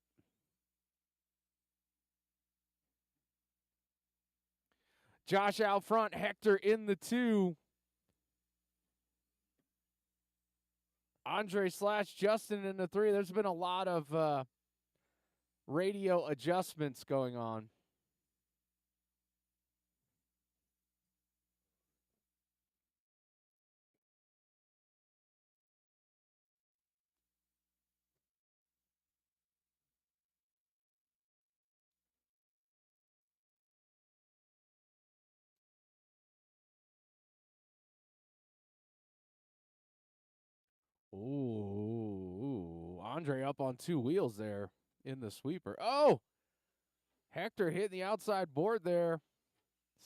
S1: Josh out front, Hector in the 2. Andre / Justin in the 3. There's been a lot of radio adjustments going on. Ooh, Andre up on 2 wheels there in the sweeper. Oh, Hector hitting the outside board there.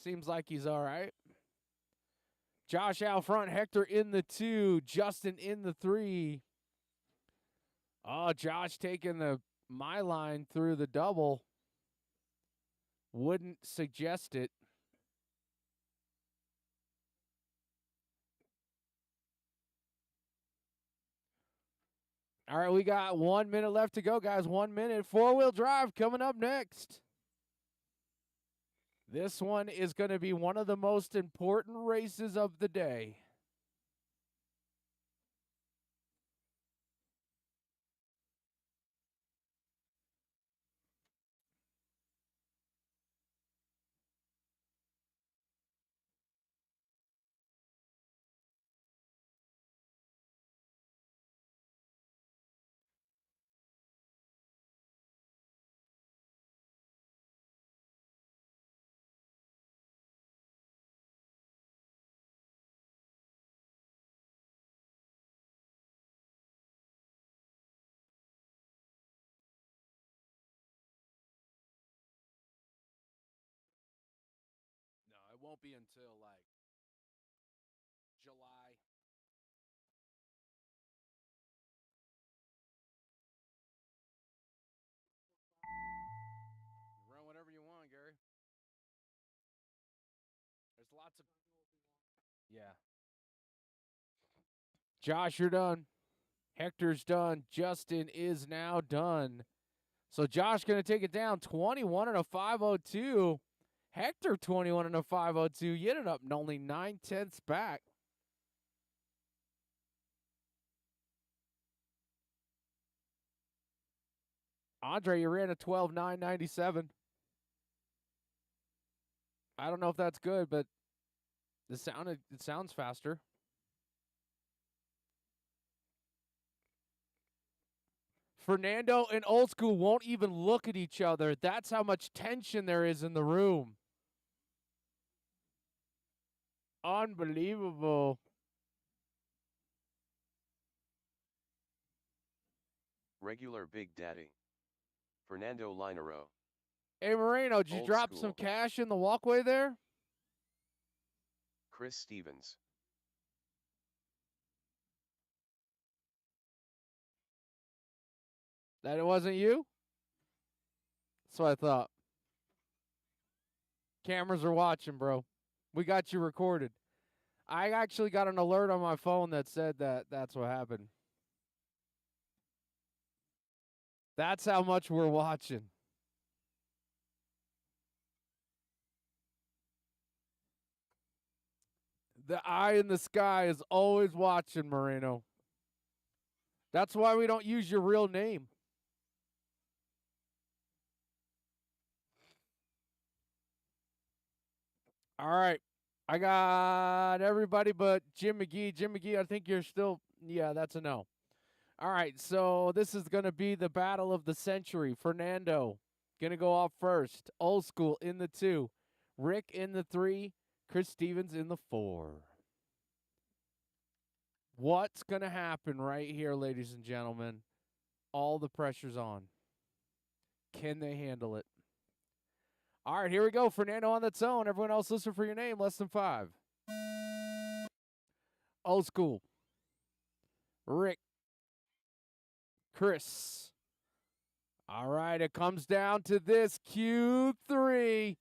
S1: Seems like he's all right. Josh out front, Hector in the 2, Justin in the 3. Oh, Josh taking the my line through the double. Wouldn't suggest it. All right, we got 1 minute left to go, guys. 1 minute. 4-wheel drive coming up next. This one is going to be one of the most important races of the day. No, it won't be until like July. Run whatever you want, Gary. There's lots of. Yeah. Josh, you're done. Hector's done. Justin is now done. So Josh going to take it down 21 and a 502. Hector 21 and a 502. You ended up only 9/10 back. Andre, you ran a 12:9.97. I don't know if that's good, but it sounds faster. Fernando and Old School won't even look at each other. That's how much tension there is in the room. Unbelievable.
S2: Regular Big Daddy. Fernando Linero.
S1: Hey, Moreno, did you
S2: Old
S1: drop
S2: School.
S1: some cash in the walkway there?
S2: Chris Stevens.
S1: That it wasn't you? That's what I thought. Cameras are watching, bro. We got you recorded. I actually got an alert on my phone that said that that's what happened. That's how much we're watching. The eye in the sky is always watching, Moreno. That's why we don't use your real name. All right. I got everybody but Jim McGee. Jim McGee, I think you're still, yeah, that's a no. All right, so this is going to be the battle of the century. Fernando going to go off first. Old School in the 2. Rick in the 3. Chris Stevens in the 4. What's going to happen right here, ladies and gentlemen? All the pressure's on. Can they handle it? All right, here we go. Fernando on the zone. Everyone else listen for your name. Less than 5. Old School. Rick. Chris. All right, it comes down to this. Q3.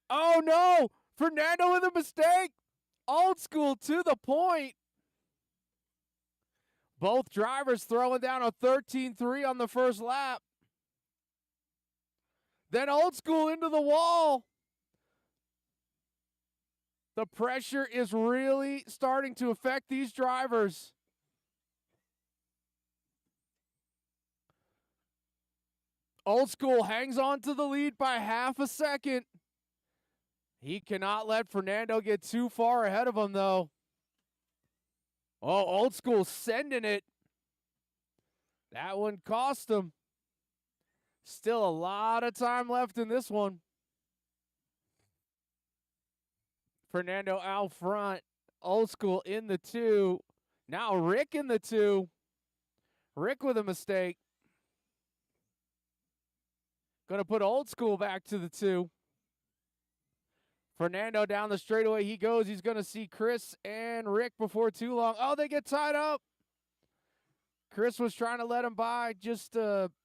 S1: Oh, no. Fernando with a mistake. Old School to the point. Both drivers throwing down a 13-3 on the first lap. Then Old School into the wall. The pressure is really starting to affect these drivers. Old School hangs on to the lead by half a second. He cannot let Fernando get too far ahead of him, though. Oh, Old School sending it. That one cost him. Still a lot of time left in this one. Fernando out front. Old School in the 2. Now Rick in the 2. Rick with a mistake. Going to put Old School back to the 2. Fernando down the straightaway he goes. He's going to see Chris and Rick before too long. Oh, they get tied up. Chris was trying to let him by. Just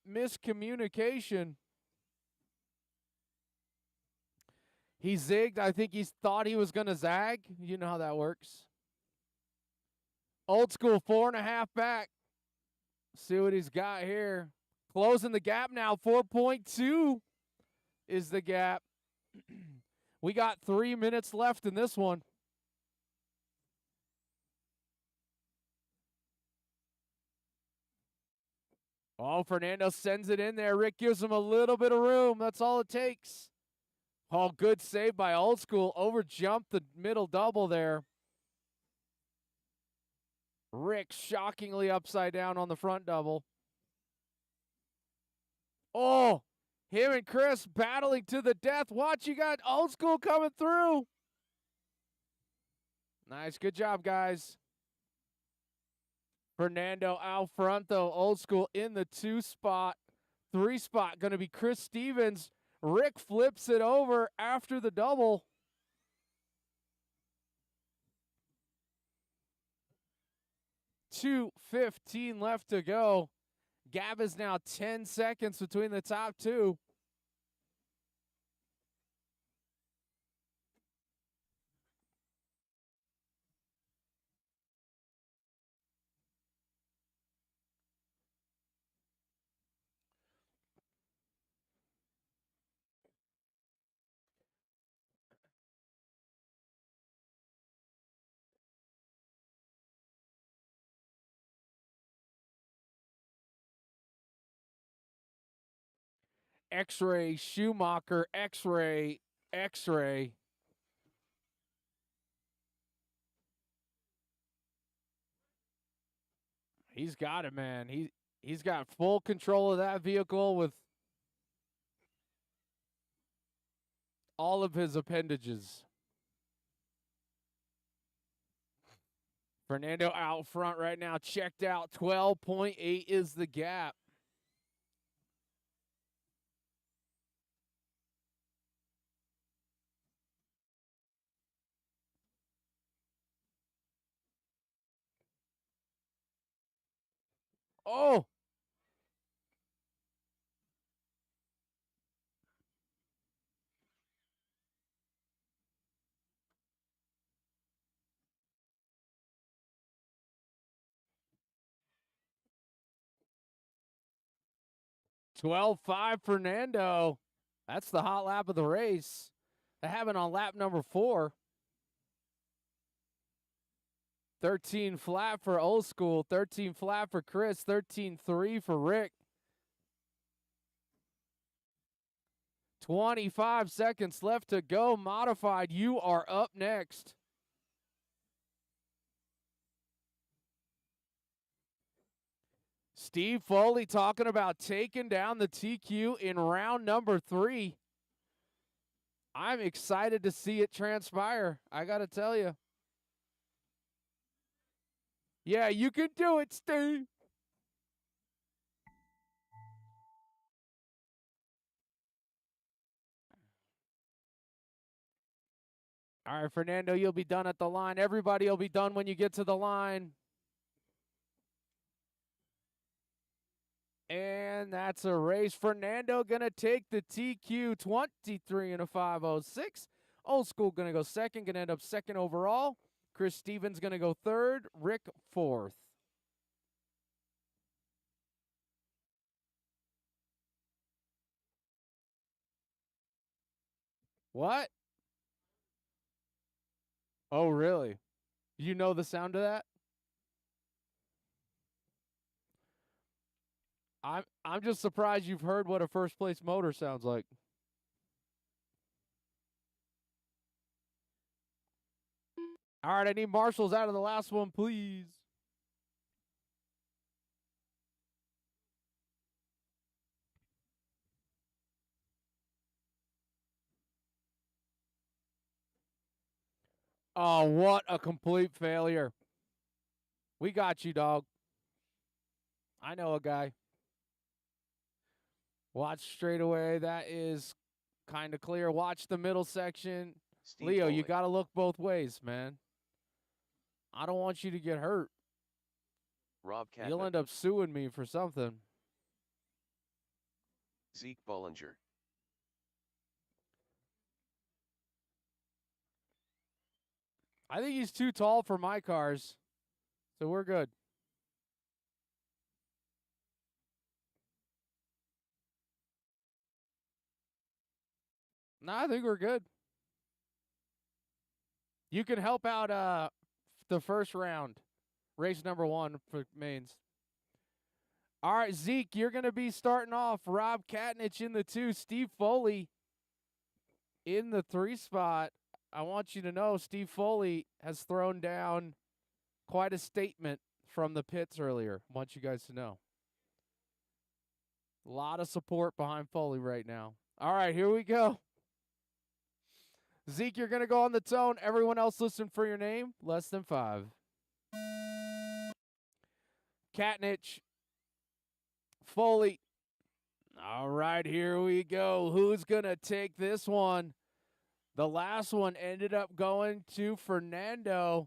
S1: miscommunication. He zigged. I think he thought he was going to zag. You know how that works. Old School 4.5 back. See what he's got here. Closing the gap now. 4.2 is the gap. We got 3 minutes left in this one. Oh, Fernando sends it in there. Rick gives him a little bit of room. That's all it takes. Oh, good save by Old School. Overjumped the middle double there. Rick shockingly upside down on the front double. Oh, him and Chris battling to the death. Watch, you got Old School coming through. Nice, good job, guys. Fernando out front, though. Old School in the 2 spot. 3 spot going to be Chris Stevens. Rick flips it over after the double. .215 left to go. Gap is now 10 seconds between the top 2. X-ray, Schumacher, X-ray, X-ray. He's got it, man. He's got full control of that vehicle with all of his appendages. Fernando out front right now, checked out. 12.8 is the gap. Oh! "12.5 Fernando. That's the hot lap of the race. That happened on lap number 4. 13 flat for Old School, 13 flat for Chris, 13.3 for Rick. 25 seconds left to go. Modified, you are up next. Steve Foley talking about taking down the TQ in round number 3. I'm excited to see it transpire. I got to tell you. Yeah, you can do it, Steve. All right, Fernando, you'll be done at the line. Everybody will be done when you get to the line. And that's a race. Fernando going to take the TQ 23 and a 506. Old School going to go second, going to end up second overall. Chris Stevens going to go third. Rick fourth. What? Oh, really? You know the sound of that? I'm just surprised you've heard what a first place motor sounds like. All right, I need marshals out of the last one, please. Oh, what a complete failure. We got you, dog. I know a guy. Watch straight away. That is kind of clear. Watch the middle section.
S2: Steve
S1: Leo, you
S2: Foley.
S1: got to look both ways, man. I don't want you to get hurt.
S2: Rob
S1: You'll
S2: Catman.
S1: end up suing me for something.
S2: Zeke Bollinger.
S1: I think he's too tall for my cars, so we're good. No, I think we're good. You can help out the first round, race number 1 for mains. All right, Zeke, you're going to be starting off. Rob Katnich in the 2, Steve Foley in the 3 spot. I want you to know Steve Foley has thrown down quite a statement from the pits earlier. I want you guys to know. A lot of support behind Foley right now. All right, here we go. Zeke, you're going to go on the tone. Everyone else listen for your name. Less than 5. Katnich. Foley. All right, here we go. Who's going to take this one? The last one ended up going to Fernando.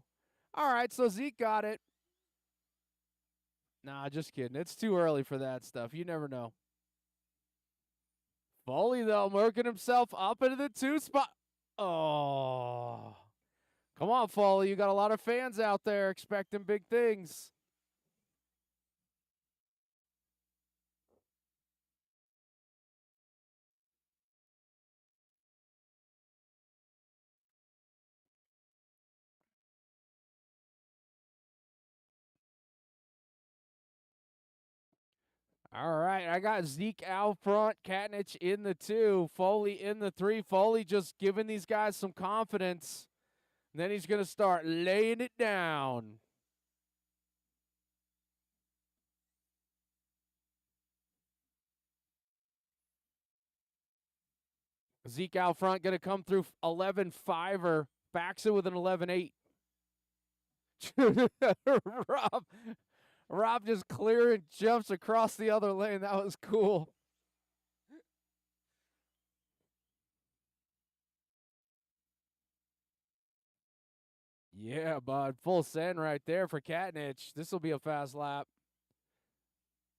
S1: All right, so Zeke got it. Nah, just kidding. It's too early for that stuff. You never know. Foley, though, working himself up into the 2 spot. Oh. Come on, Foley. You got a lot of fans out there expecting big things. All right, I got Zeke out front, Katnich in the 2, Foley in the 3. Foley just giving these guys some confidence. And then he's going to start laying it down. Zeke out front, going to come through 11-5er, backs it with an 11-8. Rob just clearing jumps across the other lane. That was cool. Yeah, bud. Full send right there for Katnich. This will be a fast lap.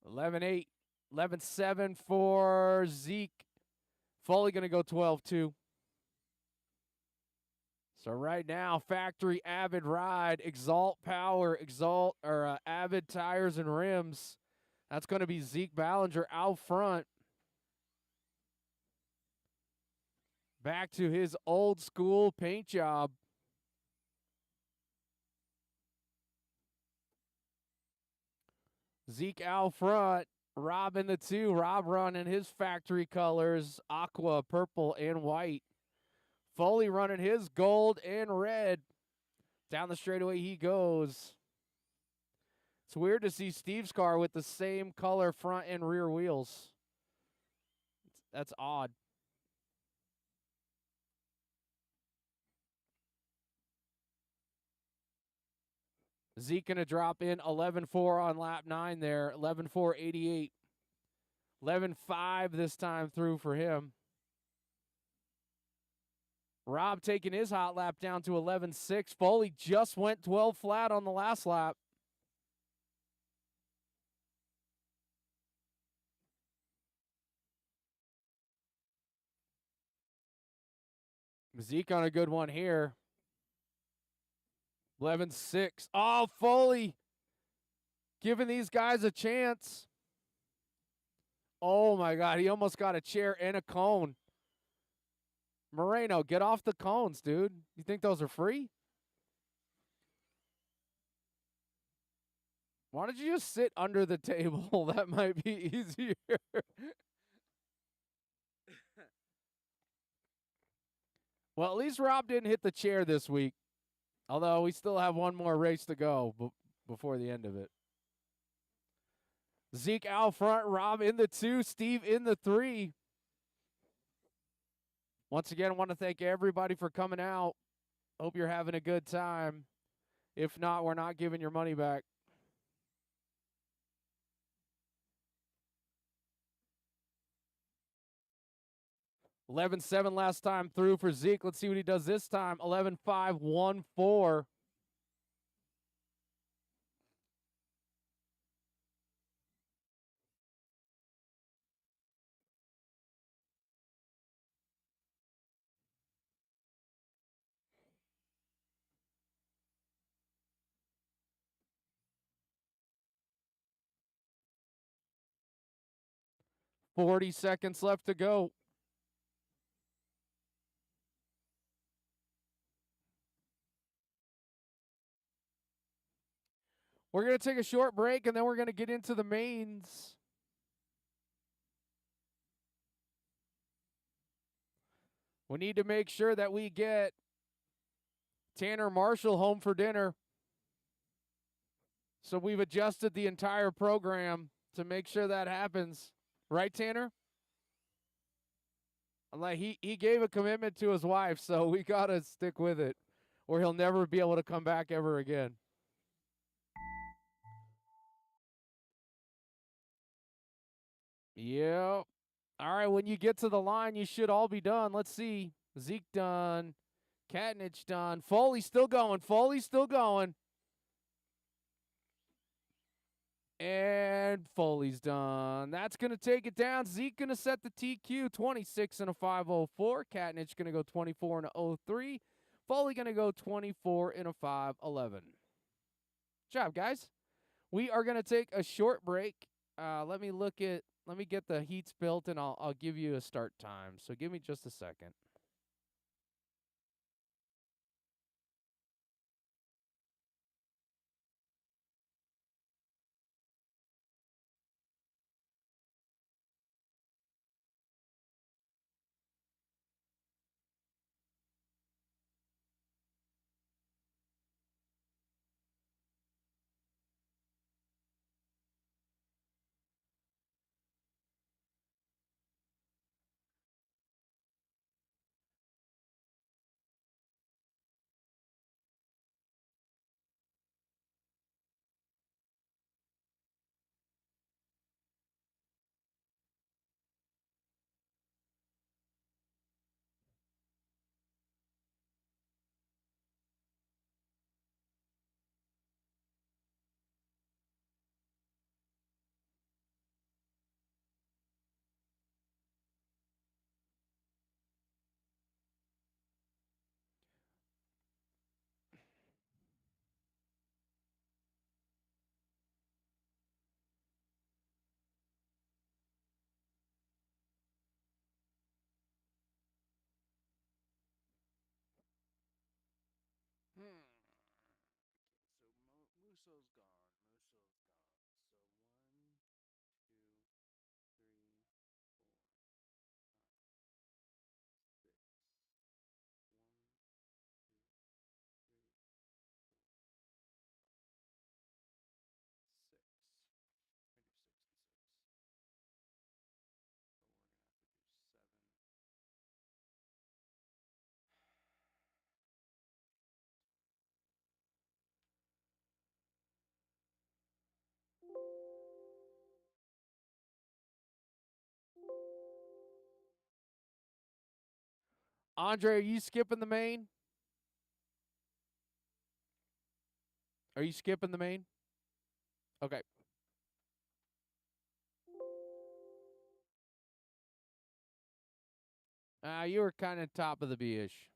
S1: 11-8. 11-7 for Zeke. Foley going to go 12-2. So right now, factory Avid ride, Exalt Power, Avid tires and rims. That's going to be Zeke Ballinger out front. Back to his old school paint job. Zeke out front. Rob in the 2. Rob running his factory colors, aqua, purple, and white. Foley running his gold and red. Down the straightaway he goes. It's weird to see Steve's car with the same color front and rear wheels. That's odd. Zeke going to drop in 11-4 on lap 9 there. 11-4, 88. 11-5 this time through for him. Rob taking his hot lap down to 11-6. Foley just went 12 flat on the last lap. Zeke on a good one here. 11-6. Oh, Foley giving these guys a chance. Oh, my God. He almost got a chair and a cone. Moreno, get off the cones, dude. You think those are free? Why don't you just sit under the table? That might be easier. Well, at least Rob didn't hit the chair this week. Although we still have one more race to go before the end of it. Zeke out front, Rob in the 2, Steve in the 3. Once again, I want to thank everybody for coming out. Hope you're having a good time. If not, we're not giving your money back. (11-7) last time through for Zeke. Let's see what he does this time. 11-5, 1-4. .40 seconds left to go. We're going to take a short break, and then we're going to get into the mains. We need to make sure that we get Tanner Marshall home for dinner. So we've adjusted the entire program to make sure that happens. Right, Tanner? Like he gave a commitment to his wife, so we got to stick with it, or he'll never be able to come back ever again. Yep. All right, when you get to the line, you should all be done. Let's see. Zeke done. Katnich done. Foley's still going. Foley's still going. And Foley's done. That's going to take it down. Zeke going to set the TQ 26 and a 504. Katnich going to go 24 and a 03. Foley going to go 24 and a 511. Good job, guys. We are going to take a short break. Let me get the heats built, and I'll give you a start time. So give me just a second.
S5: Musso's gone. Musso's gone. So 1, 2, 3, 4, 5, 6. 1, 2, 3, 4, 6. We do 66. So we're gonna have to do 7.
S1: Andre, are you skipping the main? Are you skipping the main? Okay. You were kind of top of the B-ish.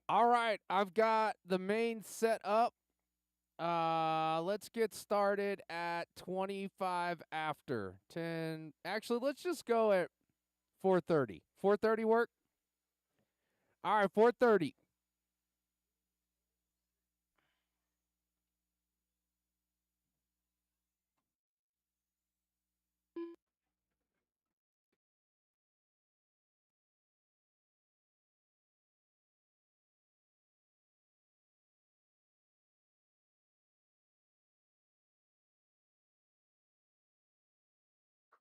S1: All right, I've got the main set up. Let's get started at 25 after 10. Actually, let's just go at 4:30. 4:30 work? All right, 4:30.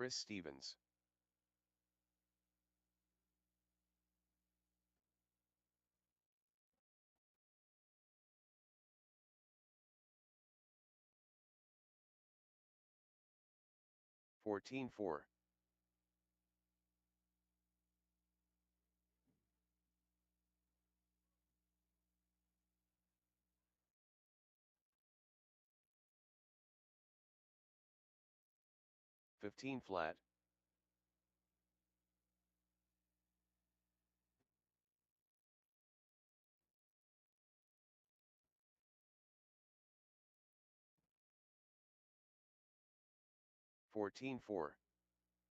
S2: Chris Stevens. Fourteen 4. 15 flat. 14 4.